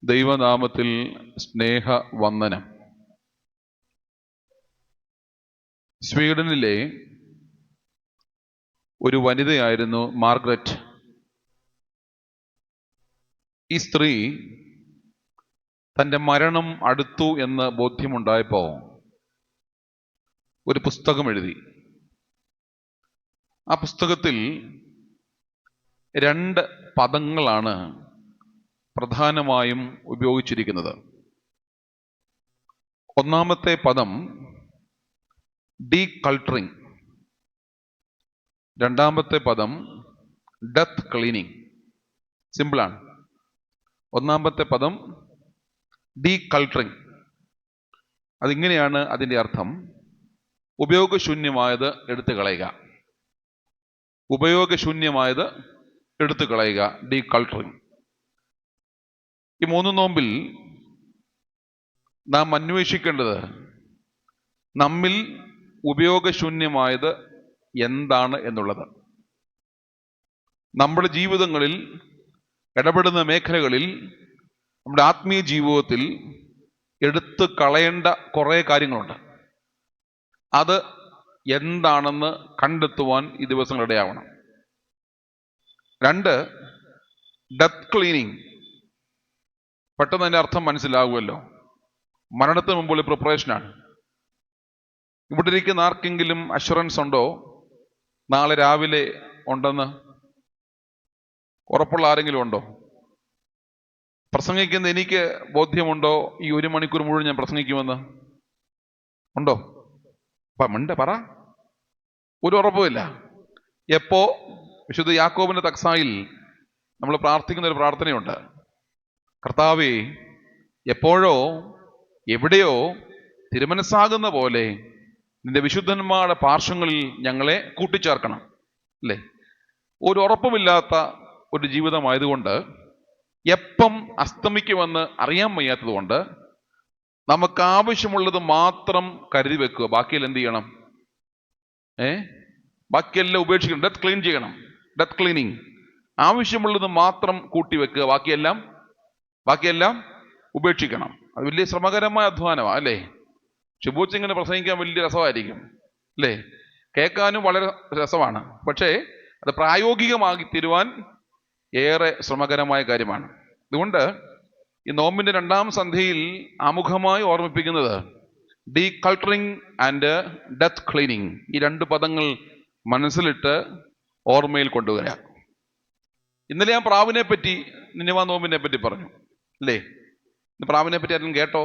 ദൈവനാമത്തിൽ സ്നേഹവന്ദനം. സ്വീഡനിലെ ഒരു വനിതയായിരുന്നു മാർഗ്രറ്റ്. ഈ സ്ത്രീ തൻ്റെ മരണം അടുത്തു എന്ന് ബോധ്യമുണ്ടായപ്പോൾ ഒരു പുസ്തകം എഴുതി. ആ പുസ്തകത്തിൽ 2 പദങ്ങളാണ് പ്രധാനമായും ഉപയോഗിച്ചിരിക്കുന്നത്. ഒന്നാമത്തെ പദം ഡീകൾട്ടറിങ്, രണ്ടാമത്തെ പദം ഡെത്ത് ക്ലീനിങ്. സിമ്പിളാണ്. ഒന്നാമത്തെ പദം ഡീകൾട്ടറിങ്. അതിങ്ങനെയാണ് അതിൻ്റെ അർത്ഥം: ഉപയോഗശൂന്യമായത് എടുത്തു കളയുക. ഉപയോഗശൂന്യമായത് എടുത്തു കളയുക, ഡീകൾട്ടറിങ്. ഈ 3 നോമ്പിൽ നാം അന്വേഷിക്കേണ്ടത് നമ്മിൽ ഉപയോഗശൂന്യമായത് എന്താണ് എന്നുള്ളത്. നമ്മുടെ ജീവിതങ്ങളിൽ ഇടപെടുന്ന മേഖലകളിൽ, നമ്മുടെ ആത്മീയ ജീവിതത്തിൽ എടുത്തു കളയേണ്ട കുറേ കാര്യങ്ങളുണ്ട്. അത് എന്താണെന്ന് കണ്ടെത്തുവാൻ ഈ ദിവസങ്ങൾ ഇടയാവണം. 2, ഡെത്ത് ക്ലീനിങ്. പെട്ടെന്ന് അതിൻ്റെ അർത്ഥം മനസ്സിലാകുമല്ലോ. മരണത്തിന് മുമ്പുള്ള പ്രിപ്പറേഷനാണ്. ഇവിടെ ഇരിക്കുന്ന ആർക്കെങ്കിലും അഷുറൻസ് ഉണ്ടോ നാളെ രാവിലെ ഉണ്ടെന്ന്? ഉറപ്പുള്ള ആരെങ്കിലും ഉണ്ടോ? പ്രസംഗിക്കുന്ന എനിക്ക് ബോധ്യമുണ്ടോ ഈ 1 മണിക്കൂർ മുഴുവൻ ഞാൻ പ്രസംഗിക്കുമെന്ന്? ഉണ്ടോ? പറ. ഒരു ഉറപ്പുമില്ല. എപ്പോ വിശുദ്ധ യാക്കോബിന്റെ തക്സായിൽ നമ്മൾ പ്രാർത്ഥിക്കുന്ന ഒരു പ്രാർത്ഥനയുണ്ട്: കർത്താവേ, എപ്പോഴോ എവിടെയോ തിരുമനസ്സാകുന്ന പോലെ നിന്റെ വിശുദ്ധന്മാരുടെ പാർശ്വങ്ങളിൽ ഞങ്ങളെ കൂട്ടിച്ചേർക്കണം. അല്ലേ? ഒരു ഉറപ്പുമില്ലാത്ത ഒരു ജീവിതമായതുകൊണ്ട്, എപ്പം അസ്തമിക്കുമെന്ന് അറിയാൻ വയ്യാത്തത് കൊണ്ട്, നമുക്ക് ആവശ്യമുള്ളത് മാത്രം കരുതി വെക്കുക. ബാക്കിയെല്ലാം എന്ത് ചെയ്യണം? ബാക്കിയെല്ലാം ഉപേക്ഷിക്കണം. ഡെത്ത് ക്ലീൻ ചെയ്യണം. Death cleaning. ആവശ്യമുള്ളത് മാത്രം കൂട്ടിവെക്കുക, ബാക്കിയെല്ലാം ഉപേക്ഷിക്കണം. അത് വലിയ ശ്രമകരമായ അധ്വാനമാണ്, അല്ലേ? ശുഭൂച്ചിങ്ങനെ പ്രസംഗിക്കാൻ വലിയ രസമായിരിക്കും, അല്ലേ? കേൾക്കാനും വളരെ രസമാണ്. പക്ഷേ അത് പ്രായോഗികമാക്കി തീരുവാൻ ഏറെ ശ്രമകരമായ കാര്യമാണ്. അതുകൊണ്ട് ഈ നോമ്പിന്റെ 2ാം സന്ധ്യയിൽ ആമുഖമായി ഓർമ്മിപ്പിക്കുന്നത് ഡീകൾട്ടറിങ് ആൻഡ് ഡെത്ത് ക്ലീനിങ്. ഈ 2 പദങ്ങൾ മനസ്സിലിട്ട് ഓർമ്മയിൽ കൊണ്ടുവരാം. ഇന്നലെ ഞാൻ പ്രാവിനെ പറ്റി, നിനിവ നോമ്പിനെ പറ്റി പറഞ്ഞു, അല്ലേ? ഇന്ന് പ്രാവിനെ പറ്റി ആരും കേട്ടോ?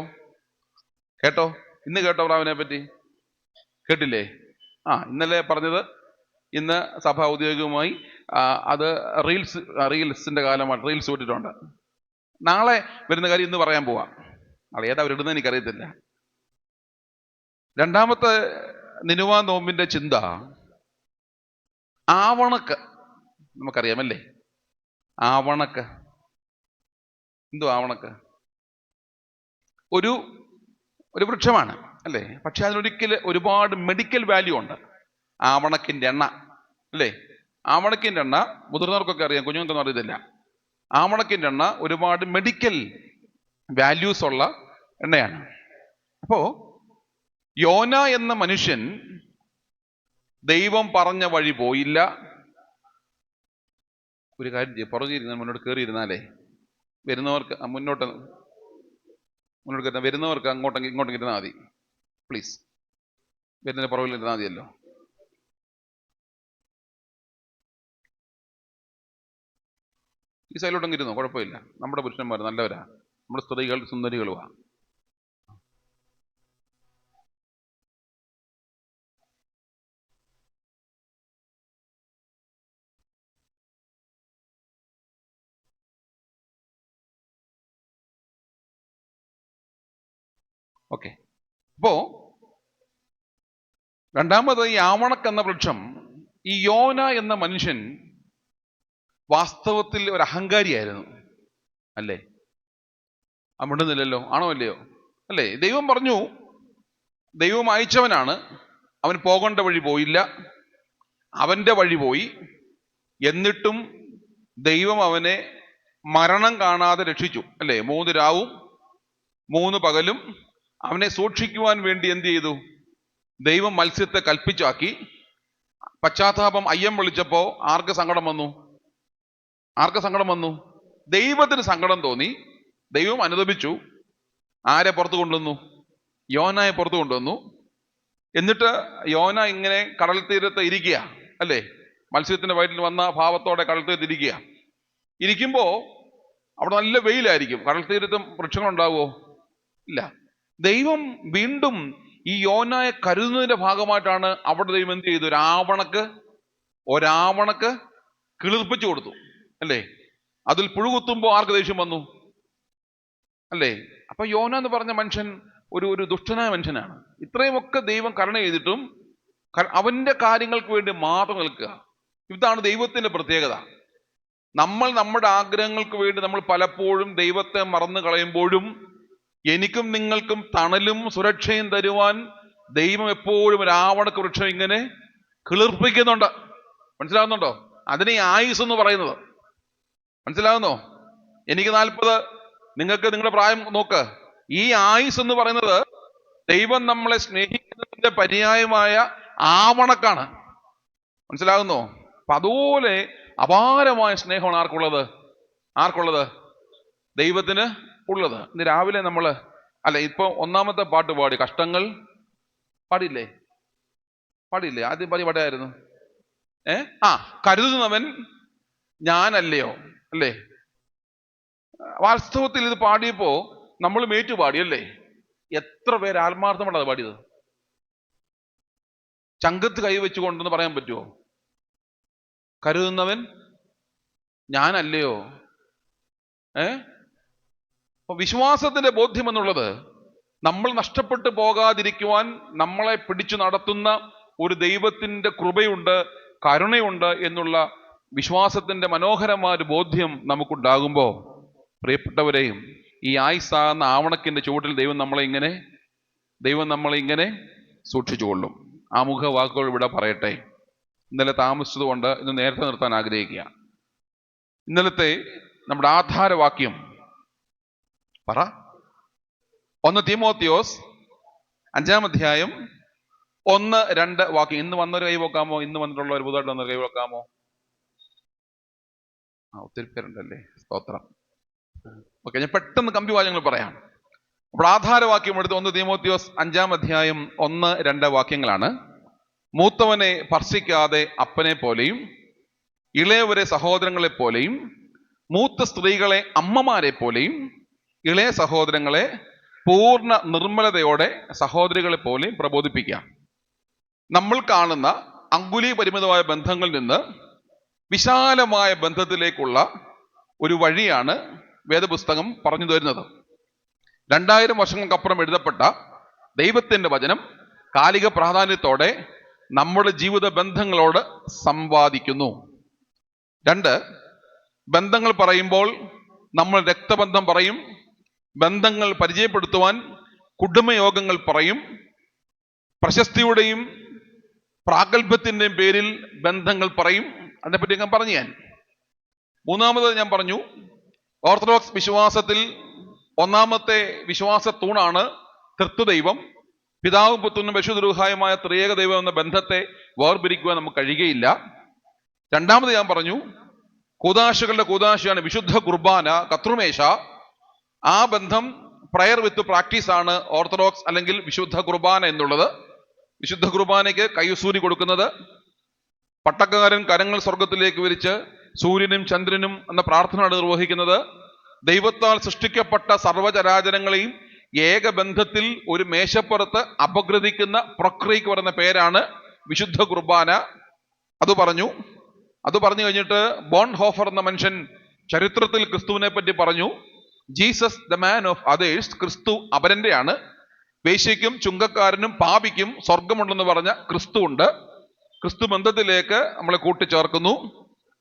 ഇന്ന് കേട്ടോ പ്രാവിനെ പറ്റി? കേട്ടില്ലേ? ഇന്നലെ പറഞ്ഞത് ഇന്ന് സഭ ഔദ്യോഗികമായി അത് റീൽസിന്റെ കാലമാണ്. റീൽസ് വിട്ടിട്ടുണ്ട്. നാളെ വരുന്ന കാര്യം ഇന്ന് പറയാൻ പോവാം. നാളെ ഏതാ അവരിടുന്നത് എനിക്കറിയത്തില്ല. 2ാമത്തെ നിനുവ നോമ്പിന്റെ ചിന്ത ആവണക്ക്. നമുക്കറിയാമല്ലേ ആവണക്ക്? എന്തോ ആവണക്ക്? ഒരു വൃക്ഷമാണ്, അല്ലേ? പക്ഷെ അതിനൊരിക്കൽ ഒരുപാട് മെഡിക്കൽ വാല്യൂ ഉണ്ട്. ആവണക്കിൻ്റെ എണ്ണ, അല്ലേ? ആവണക്കിൻ്റെ എണ്ണ മുതിർന്നവർക്കൊക്കെ അറിയാം, കുഞ്ഞുങ്ങൾക്കൊന്നും അറിയത്തില്ല. ആവണക്കിൻ്റെ എണ്ണ ഒരുപാട് മെഡിക്കൽ വാല്യൂസ് ഉള്ള എണ്ണയാണ്. അപ്പോ യോന എന്ന മനുഷ്യൻ ദൈവം പറഞ്ഞ വഴി പോയില്ല. ഒരു കാര്യം ചെയ്യും, പുറകിരുന്ന മുന്നോട്ട് കയറിയിരുന്നാലേ വരുന്നവർക്ക് മുന്നോട്ട് വരുന്നവർക്ക് ഇങ്ങോട്ടും ഇരുന്നാൽ മതി. പ്ലീസ്, വരുന്നതിന് പുറകിൽ ഇരുന്നാൽ മതിയല്ലോ. ഈ സൈഡിലോട്ടങ്ങ് ഇരുന്നോ, കുഴപ്പമില്ല. നമ്മുടെ പുരുഷന്മാർ നല്ലവരാ, നമ്മുടെ സ്ത്രീകൾ സുന്ദരികളുമാണ്. ഓക്കെ. അപ്പോ 2ാമത് ഈ ആവണക്ക് എന്ന വൃക്ഷം, ഈ യോന എന്ന മനുഷ്യൻ വാസ്തവത്തിൽ ഒരു അഹങ്കാരിയായിരുന്നു, അല്ലേ? അമിടുന്നില്ലല്ലോ, ആണോ അല്ലയോ? അല്ലേ? ദൈവം പറഞ്ഞു, ദൈവം അയച്ചവനാണ്, അവൻ പോകേണ്ട വഴി പോയില്ല, അവന്റെ വഴി പോയി. എന്നിട്ടും ദൈവം അവനെ മരണം കാണാതെ രക്ഷിച്ചു അല്ലേ? 3 രാവും 3 പകലും അവനെ സൂക്ഷിക്കുവാൻ വേണ്ടി എന്ത് ചെയ്തു? ദൈവം മത്സ്യത്തെ കൽപ്പിച്ചാക്കി. പശ്ചാത്താപം അയ്യം വിളിച്ചപ്പോ ആർക്ക് സങ്കടം വന്നു? ആർക്ക് സങ്കടം വന്നു? ദൈവത്തിന് സങ്കടം തോന്നി. ദൈവം അനുതപിച്ചു. ആരെ പുറത്തു കൊണ്ടുവന്നു? യോനായെ പുറത്തു കൊണ്ടുവന്നു. എന്നിട്ട് യോന ഇങ്ങനെ കടൽ തീരത്ത് ഇരിക്കുക അല്ലേ? മത്സ്യത്തിന്റെ വയറ്റിൽ വന്ന ഭാവത്തോടെ കടൽ തീരത്ത് ഇരിക്കുക. ഇരിക്കുമ്പോ അവിടെ നല്ല വെയിലായിരിക്കും. കടൽ തീരത്തും വൃക്ഷങ്ങൾ ഉണ്ടാവുമോ? ഇല്ല. ദൈവം വീണ്ടും ഈ യോനായെ കരുതുന്നതിന്റെ ഭാഗമായിട്ടാണ് അവിടെ ദൈവം എന്ത് ചെയ്തു? ഒരാവണക്ക് കിളിർപ്പിച്ചു കൊടുത്തു അല്ലേ? അതിൽ പുഴുകുത്തുമ്പോ ആർക്ക് ദേഷ്യം വന്നു അല്ലേ? അപ്പൊ യോന എന്ന് പറഞ്ഞ മനുഷ്യൻ ഒരു ദുഷ്ടനായ മനുഷ്യനാണ്. ഇത്രയുമൊക്കെ ദൈവം കരുണ ചെയ്തിട്ടും അവന്റെ കാര്യങ്ങൾക്ക് വേണ്ടി മാത്രം നിൽക്കുക. ഇതാണ് ദൈവത്തിന്റെ പ്രത്യേകത. നമ്മൾ നമ്മുടെ ആഗ്രഹങ്ങൾക്ക് വേണ്ടി നമ്മൾ പലപ്പോഴും ദൈവത്തെ മറന്നു കളയുമ്പോഴും എനിക്കും നിങ്ങൾക്കും തണലും സുരക്ഷയും തരുവാൻ ദൈവം എപ്പോഴും ഒരു ആവണക്ക് വൃക്ഷം ഇങ്ങനെ കിളിർപ്പിക്കുന്നുണ്ട്. മനസ്സിലാവുന്നുണ്ടോ? അതിനെ ആയുസ് എന്ന് പറയുന്നത്. മനസ്സിലാവുന്നോ? എനിക്ക് 40, നിങ്ങൾക്ക് നിങ്ങളുടെ പ്രായം നോക്ക്. ഈ ആയുസ് എന്ന് പറയുന്നത് ദൈവം നമ്മളെ സ്നേഹിക്കുന്നതിന്റെ പര്യായമായ ആവണക്കാണ്. മനസ്സിലാകുന്നോ? അപ്പൊ അതുപോലെ അപാരമായ സ്നേഹമാണ് ആർക്കുള്ളത്? ദൈവത്തിന് ഉള്ളത്. ഇന്ന് രാവിലെ ഇപ്പൊ 1ാമത്തെ പാട്ട് പാടി. കഷ്ടങ്ങൾ പാടില്ലേ? ആദ്യം പാടിയായിരുന്നു. കരുതുന്നവൻ ഞാനല്ലയോ അല്ലേ? വാസ്തവത്തിൽ ഇത് പാടിയപ്പോ നമ്മൾ മേറ്റു പാടി അല്ലേ? എത്ര പേര് ആത്മാർത്ഥമാണ് അത് പാടിയത്? ചങ്കത്ത് കൈവച്ചുകൊണ്ടെന്ന് പറയാൻ പറ്റുമോ? കരുതുന്നവൻ ഞാനല്ലയോ? അപ്പൊ വിശ്വാസത്തിന്റെ ബോധ്യം എന്നുള്ളത് നമ്മൾ നഷ്ടപ്പെട്ടു പോകാതിരിക്കുവാൻ നമ്മളെ പിടിച്ചു നടത്തുന്ന ഒരു ദൈവത്തിന്റെ കൃപയുണ്ട്, കരുണയുണ്ട് എന്നുള്ള വിശ്വാസത്തിന്റെ മനോഹരമായ ഒരു ബോധ്യം നമുക്കുണ്ടാകുമ്പോൾ പ്രിയപ്പെട്ടവരെയും ഈ ആയുസ്സാകുന്ന ആവണക്കിന്റെ ചുവട്ടിൽ ദൈവം നമ്മളെ ഇങ്ങനെ സൂക്ഷിച്ചുകൊള്ളും. ആമുഖ വാക്കുകൾ ഇവിടെ പറയട്ടെ. ഇന്നലെ താമസിച്ചതുകൊണ്ട് ഇന്ന് നേരത്തെ നിർത്താൻ ആഗ്രഹിക്കുക. ഇന്നലത്തെ നമ്മുടെ ആധാരവാക്യം 1 തീമോത്തിയോസ് 5-ാം അധ്യായം 1-2 വാക്യം. ഇന്ന് വന്നൊരു കൈ വെക്കാമോ? ഇന്ന് വന്നിട്ടുള്ള ഒരു പുതുതായിട്ട് വന്നൊരു കൈ വെക്കാമോ? ഒത്തിരി പേരുണ്ടല്ലേ, സ്തോത്രം. ഓക്കെ, ഞാൻ പെട്ടെന്ന് കമ്പി വാചകങ്ങൾ പറയാം. അപ്പോൾ ആധാരവാക്യം എടുത്ത് 1 തീമോത്തിയോസ് 5-ാം അധ്യായം 1-2 വാക്യങ്ങളാണ്. മൂത്തവനെ ഭർഷിക്കാതെ അപ്പനെ പോലെയും ഇളയവരെ സഹോദരങ്ങളെ പോലെയും മൂത്ത സ്ത്രീകളെ അമ്മമാരെ പോലെയും ഇളയ സഹോദരങ്ങളെ പൂർണ്ണ നിർമ്മലതയോടെ സഹോദരികളെ പോലെയും പ്രബോധിപ്പിക്കാം. നമ്മൾ കാണുന്ന അങ്കുലി പരിമിതമായ ബന്ധങ്ങളിൽ നിന്ന് വിശാലമായ ബന്ധത്തിലേക്കുള്ള ഒരു വഴിയാണ് വേദപുസ്തകം പറഞ്ഞു തരുന്നത്. 2000 വർഷങ്ങൾക്കപ്പുറം എഴുതപ്പെട്ട ദൈവത്തിന്റെ വചനം കാലിക പ്രാധാന്യത്തോടെ നമ്മുടെ ജീവിത ബന്ധങ്ങളോട് സംവാദിക്കുന്നു. 2, ബന്ധങ്ങൾ പറയുമ്പോൾ നമ്മൾ രക്തബന്ധം പറയും, ബന്ധങ്ങൾ പരിചയപ്പെടുത്തുവാൻ കുടുംബയോഗങ്ങൾ പറയും, പ്രശസ്തിയുടെയും പ്രാഗൽഭ്യത്തിന്റെയും പേരിൽ ബന്ധങ്ങൾ പറയും. അതിനെപ്പറ്റി ഞാൻ പറഞ്ഞു. 3-ാമത് ഞാൻ പറഞ്ഞു, ഓർത്തഡോക്സ് വിശ്വാസത്തിൽ 1-ാമത്തെ വിശ്വാസ തൂണാണ് തൃത്വദൈവം. പിതാവും പുത്രനും പരിശുദ്ധ റൂഹായുമായ ത്രിയേക ദൈവം എന്ന ബന്ധത്തെ വേർപിരിക്കുവാൻ നമുക്ക് കഴിയുകയില്ല. 2-ാമത് ഞാൻ പറഞ്ഞു, കൂദാശകളുടെ കൂദാശയാണ് വിശുദ്ധ കുർബാന, കത്രുമേശ. ആ ബന്ധം പ്രയർ വിത്ത് പ്രാക്ടീസ് ആണ് ഓർത്തഡോക്സ് അല്ലെങ്കിൽ വിശുദ്ധ കുർബാന എന്നുള്ളത്. വിശുദ്ധ കുർബാനയ്ക്ക് കൈസൂരി കൊടുക്കുന്നത്, പട്ടക്കാരൻ കരങ്ങൾ സ്വർഗത്തിലേക്ക് വിരിച്ച് സൂര്യനും ചന്ദ്രനും എന്ന പ്രാർത്ഥനയാണ് നിർവഹിക്കുന്നത്. ദൈവത്താൽ സൃഷ്ടിക്കപ്പെട്ട സർവചരാചരങ്ങളെയും ഏകബന്ധത്തിൽ ഒരു മേശപ്പുറത്ത് അപഗ്രഥിക്കുന്ന പ്രക്രിയക്ക് പറയുന്ന പേരാണ് വിശുദ്ധ കുർബാന. അത് പറഞ്ഞു കഴിഞ്ഞിട്ട് ബോൺഹോഫർ എന്ന മനുഷ്യൻ ചരിത്രത്തിൽ ക്രിസ്തുവിനെ പറ്റി പറഞ്ഞു. Jesus the man of others. ക്രിസ്തു അപരന്റെയാണ്. വേശ്യയ്ക്കും ചുങ്കക്കാരനും പാപിക്കും സ്വർഗമുണ്ടെന്ന് പറഞ്ഞ ക്രിസ്തു ഉണ്ട്. ക്രിസ്തു ബന്ധത്തിലേക്ക് നമ്മളെ കൂട്ടിച്ചേർക്കുന്നു.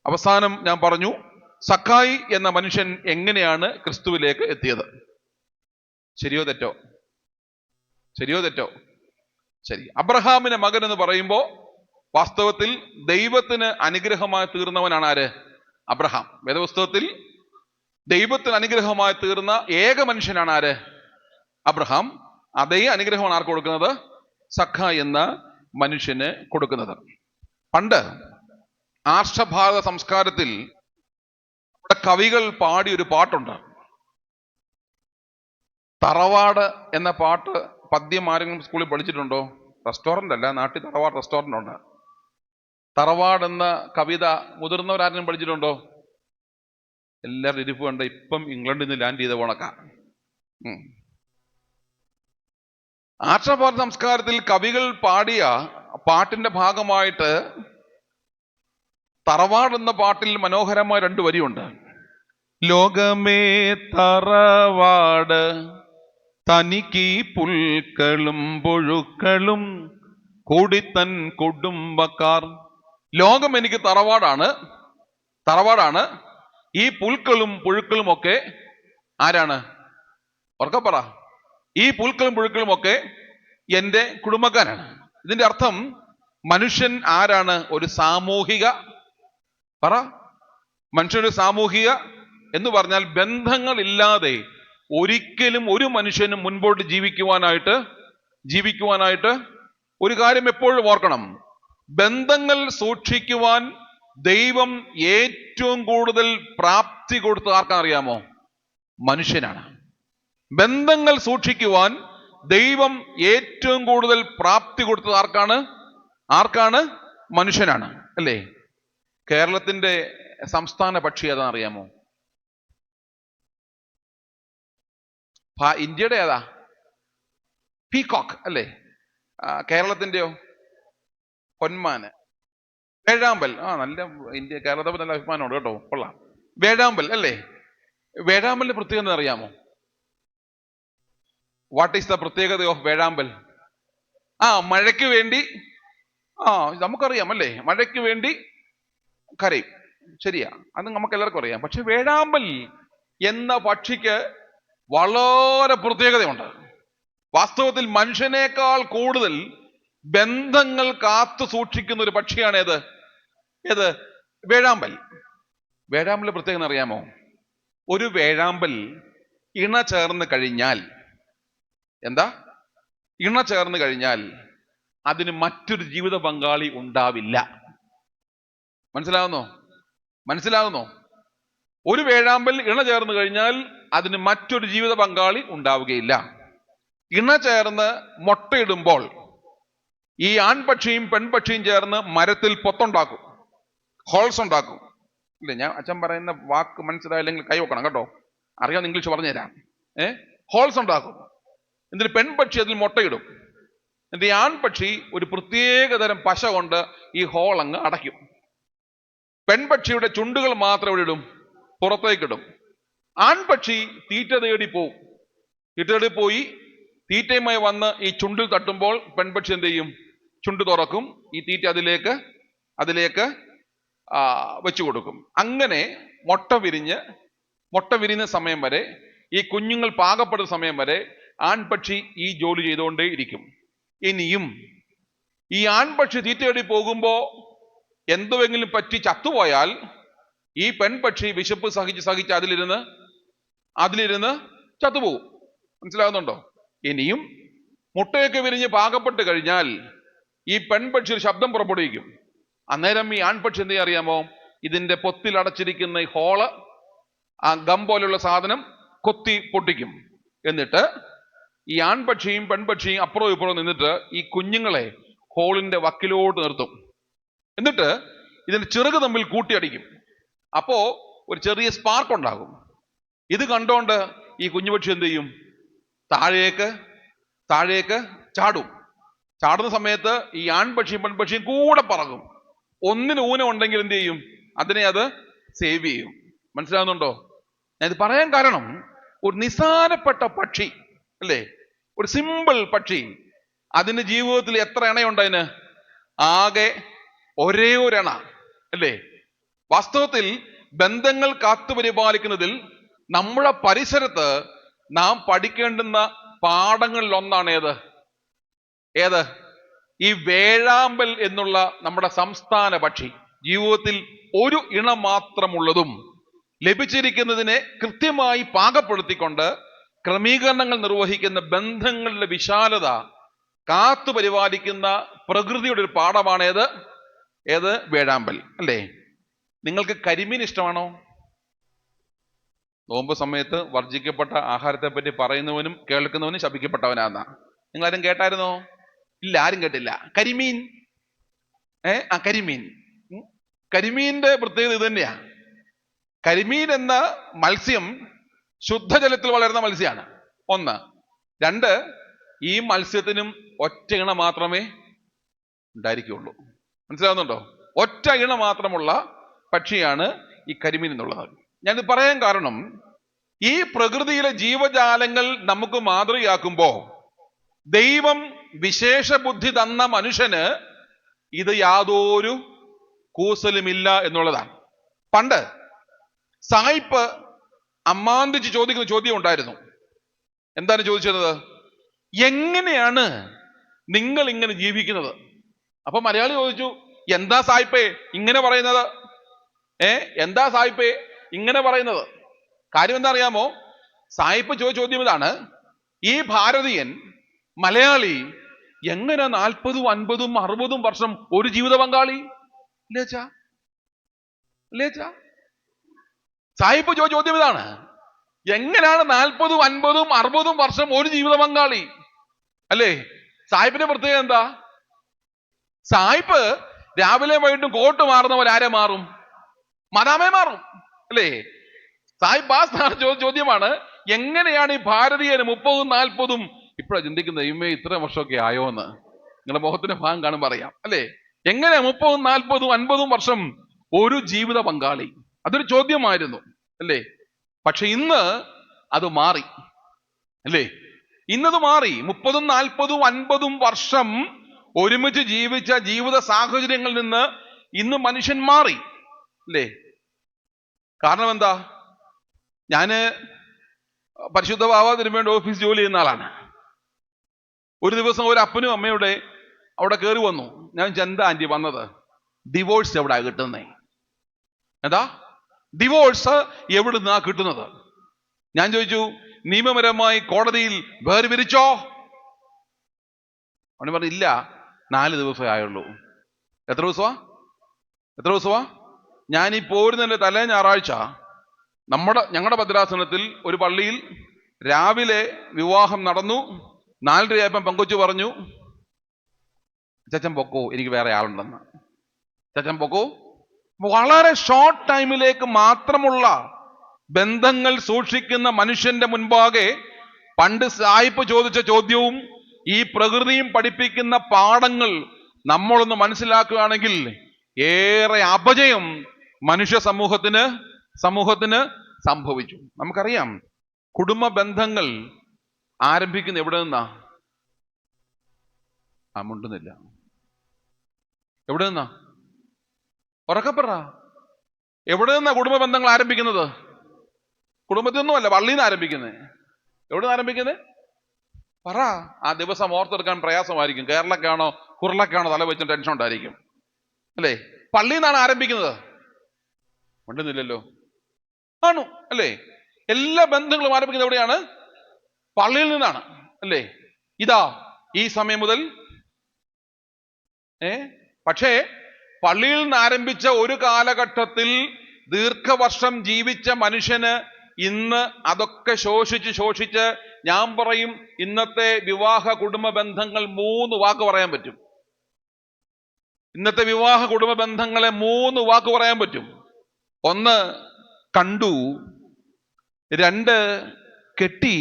അവസാനം ഞാൻ പറഞ്ഞു, സക്കായി എന്ന മനുഷ്യൻ എങ്ങനെയാണ് ക്രിസ്തുവിലേക്ക് എത്തിയത്? ശരിയോ തെറ്റോ? ശരി. അബ്രഹാമിന്റെ മകൻ എന്ന് പറയുമ്പോൾ വാസ്തവത്തിൽ ദൈവത്തിന് അനുഗ്രഹമായി തീർന്നവനാണ് ആര്? അബ്രഹാം. വേദപുസ്തകത്തിൽ ദൈവത്തിന് അനുഗ്രഹമായി തീർന്ന ഏക മനുഷ്യനാണ് ആര്? അബ്രഹാം. അതേ അനുഗ്രഹമാണ് ആർക്ക് കൊടുക്കുന്നത്? സഖായി എന്ന മനുഷ്യന് കൊടുക്കുന്നത്. പണ്ട് ആർഷഭാരത സംസ്കാരത്തിൽ നമ്മുടെ കവികൾ പാടിയ ഒരു പാട്ടുണ്ട്. തറവാട് എന്ന പാട്ട് പദ്യം ആരെങ്കിലും സ്കൂളിൽ പഠിച്ചിട്ടുണ്ടോ? റെസ്റ്റോറൻ്റ് അല്ല, നാട്ടിൽ തറവാട് റെസ്റ്റോറൻ്റ് ഉണ്ട്. തറവാട് എന്ന കവിത മുതിർന്നവരാരെങ്കിലും പഠിച്ചിട്ടുണ്ടോ? എല്ലാവരും ഇരിപ്പ് കണ്ട് ഇപ്പം ഇംഗ്ലണ്ടിൽ നിന്ന് ലാൻഡ് ചെയ്ത പോണക്ക. ആർഷഭാരത സംസ്കാരത്തിൽ കവികൾ പാടിയ പാട്ടിന്റെ ഭാഗമായിട്ട് തറവാട് എന്ന പാട്ടിൽ മനോഹരമായ 2 വരിയുണ്ട്. ലോകമേ തറവാട് തനിക്ക് പുൽക്കളും പുഴുക്കളും കൂടിത്തൻ കുടുംബക്കാർ. ലോകം എനിക്ക് തറവാടാണ്. ഈ പുൽക്കളും പുഴുക്കളും ഒക്കെ ആരാണ്? ഉറക്കെ പറ. ഈ പുൽക്കളും പുഴുക്കളും ഒക്കെ എൻ്റെ കുടുംബക്കാരാണ്. ഇതിന്റെ അർത്ഥം മനുഷ്യൻ ആരാണ്? ഒരു സാമൂഹിക പറ. മനുഷ്യനൊരു സാമൂഹിക എന്ന് പറഞ്ഞാൽ ബന്ധങ്ങൾ ഇല്ലാതെ ഒരിക്കലും ഒരു മനുഷ്യനും മുൻപോട്ട് ജീവിക്കുവാനായിട്ട് ഒരു കാര്യം എപ്പോഴും ഓർക്കണം. ബന്ധങ്ങൾ സൂക്ഷിക്കുവാൻ ദൈവം ഏറ്റവും കൂടുതൽ പ്രാപ്തി കൊടുത്തത് ആർക്കറിയാമോ? മനുഷ്യനാണ്. ബന്ധങ്ങൾ സൂക്ഷിക്കുവാൻ ദൈവം ഏറ്റവും കൂടുതൽ പ്രാപ്തി കൊടുത്തത് ആർക്കാണ്? മനുഷ്യനാണ്, അല്ലേ? കേരളത്തിന്റെ സംസ്ഥാന പക്ഷി ഏതാണെന്ന് അറിയാമോ? ഇന്ത്യയുടെ ഏതാ? പീകോക്ക്, അല്ലേ? കേരളത്തിന്റെയോ? പൊന്മാന്, വേഴാമ്പൽ. നല്ല ഇന്ത്യ, കേരളത്തെ നല്ല അഭിമാനമുണ്ട് കേട്ടോ, കൊള്ളാം. വേഴാമ്പൽ, അല്ലേ? വേഴാമ്പലിന്റെ പ്രത്യേകത അറിയാമോ? വാട്ട് ഈസ് ദ പ്രത്യേകത ഓഫ് വേഴാമ്പൽ? മഴയ്ക്ക് വേണ്ടി നമുക്കറിയാം, അല്ലേ? മഴയ്ക്ക് വേണ്ടി കരയും, ശരിയാ, അത് നമുക്ക് എല്ലാവർക്കും അറിയാം. പക്ഷെ വേഴാമ്പൽ എന്ന പക്ഷിക്ക് വളരെ പ്രത്യേകതയുണ്ട്. വാസ്തവത്തിൽ മനുഷ്യനേക്കാൾ കൂടുതൽ ബന്ധങ്ങൾ കാത്തു സൂക്ഷിക്കുന്ന ഒരു പക്ഷിയാണ് ഏത്? വേഴാമ്പൽ. വേഴാമ്പലിന്റെ പ്രത്യേകത അറിയാമോ? ഒരു വേഴാമ്പൽ ഇണ ചേർന്ന് കഴിഞ്ഞാൽ അതിന് മറ്റൊരു ജീവിത പങ്കാളി ഉണ്ടാവില്ല. മനസ്സിലാകുന്നോ? ഒരു വേഴാമ്പൽ ഇണ ചേർന്ന് കഴിഞ്ഞാൽ അതിന് മറ്റൊരു ജീവിത പങ്കാളി ഉണ്ടാവുകയില്ല. ഇണ ചേർന്ന് മുട്ടയിടുമ്പോൾ ഈ ആൺപക്ഷിയും പെൺപക്ഷിയും ചേർന്ന് മരത്തിൽ പൊത്തുണ്ടാക്കും, ഹോൾസ് ഉണ്ടാക്കും, ഇല്ലേ? ഞാൻ അച്ഛൻ പറയുന്ന വാക്ക് മനസ്സിലായില്ലെങ്കിൽ കൈ വെക്കണം കേട്ടോ, അറിയാം, ഇംഗ്ലീഷ് പറഞ്ഞുതരാം. ഹോൾസ് ഉണ്ടാക്കും. എന്നിട്ട് പെൺപക്ഷി അതിൽ മുട്ടയിടും. എന്നിട്ട് ഈ ആൺപക്ഷി ഒരു പ്രത്യേകതരം പശ കൊണ്ട് ഈ ഹോൾ അങ്ങ് അടയ്ക്കും. പെൺപക്ഷിയുടെ ചുണ്ടുകൾ മാത്രം ഇവിടെ ഇടും, പുറത്തേക്കിടും. ആൺപക്ഷി തീറ്റ തേടി പോയി തീറ്റയുമായി വന്ന് ഈ ചുണ്ടിൽ തട്ടുമ്പോൾ പെൺപക്ഷി എന്ത് ചെയ്യും? ചുണ്ട് തുറക്കും, ഈ തീറ്റ അതിലേക്ക് വെച്ചു കൊടുക്കും. അങ്ങനെ മുട്ട വിരിഞ്ഞ സമയം വരെ, ഈ കുഞ്ഞുങ്ങൾ പാകപ്പെടുന്ന സമയം വരെ ആൺപക്ഷി ഈ ജോലി ചെയ്തുകൊണ്ടേ ഇരിക്കും. ഇനിയും ഈ ആൺപക്ഷി തീറ്റ തേടി പോകുമ്പോ എന്തുവെങ്കിലും പറ്റി ചത്തുപോയാൽ ഈ പെൺപക്ഷി വിശപ്പ് സഹിച്ച് അതിലിരുന്ന് ചത്തുപോകും. മനസ്സിലാകുന്നുണ്ടോ? ഇനിയും മുട്ടയൊക്കെ വിരിഞ്ഞ് പാകപ്പെട്ട് കഴിഞ്ഞാൽ ഈ പെൺപക്ഷി ഒരു ശബ്ദം പുറപ്പെടുവിക്കും. അന്നേരം ഈ ആൺപക്ഷി എന്ത് അറിയാമോ? ഇതിന്റെ പൊത്തിൽ അടച്ചിരിക്കുന്ന ഈ ഹോള്, ആ ഗം പോലുള്ള സാധനം കൊത്തി പൊട്ടിക്കും. എന്നിട്ട് ഈ ആൺപക്ഷിയും പെൺപക്ഷിയും അപ്പുറവും ഇപ്പുറവും നിന്നിട്ട് ഈ കുഞ്ഞുങ്ങളെ ഹോളിന്റെ വക്കിലോട്ട് നിർത്തും. എന്നിട്ട് ഇതിന്റെ ചിറക് തമ്മിൽ കൂട്ടിയടിക്കും. അപ്പോ ഒരു ചെറിയ സ്പാർക്ക് ഉണ്ടാകും. ഇത് കണ്ടോണ്ട് ഈ കുഞ്ഞുപക്ഷി എന്ത് ചെയ്യും? താഴേക്ക് ചാടുന്ന സമയത്ത് ഈ ആൺപക്ഷിയും പെൺപക്ഷിയും കൂടെ പറകും. ഒന്നിന് ഊനം ഉണ്ടെങ്കിൽ എന്ത് ചെയ്യും? അത് സേവ് ചെയ്യും. മനസ്സിലാവുന്നുണ്ടോ? ഞാൻ ഇത് പറയാൻ കാരണം, ഒരു നിസാരപ്പെട്ട പക്ഷി, അല്ലേ? ഒരു സിമ്പിൾ പക്ഷി, അതിന് ജീവിതത്തിൽ എത്ര ഇണയുണ്ട്? അതിന് ആകെ ഒരേ ഒരു ഇണ, അല്ലേ? വാസ്തവത്തിൽ ബന്ധങ്ങൾ കാത്തുപരിപാലിക്കുന്നതിൽ നമ്മുടെ പരിസരത്ത് നാം പഠിക്കേണ്ടുന്ന പാഠങ്ങളിൽ ഒന്നാണ് ഏത്? ഈ വേഴാമ്പൽ എന്നുള്ള നമ്മുടെ സംസ്ഥാന പക്ഷി ജീവിതത്തിൽ ഒരു ഇണ മാത്രമുള്ളതും ലഭിച്ചിരിക്കുന്നതിനെ കൃത്യമായി പാകപ്പെടുത്തിക്കൊണ്ട് ക്രമീകരണങ്ങൾ നിർവഹിക്കുന്ന ബന്ധങ്ങളുടെ വിശാലത കാത്തു പരിപാലിക്കുന്ന പ്രകൃതിയുടെ ഒരു പാഠമാണ് ഏത് വേഴാമ്പൽ അല്ലേ? നിങ്ങൾക്ക് കരിമീൻ ഇഷ്ടമാണോ? നോമ്പ് സമയത്ത് വർജിക്കപ്പെട്ട ആഹാരത്തെ പറ്റി പറയുന്നവനും കേൾക്കുന്നവനും ശപിക്കപ്പെട്ടവനാന്നാ. നിങ്ങൾ ആരും കേട്ടായിരുന്നോ? ഇല്ല, ആരും കേട്ടില്ല. കരിമീൻ, കരിമീൻ, കരിമീന്റെ പ്രത്യേകത ഇത് തന്നെയാ. കരിമീൻ എന്ന മത്സ്യം ശുദ്ധജലത്തിൽ വളരുന്ന മത്സ്യമാണ്, ഒന്ന്. രണ്ട്, ഈ മത്സ്യത്തിനും ഒറ്റ ഇണ മാത്രമേ ഉണ്ടായിരിക്കുള്ളൂ. മനസ്സിലാവുന്നുണ്ടോ? ഒറ്റ ഇണ മാത്രമുള്ള പക്ഷിയാണ് ഈ കരിമീൻ എന്നുള്ളത്. ഞാനിത് പറയാൻ കാരണം, ഈ പ്രകൃതിയിലെ ജീവജാലങ്ങൾ നമുക്ക് മാതൃകയാക്കുമ്പോ ദൈവം വിശേഷ ബുദ്ധി തന്ന മനുഷ്യന് ഇത് യാതൊരു കൂസലുമില്ല എന്നുള്ളതാണ്. പണ്ട് സായിപ്പ് അമ്മാന്തിച്ച് ചോദിക്കുന്ന ചോദ്യം ഉണ്ടായിരുന്നു. എന്താണ് ചോദിച്ചത്? എങ്ങനെയാണ് നിങ്ങൾ ഇങ്ങനെ ജീവിക്കുന്നത്? അപ്പൊ മലയാളി ചോദിച്ചു, എന്താ സായിപ്പേ ഇങ്ങനെ പറയുന്നത്? എന്താ സായിപ്പേ ഇങ്ങനെ പറയുന്നത്? കാര്യം എന്താ അറിയാമോ? സായിപ്പ് ചോദിച്ച ചോദ്യം ഇതാണ്: ഈ ഭാരതീയൻ മലയാളി എങ്ങനെ 40, 50, 60 വർഷം ഒരു ജീവിത പങ്കാളി? സായിപ്പ് ചോദിച്ച ചോദ്യം ഇതാണ്: എങ്ങനെയാണ് 40, 50, 60 വർഷം ഒരു ജീവിത പങ്കാളി? അല്ലേ? സായിപ്പിന്റെ പ്രത്യേകത എന്താ? സായിപ്പ് രാവിലെ വൈകിട്ടും കോട്ട് മാറുന്നവർ ആരെ മാറും? മദാമേ മാറും, അല്ലേ? സായിപ്പ് ആ സ്ഥാനം ചോദിച്ച ചോദ്യമാണ്: എങ്ങനെയാണ് ഈ ഭാരതീയന് 30, 40? ഇപ്പോഴാണ് ചിന്തിക്കുന്നത്, ദൈവമേ ഇത്ര വർഷമൊക്കെ ആയോ എന്ന്. നിങ്ങളുടെ മുഖത്തിന്റെ ഭാഗം കാണുമ്പോൾ അറിയാം, അല്ലേ? എങ്ങനെ 30, 40, 50 വർഷം ഒരു ജീവിത പങ്കാളി? അതൊരു ചോദ്യമായിരുന്നു, അല്ലേ? പക്ഷെ ഇന്ന് അത് മാറി, അല്ലേ? ഇന്നത് മാറി. 30, 40, 50 വർഷം ഒരുമിച്ച് ജീവിച്ച ജീവിത സാഹചര്യങ്ങളിൽ നിന്ന് ഇന്ന് മനുഷ്യൻ മാറി, അല്ലേ? കാരണം എന്താ? ഞാന് പരിശുദ്ധ ബാവ തിരുമേണ്ട ഓഫീസ് ജോലി ചെയ്യുന്ന ആളാണ്. ഒരു ദിവസം ഒരു അപ്പനും അമ്മയുടെ അവിടെ കയറി വന്നു. ഞാൻ എന്താ ആന്റി വന്നത്? ഡിവോഴ്സ് എവിടാ കിട്ടുന്നേ? എന്താ ഡിവോഴ്സ് എവിടുന്നാ കിട്ടുന്നത്? ഞാൻ ചോദിച്ചു, നിയമപരമായി കോടതിയിൽ വേർപിരിച്ചോ? അവന് പറഞ്ഞു, ഇല്ല, 4 ദിവസമേ ആയുള്ളൂ. എത്ര ദിവസമാ? ഞാൻ ഈ പോരുന്നതിന്റെ തലേ ഞായറാഴ്ച ഞങ്ങളുടെ ഭദ്രാസനത്തിൽ ഒരു പള്ളിയിൽ രാവിലെ വിവാഹം നടന്നു. 4:30 പെങ്കൊച്ചു പറഞ്ഞു, ചച്ചൻ പൊക്കോ, എനിക്ക് വേറെ ആളുണ്ടെന്ന്. ചച്ചൻ പൊക്കോ. വളരെ ഷോർട്ട് ടൈമിലേക്ക് മാത്രമുള്ള ബന്ധങ്ങൾ സൂക്ഷിക്കുന്ന മനുഷ്യന്റെ മുൻപാകെ പണ്ട് സായിപ്പ് ചോദിച്ച ചോദ്യവും ഈ പ്രകൃതിയും പഠിപ്പിക്കുന്ന പാഠങ്ങൾ നമ്മളൊന്ന് മനസ്സിലാക്കുകയാണെങ്കിൽ ഏറെ അപജയം മനുഷ്യ സമൂഹത്തിന് സംഭവിച്ചു. നമുക്കറിയാം, കുടുംബ ബന്ധങ്ങൾ ആരംഭിക്കുന്ന എവിടെ നിന്നാ? മുണ്ടുന്നില്ല. എവിടെ നിന്നാ? ഉറക്കപ്പെട. എവിടെ നിന്നാ കുടുംബ ബന്ധങ്ങൾ ആരംഭിക്കുന്നത്? കുടുംബത്തിൽ നിന്നുമല്ല, പള്ളിയിൽ നിന്ന് ആരംഭിക്കുന്നത്. എവിടെ നിന്ന് ആരംഭിക്കുന്നത്? പറ. ആ ദിവസം ഓർത്തെടുക്കാൻ പ്രയാസമായിരിക്കും. കേരളക്കാണോ കുർളക്കാണോ തല വെച്ച് ടെൻഷൻ ഉണ്ടായിരിക്കും, അല്ലേ? പള്ളിയിൽ നിന്നാണ് ആരംഭിക്കുന്നത്. ഉണ്ടെന്നില്ലല്ലോ, ആണു, അല്ലേ? എല്ലാ ബന്ധങ്ങളും ആരംഭിക്കുന്നത് എവിടെയാണ്? പള്ളിയിൽ നിന്നാണ്, അല്ലേ? ഇതാ ഈ സമയം മുതൽ. പക്ഷേ പള്ളിയിൽ നിന്ന് ആരംഭിച്ച ഒരു കാലഘട്ടത്തിൽ ദീർഘവർഷം ജീവിച്ച മനുഷ്യന് ഇന്ന് അതൊക്കെ ശോഷിച്ച് ഞാൻ പറയും, ഇന്നത്തെ വിവാഹ കുടുംബ ബന്ധങ്ങൾ 3 വാക്ക് പറയാൻ പറ്റും. ഇന്നത്തെ വിവാഹ കുടുംബ ബന്ധങ്ങളെ 3 വാക്ക് പറയാൻ പറ്റും. 1 കണ്ടു, 2 കെട്ടി,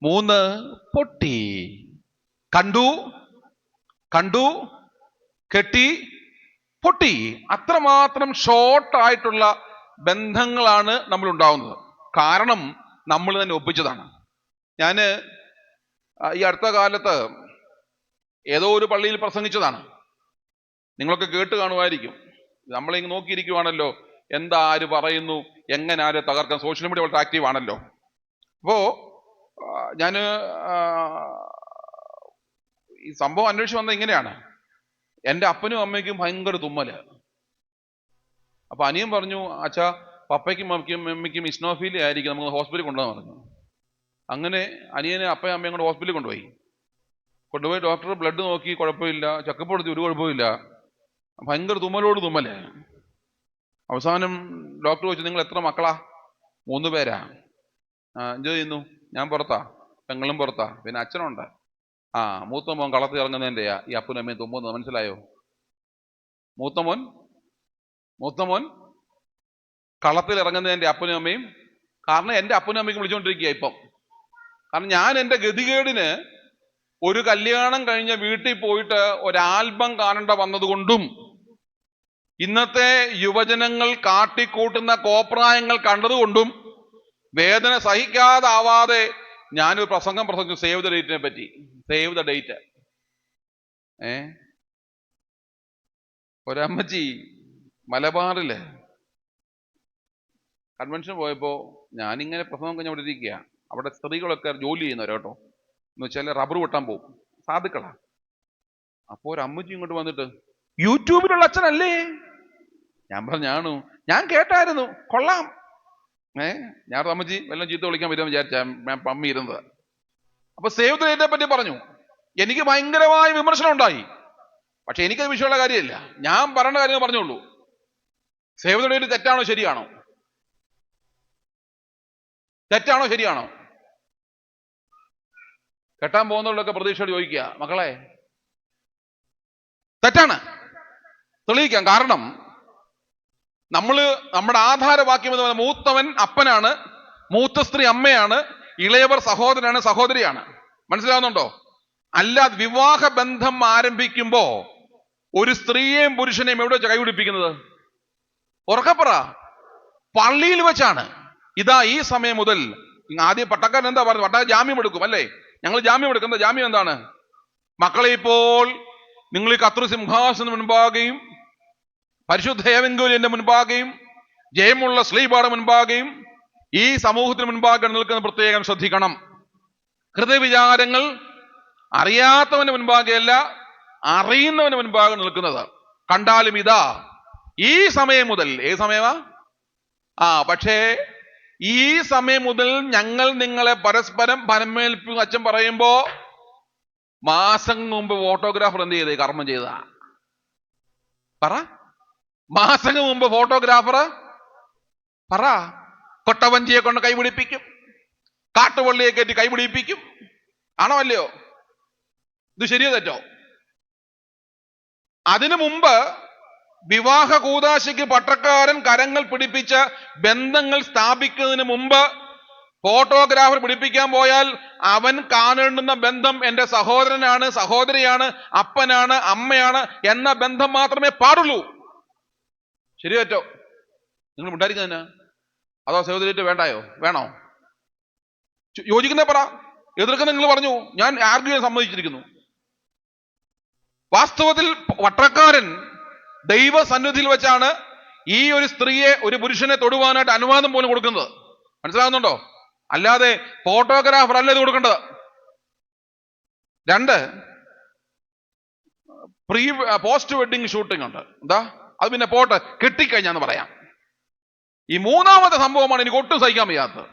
3 പൊട്ടി. കണ്ടു, കെട്ടി, പൊട്ടി. അത്രമാത്രം ഷോർട്ടായിട്ടുള്ള ബന്ധങ്ങളാണ് നമ്മൾ ഉണ്ടാവുന്നത്. കാരണം നമ്മൾ തന്നെ ഒപ്പിച്ചതാണ്. ഞാന് ഈ അടുത്ത കാലത്ത് ഏതോ ഒരു പള്ളിയിൽ പ്രസംഗിച്ചതാണ്. നിങ്ങളൊക്കെ കേട്ട് കാണുമായിരിക്കും. നമ്മളിങ്ങനെ നോക്കിയിരിക്കുവാണല്ലോ, എന്താ ആര് പറയുന്നു, എങ്ങനെ ആരെ തകർക്കാൻ. സോഷ്യൽ മീഡിയ വളരെ ആക്റ്റീവ് ആണല്ലോ. അപ്പോ ഞാന് ഈ സംഭവം അന്വേഷിച്ച് വന്നത് ഇങ്ങനെയാണ്. എൻ്റെ അപ്പനും അമ്മയ്ക്കും ഭയങ്കര തുമ്മല്. അപ്പൊ അനിയൻ പറഞ്ഞു, അച്ഛാ പപ്പയ്ക്കും മമ്മിക്കും ഇസ്നോഫീലി ആയിരിക്കും, നമുക്ക് ഹോസ്പിറ്റലിൽ കൊണ്ടുപോകാൻ പറഞ്ഞു. അങ്ങനെ അനിയനെ അപ്പയും അമ്മയും കൊണ്ട് ഹോസ്പിറ്റലിൽ കൊണ്ടുപോയി ഡോക്ടർ ബ്ലഡ് നോക്കി, കുഴപ്പമില്ല. ചെക്കപ്പ് എടുത്ത് ഒരു കുഴപ്പമില്ല. ഭയങ്കര തുമ്മലോട് തുമ്മല്. അവസാനം ഡോക്ടർ ചോദിച്ചു, നിങ്ങൾ എത്ര മക്കളാ? 3 പേരാ. എൻജോയ് ചെയ്യുന്നു. ഞാൻ പുറത്താ, പെങ്ങളും പുറത്താ, പിന്നെ അച്ഛനുണ്ട്. മൂത്ത മോൻ കളത്തിൽ ഇറങ്ങുന്നതിൻ്റെയാ ഈ അപ്പനും അമ്മയും തുമ്മുന്നത്. മനസ്സിലായോ? മൂത്ത മോൻ കളത്തിൽ ഇറങ്ങുന്നതിൻ്റെ അപ്പനും അമ്മയും. കാരണം എൻ്റെ അപ്പനും അമ്മയ്ക്ക് വിളിച്ചുകൊണ്ടിരിക്കുക ഇപ്പം. കാരണം ഞാൻ എൻ്റെ ഗതികേടിന് ഒരു കല്യാണം കഴിഞ്ഞ വീട്ടിൽ പോയിട്ട് ഒരാൽബം കാണേണ്ട വന്നതുകൊണ്ടും ഇന്നത്തെ യുവജനങ്ങൾ കാട്ടിക്കൂട്ടുന്ന കോപ്രായങ്ങൾ കണ്ടതുകൊണ്ടും വേദന സഹിക്കാതാവാതെ ഞാനൊരു പ്രസംഗിച്ചു സേവ് ദ ഡേറ്റിനെ പറ്റി. Save the date. ഒരമ്മച്ചി മലബാറില് കൺവെൻഷൻ പോയപ്പോ ഞാനിങ്ങനെ പ്രസംഗം കഴിഞ്ഞ അവിടെ ഇരിക്കുക. അവിടെ സ്ത്രീകളൊക്കെ ജോലി ചെയ്യുന്നവരോട്ടോ, എന്ന് വെച്ചാൽ റബ്ബർ വെട്ടാൻ പോകും, സാധുക്കളാ. അപ്പോ ഒരു അമ്മച്ചി ഇങ്ങോട്ട് വന്നിട്ട്, യൂട്യൂബിലുള്ള അച്ഛനല്ലേ? ഞാൻ പറഞ്ഞാണു, ഞാൻ കേട്ടായിരുന്നു, കൊള്ളാം. ഞാൻ അമ്മച്ചി വല്ലതും ചീത്ത വിളിക്കാൻ വരുമെന്ന് വിചാരിച്ചാ ഞാൻ പമ്മി ഇരുന്നത്. അപ്പൊ സേവ് ദ ഡേറ്റിനെ പറ്റി പറഞ്ഞു. എനിക്ക് ഭയങ്കരമായ വിമർശനം ഉണ്ടായി. പക്ഷെ എനിക്കത് വിഷയമുള്ള കാര്യമില്ല. ഞാൻ പറയേണ്ട കാര്യങ്ങൾ പറഞ്ഞോളൂ. സേവ് ദ ഡേറ്റ് തെറ്റാണോ ശരിയാണോ? തെറ്റാണോ ശരിയാണോ? കെട്ടാൻ പോകുന്നവരൊക്കെ പ്രതീക്ഷയോട് ചോദിക്കുക, മക്കളെ തെറ്റാണ്, തെളിയിക്കാം. കാരണം നമ്മുടെ ആധാരവാക്യം എന്ന് പറയുന്നത് മൂത്തവൻ അപ്പനാണ്, മൂത്ത സ്ത്രീ അമ്മയാണ്, ഇളയവർ സഹോദരനാണ്, സഹോദരിയാണ്. മനസ്സിലാവുന്നുണ്ടോ? അല്ലാതെ വിവാഹ ബന്ധം ആരംഭിക്കുമ്പോ ഒരു സ്ത്രീയെയും പുരുഷനെയും എവിടെ വെച്ച് കൈപിടിപ്പിക്കുന്നത്? ഉറക്കപ്പറ, പള്ളിയിൽ വെച്ചാണ്. ഇതാ ഈ സമയം മുതൽ. ആദ്യം പട്ടക്കാരൻ എന്താ പറയുന്നത്? പട്ടക്കാരൻ ജാമ്യം എടുക്കും അല്ലേ? ഞങ്ങൾ ജാമ്യം എടുക്കും. എന്താ ജാമ്യം? എന്താണ്? മക്കളെ, ഇപ്പോൾ നിങ്ങൾ ഈ കർത്തൃ സിംഹാസനത്തിന് മുൻപാകെയും പരിശുദ്ധ ഏവങ്കേലിയന്റെ മുൻപാകെയും ജയമുള്ള ശ്ലീബയുടെ മുൻപാകെയും ഈ സമൂഹത്തിന് മുൻപാകെ നിൽക്കുന്ന പ്രത്യേകം ശ്രദ്ധിക്കണം. ഹൃദയവിചാരങ്ങൾ അറിയാത്തവന്റെ മുൻപാകെയല്ല, അറിയുന്നവന് മുൻപാകെ നിൽക്കുന്നത്. കണ്ടാലും ഇതാ ഈ സമയം മുതൽ. ഏത് സമയമാ? പക്ഷേ ഈ സമയം മുതൽ ഞങ്ങൾ നിങ്ങളെ പരസ്പരം പരമേൽപ്പിക്കും. അച്ഛൻ പറയുമ്പോ മാസം മുമ്പ് ഫോട്ടോഗ്രാഫർ എന്ത് ചെയ്തേ? കർമ്മം ചെയ്ത പറ. മാസങ്ങൾ മുമ്പ് ഫോട്ടോഗ്രാഫർ പറ. കൊട്ടവഞ്ചിയെ കൊണ്ട് കൈപിടിപ്പിക്കും, കാട്ടുപള്ളിയെ കയറ്റി കൈപിടിപ്പിക്കും. ആണോ അല്ലയോ? ഇത് ശരിയോ തെറ്റോ? അതിനു മുമ്പ് വിവാഹ കൂദാശയ്ക്ക് പട്ടക്കാരൻ കരങ്ങൾ പിടിപ്പിച്ച ബന്ധങ്ങൾ സ്ഥാപിക്കുന്നതിന് മുമ്പ് ഫോട്ടോഗ്രാഫർ പിടിപ്പിക്കാൻ പോയാൽ അവൻ കാണേണ്ടുന്ന ബന്ധം എൻ്റെ സഹോദരനാണ്, സഹോദരിയാണ്, അപ്പനാണ്, അമ്മയാണ് എന്ന ബന്ധം മാത്രമേ പാടുള്ളൂ. ശരി തെറ്റോ? നിങ്ങൾ ഉണ്ടായിരിക്കുന്നതിന് അതോ സേവ് ദ ഡേറ്റ് വേണ്ടായോ? വേണോ? യോജിക്കുന്ന പറ. എതിർക്കുന്ന നിങ്ങൾ പറഞ്ഞു. ഞാൻ ആർഗ്യൂ ചെയ്യാൻ സമ്മതിച്ചിരിക്കുന്നു. വാസ്തവത്തിൽ പട്ടക്കാരൻ ദൈവസന്നിധിയിൽ വെച്ചാണ് ഈ ഒരു സ്ത്രീയെ, ഒരു പുരുഷനെ തൊടുവാനായിട്ട് അനുവാദം പോലും കൊടുക്കുന്നത്. മനസ്സിലാകുന്നുണ്ടോ? അല്ലാതെ ഫോട്ടോഗ്രാഫർ അല്ല ഇത് കൊടുക്കേണ്ടത്. 2, പോസ്റ്റ് വെഡിങ് ഷൂട്ടിംഗ് ഉണ്ട്. എന്താ അത്? പിന്നെ പോട്ട് കെട്ടിക്കഴിഞ്ഞാന്ന് പറയാം. ഈ 3ാമത്തെ സംഭവമാണ് എനിക്ക് ഒട്ടും സഹിക്കാൻ വയ്യാത്തത്.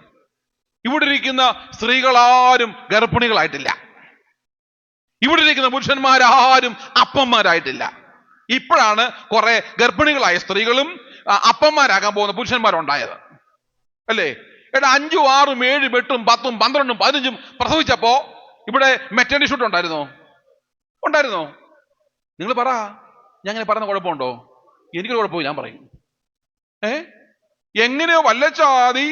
ഇവിടെ ഇരിക്കുന്ന സ്ത്രീകളാരും ഗർഭിണികളായിട്ടില്ല. ഇവിടെ ഇരിക്കുന്ന പുരുഷന്മാരാരും അപ്പന്മാരായിട്ടില്ല. ഇപ്പോഴാണ് കുറെ ഗർഭിണികളായ സ്ത്രീകളും അപ്പന്മാരാകാൻ പോകുന്ന പുരുഷന്മാരുണ്ടായത് അല്ലേ? 5, 6, 7, 8, 10, 12, 15 പ്രസവിച്ചപ്പോ ഇവിടെ മെറ്റേണിറ്റി ഷൂട്ട് ഉണ്ടായിരുന്നോ? നിങ്ങൾ പറ. ഞാൻ അങ്ങനെ പറയുന്ന കുഴപ്പമുണ്ടോ? എനിക്കൊരു കുഴപ്പമില്ല. ഞാൻ പറയും. എങ്ങനെയോ വല്ലച്ചാതി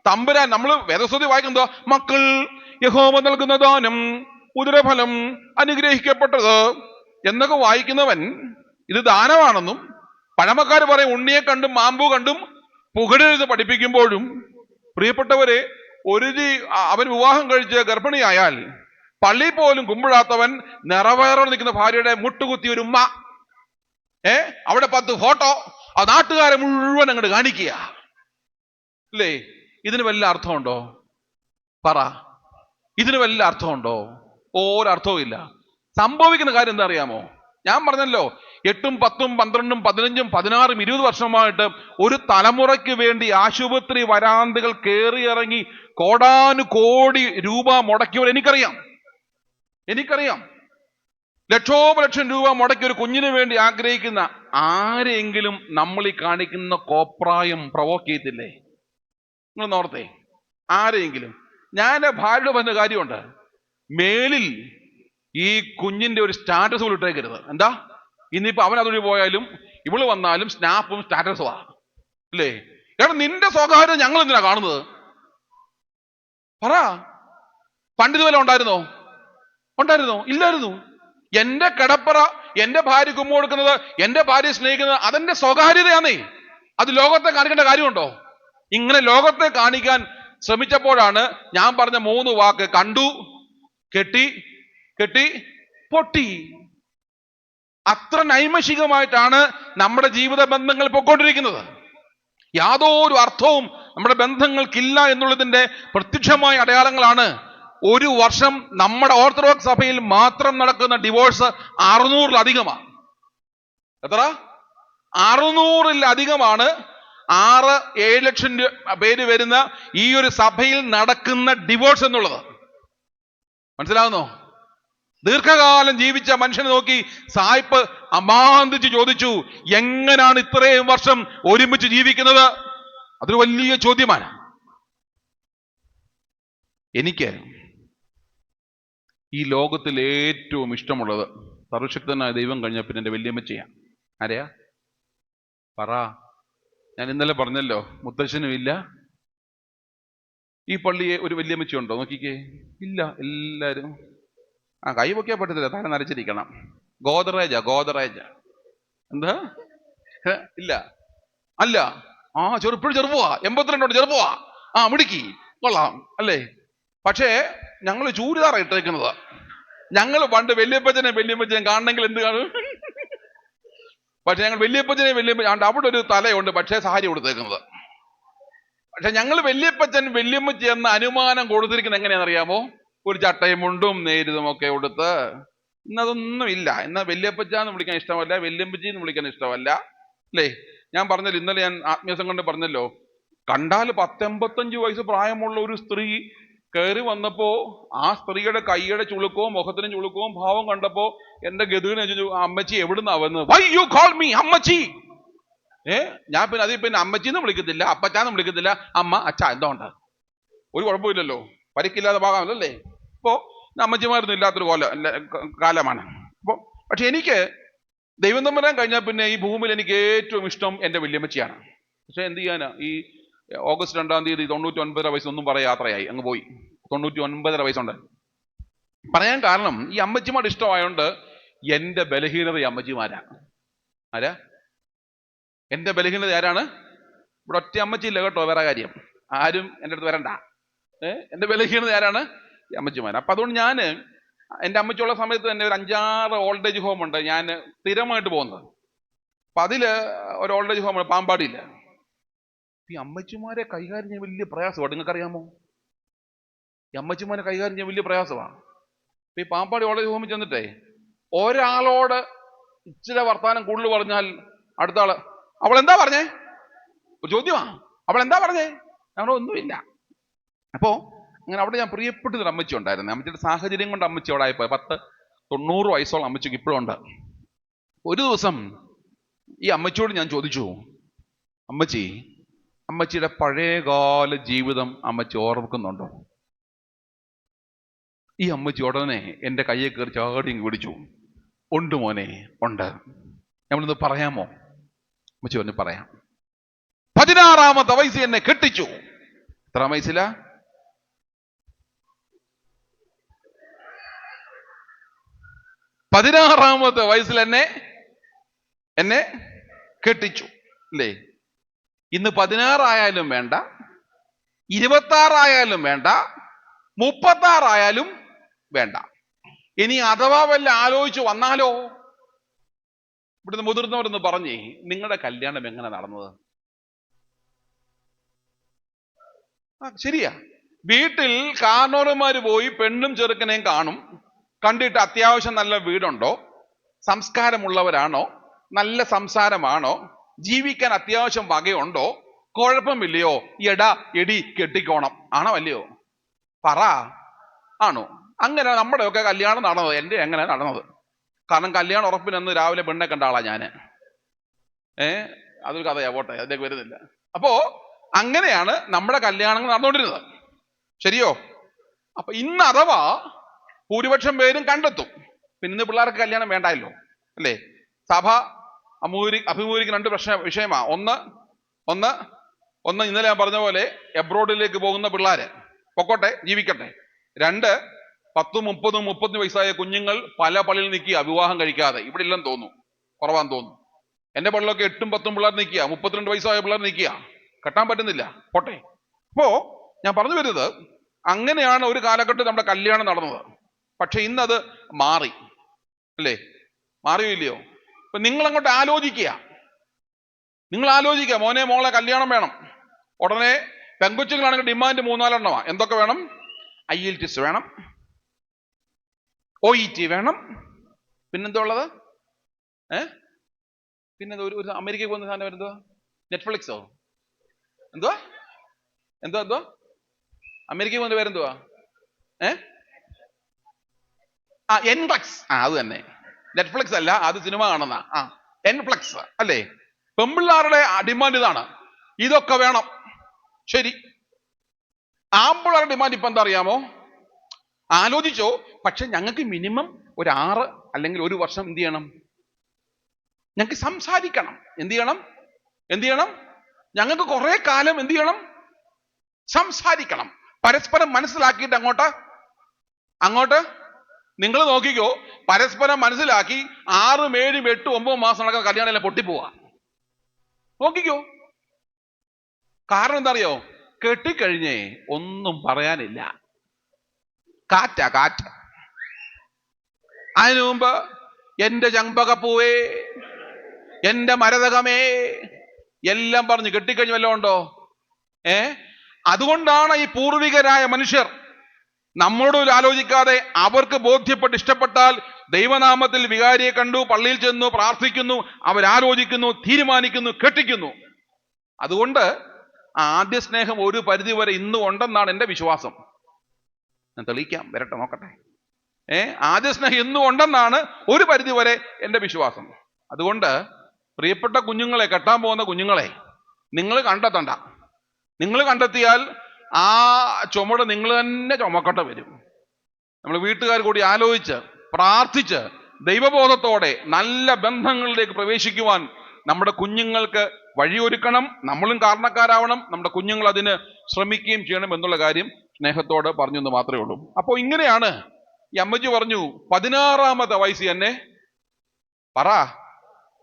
തമ്പുരാൻ, നമ്മൾ വേദസ്തുതി വായിക്കുന്നതോ, മക്കൾ യഹോവ നൽകുന്ന ദാനം, ഉദരഫലം അനുഗ്രഹിക്കപ്പെട്ടത് എന്നൊക്കെ വായിക്കുന്നവൻ ഇത് ദാനമാണെന്നും പഴമക്കാർ പറയും ഉണ്ണിയെ കണ്ടും മാമ്പു കണ്ടും പുകഴെഴുത് പഠിപ്പിക്കുമ്പോഴും, പ്രിയപ്പെട്ടവരെ, അവൻ വിവാഹം കഴിച്ച് ഗർഭിണിയായാൽ പള്ളി പോലും കുമ്പിടാത്തവൻ നിറവേറോടെ നിൽക്കുന്ന ഭാര്യയുടെ മുട്ടുകുത്തി ഒരു ഉമ്മ, അവിടെ 10 ഫോട്ടോ, ആ നാട്ടുകാരെ മുഴുവൻ അങ്ങോട്ട് കാണിക്കുക അല്ലേ? ഇതിന് വല്ല അർത്ഥമുണ്ടോ? പറ. ഇതിന് വല്ല അർത്ഥമുണ്ടോ? ഒരർത്ഥവും ഇല്ല. സംഭവിക്കുന്ന കാര്യം എന്താ അറിയാമോ? ഞാൻ പറഞ്ഞല്ലോ 8, 10, 12, 15, 16, 20 വർഷമായിട്ട് ഒരു തലമുറയ്ക്ക് വേണ്ടി ആശുപത്രി വരാന്തകൾ കയറിയിറങ്ങി കോടാനുകോടി രൂപ മുടക്കിയവർ എനിക്കറിയാം. ലക്ഷോപലക്ഷം രൂപ മുടക്കി ഒരു കുഞ്ഞിന് വേണ്ടി ആഗ്രഹിക്കുന്ന ആരെങ്കിലും നമ്മൾ ഈ കാണിക്കുന്ന കോപ്രായം പ്രവോക്ക് ചെയ്തില്ലേ? നിങ്ങൾ നോർത്തേ, ആരെയെങ്കിലും. ഞാൻ ഭാര്യയോട് പറഞ്ഞ കാര്യമുണ്ട്, മേലിൽ ഈ കുഞ്ഞിന്റെ ഒരു സ്റ്റാറ്റസ് പോലും ഇട്ടേക്കരുത്. എന്താ? ഇന്നിപ്പോ അവൻ അതുവഴി പോയാലും ഇവള് വന്നാലും സ്നാപ്പും സ്റ്റാറ്റസുമാ അല്ലേ? കാരണം നിന്റെ സ്വകാര്യം ഞങ്ങൾ എന്തിനാ കാണുന്നത്? പറ. പണ്ടിതുപോലെ ഉണ്ടായിരുന്നോ? ഇല്ലായിരുന്നു. എന്റെ കിടപ്പറ, എന്റെ ഭാര്യ കുമ്മ കൊടുക്കുന്നത്, എന്റെ ഭാര്യ സ്നേഹിക്കുന്നത് അതെന്റെ സ്വകാര്യതയാന്നേ. അത് ലോകത്തെ കാണിക്കേണ്ട കാര്യമുണ്ടോ? ഇങ്ങനെ ലോകത്തെ കാണിക്കാൻ ശ്രമിച്ചപ്പോഴാണ് ഞാൻ പറഞ്ഞ 3 വാക്ക്: കണ്ടു, കെട്ടി, പൊട്ടി. അത്ര നൈമിഷികമായിട്ടാണ് നമ്മുടെ ജീവിത ബന്ധങ്ങൾ പൊയ്ക്കൊണ്ടിരിക്കുന്നത്. യാതൊരു അർത്ഥവും നമ്മുടെ ബന്ധങ്ങൾക്കില്ല എന്നുള്ളതിന്റെ പ്രത്യക്ഷമായ അടയാളങ്ങളാണ്. ഒരു വർഷം നമ്മുടെ ഓർത്തഡോക്സ് സഭയിൽ മാത്രം നടക്കുന്ന ഡിവോഴ്സ് 600-ലധികമാണ്. എത്ര? 600-ലധികമാണ്. 6-7 ലക്ഷം പേര് വരുന്ന ഈ ഒരു സഭയിൽ നടക്കുന്ന ഡിവോഴ്സ് എന്നുള്ളത് മനസ്സിലാവുന്നോ? ദീർഘകാലം ജീവിച്ച മനുഷ്യനെ നോക്കി സായിപ്പ് അമാന്തിച്ച് ചോദിച്ചു, എങ്ങനെയാണ് ഇത്രയും വർഷം ഒരുമിച്ച് ജീവിക്കുന്നത്? അതൊരു വലിയ ചോദ്യമാണ്. എനിക്ക് ഈ ലോകത്തിൽ ഏറ്റവും ഇഷ്ടമുള്ളത് സർവശക്തനായ ദൈവം കഴിഞ്ഞ പിന്നെ എൻ്റെ വല്യമ്മച്ചിയാണ്. ആരെയാ? പറ. ഞാൻ ഇന്നലെ പറഞ്ഞല്ലോ, മുത്തശ്ശനും ഇല്ല. ഈ പള്ളിയെ ഒരു വല്യമ്മച്ചി ഉണ്ടോ? നോക്കിക്കേ, ഇല്ല. എല്ലാവരും കൈ പൊക്കിയാൽ പറ്റത്തില്ല, തല നരച്ചിരിക്കണം. ഗോദറേജ. എന്താ? ഇല്ല. അല്ല. ഇപ്പോഴും ചെറുപ്പമാ, 82 ചെറുപ്പമാ. മിടുക്കി, കൊള്ളാം അല്ലേ? പക്ഷേ ഞങ്ങൾ ചൂരിദാറാ ഇട്ടേക്കുന്നത്. ഞങ്ങൾ പണ്ട് വല്യപ്പച്ചനെ കാണണമെങ്കിൽ എന്ത് കാണും? പക്ഷെ ഞങ്ങൾ വല്യപ്പച്ചനെ അവിടെ ഒരു തലയുണ്ട്, പക്ഷേ സാരി കൊടുത്തേക്കുന്നത്. പക്ഷെ ഞങ്ങൾ വല്യമ്മച്ചി എന്ന അനുമാനം കൊടുത്തിരിക്കുന്നത് എങ്ങനെയാണെന്നറിയാമോ? ഒരു ചട്ടയും മുണ്ടും നേരിതും ഒക്കെ കൊടുത്ത്. ഇന്നതൊന്നും ഇല്ല. ഇന്ന് വല്യപ്പച്ചാന്ന് വിളിക്കാൻ ഇഷ്ടമല്ല, വല്യമ്മച്ചിന്ന് വിളിക്കാൻ ഇഷ്ടമല്ല അല്ലേ? ഞാൻ പറഞ്ഞല്ലോ, ഇന്നലെ ഞാൻ ആത്മീയസം കൊണ്ട് പറഞ്ഞല്ലോ, കണ്ടാൽ 10-85 വയസ്സ് പ്രായമുള്ള ഒരു സ്ത്രീ കയറി വന്നപ്പോ ആ സ്ത്രീയുടെ കൈയുടെ ചുളുക്കവും മുഖത്തിന് ചുളുക്കവും ഭാവം കണ്ടപ്പോ എന്റെ ഗതികനെ ചോദിച്ചു, അമ്മച്ചി എവിടുന്നാ വന്നത്? വൈ യു കോൾ മീ അമ്മച്ചി? ഞാൻ പിന്നെ അമ്മച്ചിന്ന് വിളിക്കത്തില്ല, അപ്പച്ചാന്ന് വിളിക്കത്തില്ല, അമ്മ അച്ഛ. എന്തുകൊണ്ട്? ഒരു കുഴപ്പമില്ലല്ലോ, പരിക്കില്ലാതെ ഭാഗമല്ലേ. ഇപ്പോ അമ്മച്ചിമാരൊന്നും ഇല്ലാത്തൊരു കാലമാണ്. പക്ഷെ എനിക്ക് ദൈവം തമ്പുരാൻ കഴിഞ്ഞാൽ പിന്നെ ഈ ഭൂമിയിൽ എനിക്ക് ഏറ്റവും ഇഷ്ടം എൻ്റെ വല്യമ്മച്ചിയാണ്. പക്ഷെ എന്ത് ചെയ്യാനാ, ഈ ഓഗസ്റ്റ് 2-ാം തീയതി 99 വയസ്സ് ഒന്നും പറയാ യാത്രയായി അങ്ങ് പോയി. 99 വയസ്സുണ്ട്. പറയാൻ കാരണം ഈ അമ്മച്ചിമാരുടെ ഇഷ്ടമായോണ്ട് എൻ്റെ ബലഹീനത ഈ അമ്മച്ചിമാരാ. ആരാ എൻ്റെ ബലഹീനത? ആരാണ്? ഇവിടെ ഒറ്റ അമ്മച്ചിയില്ല കേട്ടോ, വേറെ കാര്യം. ആരും എൻ്റെ അടുത്ത് വരണ്ട. എൻ്റെ ബലഹീനത ആരാണ്? ഈ അമ്മച്ചിമാർ. അപ്പൊ അതുകൊണ്ട് ഞാൻ എൻ്റെ അമ്മച്ചിയുള്ള സമയത്ത് തന്നെ ഒരു 5-6 ഓൾഡ് ഏജ് ഹോം ഉണ്ട് ഞാൻ സ്ഥിരമായിട്ട് പോകുന്നത്. അപ്പൊ അതില് ഒരു ഓൾഡ് ഏജ് ഹോം പാമ്പാടിയില്ല. ഈ അമ്മച്ചിമാരെ കൈകാര്യം ചെയ്യാൻ വലിയ പ്രയാസമാണ്. നിങ്ങൾക്കറിയാമോ? ഈ അമ്മച്ചിമാരെ കൈകാര്യം ചെയ്യാൻ വലിയ പ്രയാസമാണ്. ഈ പാമ്പാടി ഓൾഡ് ഏജ് ഹോമിൽ ചെന്നിട്ടേ ഒരാളോട് ഇച്ചിരി വർത്താനം കൂടുതൽ പറഞ്ഞാൽ അടുത്ത ആള്, അവളെന്താ പറഞ്ഞേ? ഒരു ചോദ്യമാണ്, അവളെന്താ പറഞ്ഞേ? ഞങ്ങളൊന്നുമില്ല. അപ്പോ അങ്ങനെ അവിടെ ഞാൻ പ്രിയപ്പെട്ടൊരു അമ്മച്ചി ഉണ്ടായിരുന്നു. അമ്മച്ചിയുടെ സാഹചര്യം കൊണ്ട് അമ്മച്ചി അവിടെ ആയിപ്പോയി. 90 വയസ്സോളം അമ്മച്ചിക്ക് ഇപ്പോഴും ഉണ്ട്. ഒരു ദിവസം ഈ അമ്മച്ചിയോട് ഞാൻ ചോദിച്ചു, അമ്മച്ചിയുടെ പഴയകാല ജീവിതം അമ്മച്ചി ഓർക്കുന്നുണ്ടോ? ഈ അമ്മച്ചി ഉടനെ എൻ്റെ കയ്യെ കയറി ചാടി പിടിച്ചു. ഉണ്ട് മോനെ, ഉണ്ട്. നമ്മളിന്ന് പറയാമോ? അമ്മച്ചി പറഞ്ഞു, പറയാം. 16-ാമത്തെ വയസ്സിൽ എന്നെ കെട്ടിച്ചു. എത്ര വയസ്സിലാ? 16-ാമത്തെ വയസ്സിൽ എന്നെ കെട്ടിച്ചു അല്ലേ? ഇന്ന് 16 ആയാലും വേണ്ട, 26 ആയാലും വേണ്ട, 36 ആയാലും വേണ്ട. ഇനി അഥവാ വല്ല ആലോചിച്ച് വന്നാലോ? ഇവിടുന്ന് മുതിർന്നവരെന്ന് പറഞ്ഞേ, നിങ്ങളുടെ കല്യാണം എങ്ങനെ നടന്നത്? ശരിയാ, വീട്ടിൽ കാർന്നോരന്മാര് പോയി പെണ്ണും ചെറുക്കനെയും കാണും, കണ്ടിട്ട് അത്യാവശ്യം നല്ല വീടുണ്ടോ, സംസ്കാരമുള്ളവരാണോ, നല്ല സംസാരമാണോ, ജീവിക്കാൻ അത്യാവശ്യം വകയുണ്ടോ, കുഴപ്പമില്ലയോ, എടാ എടി കെട്ടിക്കോണം ആണോ അല്ലയോ? പറ. ആണോ? അങ്ങനെ നമ്മുടെയൊക്കെ കല്യാണം നടന്നത്. എൻ്റെ എങ്ങനെ നടന്നത്? കാരണം കല്യാണം ഉറപ്പിനന്ന് രാവിലെ പെണ്ണെ കണ്ട ആളാ ഞാന്. അതൊരു കഥയാ, പോട്ടെ, അതിലേക്ക് വരുന്നില്ല. അപ്പോ അങ്ങനെയാണ് നമ്മുടെ കല്യാണങ്ങൾ നടന്നുകൊണ്ടിരുന്നത്. ശരിയോ? അപ്പൊ ഇന്ന് അഥവാ ഭൂരിപക്ഷം പേരും കണ്ടെത്തും. പിന്നെ ഇന്ന് പിള്ളേർക്ക് കല്യാണം വേണ്ടായല്ലോ, അല്ലേ? സഭ അഭിമുഖീകരിക്കുന്ന രണ്ട് വിഷയമാ. ഒന്ന് ഇന്നലെ ഞാൻ പറഞ്ഞ പോലെ എബ്രോഡിലേക്ക് പോകുന്ന പിള്ളേര് പൊക്കോട്ടെ, ജീവിക്കട്ടെ. രണ്ട്, 10, 30, 35 വയസ്സായ കുഞ്ഞുങ്ങൾ പല പള്ളിയിൽ നിൽക്കുക വിവാഹം കഴിക്കാതെ. ഇവിടെ ഇല്ലെന്ന് തോന്നുന്നു, കുറവാന്ന് തോന്നുന്നു. എന്റെ പള്ളിയിലൊക്കെ 8ഉം 10ഉം പിള്ളേർ നിൽക്കുക, 32 വയസ്സായ പിള്ളേർ നിൽക്കുക, കെട്ടാൻ പറ്റുന്നില്ല. പോട്ടെ. അപ്പോ ഞാൻ പറഞ്ഞു വരുന്നത്, അങ്ങനെയാണ് ഒരു കാലഘട്ടത്തിൽ നമ്മുടെ കല്യാണം നടന്നത്. പക്ഷെ ഇന്നത് മാറി, അല്ലേ? മാറിയോ ഇല്ലയോ? ഇപ്പൊ നിങ്ങൾ അങ്ങോട്ട് ആലോചിക്കുക, മോനെ മോളെ കല്യാണം വേണം. ഉടനെ പെങ്കൊച്ചുങ്ങളാണെങ്കിൽ ഡിമാൻഡ് 3-4 എന്തൊക്കെ വേണം? IELTS വേണം, OET വേണം, പിന്നെന്താ ഉള്ളത്? പിന്നെ ഒരു അമേരിക്കയിൽ പോകുന്ന സാധനം വരുന്നോ? നെറ്റ്ഫ്ലിക്സോ? എന്തോ അമേരിക്കയിൽ പോകുന്ന പേരെന്തുവാ? എൻപ്ലക്സ്. അത് തന്നെ, നെറ്റ്ഫ്ലിക്സ് അല്ല, അത് സിനിമ കാണുന്ന എൻപ്ലക്സ്, അല്ലേ? പെമ്പിള്ളാരുടെ ഡിമാൻഡ് ഇതാണ്, ഇതൊക്കെ വേണം. ശരി, ആമ്പിള്ളാരുടെ ഡിമാൻഡ് ഇപ്പൊ എന്താ അറിയാമോ? ആലോചിച്ചോ. പക്ഷെ ഞങ്ങൾക്ക് മിനിമം ഒരു 6 അല്ലെങ്കിൽ 1 വർഷം എന്ത് ചെയ്യണം? ഞങ്ങൾക്ക് സംസാരിക്കണം. എന്ത് ചെയ്യണം? ഞങ്ങൾക്ക് കുറെ കാലം എന്ത് ചെയ്യണം? സംസാരിക്കണം, പരസ്പരം മനസ്സിലാക്കിയിട്ട് അങ്ങോട്ട് നിങ്ങൾ നോക്കിക്കോ. പരസ്പരം മനസ്സിലാക്കി 6, 7, 8, 9 മാസം നടക്കുന്ന കല്യാണം എല്ലാം പൊട്ടിപ്പോവാ. നോക്കിക്കോ. കാരണം എന്താ അറിയോ? കെട്ടിക്കഴിഞ്ഞേ ഒന്നും പറയാനില്ല, കാറ്റ്. അതിനു മുമ്പ് എന്റെ ചമ്പകപ്പൂവേ, എന്റെ മരതകമേ എല്ലാം പറഞ്ഞു കെട്ടിക്കഴിഞ്ഞ് വല്ലതും ഉണ്ടോ? അതുകൊണ്ടാണ് ഈ പൂർവികരായ മനുഷ്യർ നമ്മളോട് ആലോചിക്കാതെ അവർക്ക് ബോധ്യപ്പെട്ട് ഇഷ്ടപ്പെട്ടാൽ ദൈവനാമത്തിൽ വികാരിയെ കണ്ടു, പള്ളിയിൽ ചെന്നു, പ്രാർത്ഥിക്കുന്നു, അവരാലോചിക്കുന്നു, തീരുമാനിക്കുന്നു, കെട്ടിക്കുന്നു. അതുകൊണ്ട് ആദ്യ സ്നേഹം ഒരു പരിധിവരെ ഇന്നും ഉണ്ടെന്നാണ് എൻ്റെ വിശ്വാസം. ഞാൻ തെളിയിക്കാം, വരട്ടെ, നോക്കട്ടെ. ആദ്യ സ്നേഹം ഇന്നും ഉണ്ടെന്നാണ് ഒരു പരിധിവരെ എൻ്റെ വിശ്വാസം. അതുകൊണ്ട് പ്രിയപ്പെട്ട കുഞ്ഞുങ്ങളെ, കെട്ടാൻ പോകുന്ന കുഞ്ഞുങ്ങളെ നിങ്ങൾ കണ്ടെത്തണ്ട. നിങ്ങൾ കണ്ടെത്തിയാൽ ആ ചുമട് നിങ്ങൾ തന്നെ ചുമക്കട്ടെ വരും. നമ്മൾ വീട്ടുകാർ കൂടി ആലോചിച്ച് പ്രാർത്ഥിച്ച് ദൈവബോധത്തോടെ നല്ല ബന്ധങ്ങളിലേക്ക് പ്രവേശിക്കുവാൻ നമ്മുടെ കുഞ്ഞുങ്ങൾക്ക് വഴിയൊരുക്കണം. നമ്മളും കാരണക്കാരാവണം, നമ്മുടെ കുഞ്ഞുങ്ങൾ അതിന് ശ്രമിക്കുകയും ചെയ്യണം എന്നുള്ള കാര്യം സ്നേഹത്തോട് പറഞ്ഞു എന്ന് മാത്രമേ ഉള്ളൂ. അപ്പോൾ ഇങ്ങനെയാണ് ഈ അമ്മച്ചി പറഞ്ഞു, 16ാമത്തെ വയസ്സിൽ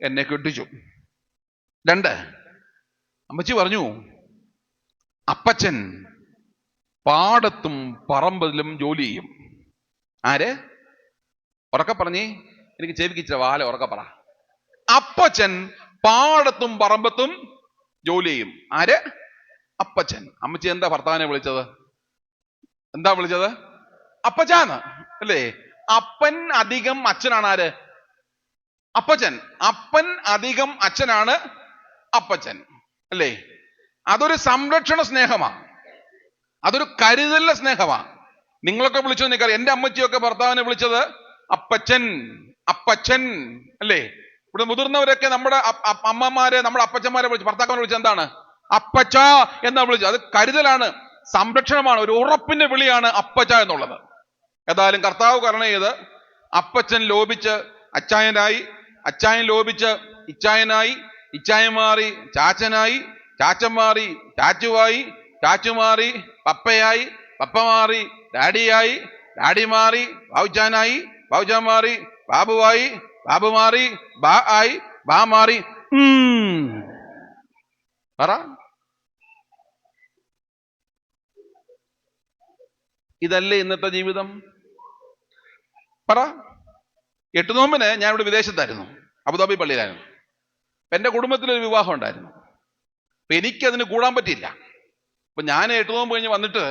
എന്നെ കെട്ടിച്ചു. 2, അമ്മച്ചി പറഞ്ഞു, അപ്പച്ചൻ പാടത്തും പറമ്പതിലും ജോലി ചെയ്യും. ആര്? ഉറക്കെ പറഞ്ഞേ, എനിക്ക് ചെവിക്കിച്ച വാല ഉറക്കെ പറ. അപ്പച്ചൻ പാടത്തും പറമ്പത്തും ജോലി ചെയ്യും. ആര്? അപ്പച്ചൻ. അമ്മച്ചി എന്താ ഭർത്താവിനെ വിളിച്ചത്? അപ്പച്ചാന്ന്, അല്ലേ? അപ്പൻ അധികം അച്ഛനാണ് ആര്? അപ്പച്ചൻ. അപ്പൻ അധികം അച്ഛനാണ് അപ്പച്ചൻ, അല്ലേ? അതൊരു സംരക്ഷണ സ്നേഹമാണ്, അതൊരു കരുതലിന്റെ സ്നേഹമാണ്. നിങ്ങളൊക്കെ വിളിച്ചു നിൽക്കാറ്. എൻ്റെ അമ്മച്ചിയൊക്കെ ഭർത്താവിനെ വിളിച്ചത് അപ്പച്ചൻ, അല്ലേ? ഇവിടെ മുതിർന്നവരൊക്കെ നമ്മുടെ അമ്മമാരെ, നമ്മുടെ അപ്പച്ചന്മാരെ വിളിച്ച്, ഭർത്താക്കന്മാരെ വിളിച്ചത് എന്താണ്? അപ്പച്ച എന്നാ വിളിച്ചത്. അത് കരുതലാണ്, സംരക്ഷണമാണ്, ഒരു ഉറപ്പിന്റെ വിളിയാണ് അപ്പച്ച എന്നുള്ളത്. ഏതായാലും കർത്താവ് കരുണ ചെയ്ത് അപ്പച്ചൻ ലോപിച്ച് അച്ചായനായി, അച്ചായൻ ലോപിച്ച് ഇച്ചായനായി, ഇച്ചായൻ മാറി ചാച്ചനായി, ചാച്ചൻ മാറി ചാച്ചുവായി, ചാച്ചു മാറി പപ്പയായി, പപ്പ മാറി ഡാഡിയായി, ഡാഡി മാറി ബാബുച്ചാനായി, ബാബുച്ചാൻ മാറി ബാബുവായി, ബാബു മാറി ബാ ആയി, ബാ മാറി പറ. ഇതല്ലേ ഇന്നത്തെ ജീവിതം? പറ. 8 നോമ്പിന് ഞാൻ ഇവിടെ വിദേശത്തായിരുന്നു, അബുദാബി പള്ളിയിലായിരുന്നു. എൻ്റെ കുടുംബത്തിലൊരു വിവാഹം ഉണ്ടായിരുന്നു. അപ്പൊ എനിക്കതിന് കൂടാൻ പറ്റിയില്ല. അപ്പൊ ഞാൻ 8 നോമ്പ് കഴിഞ്ഞ് വന്നിട്ട്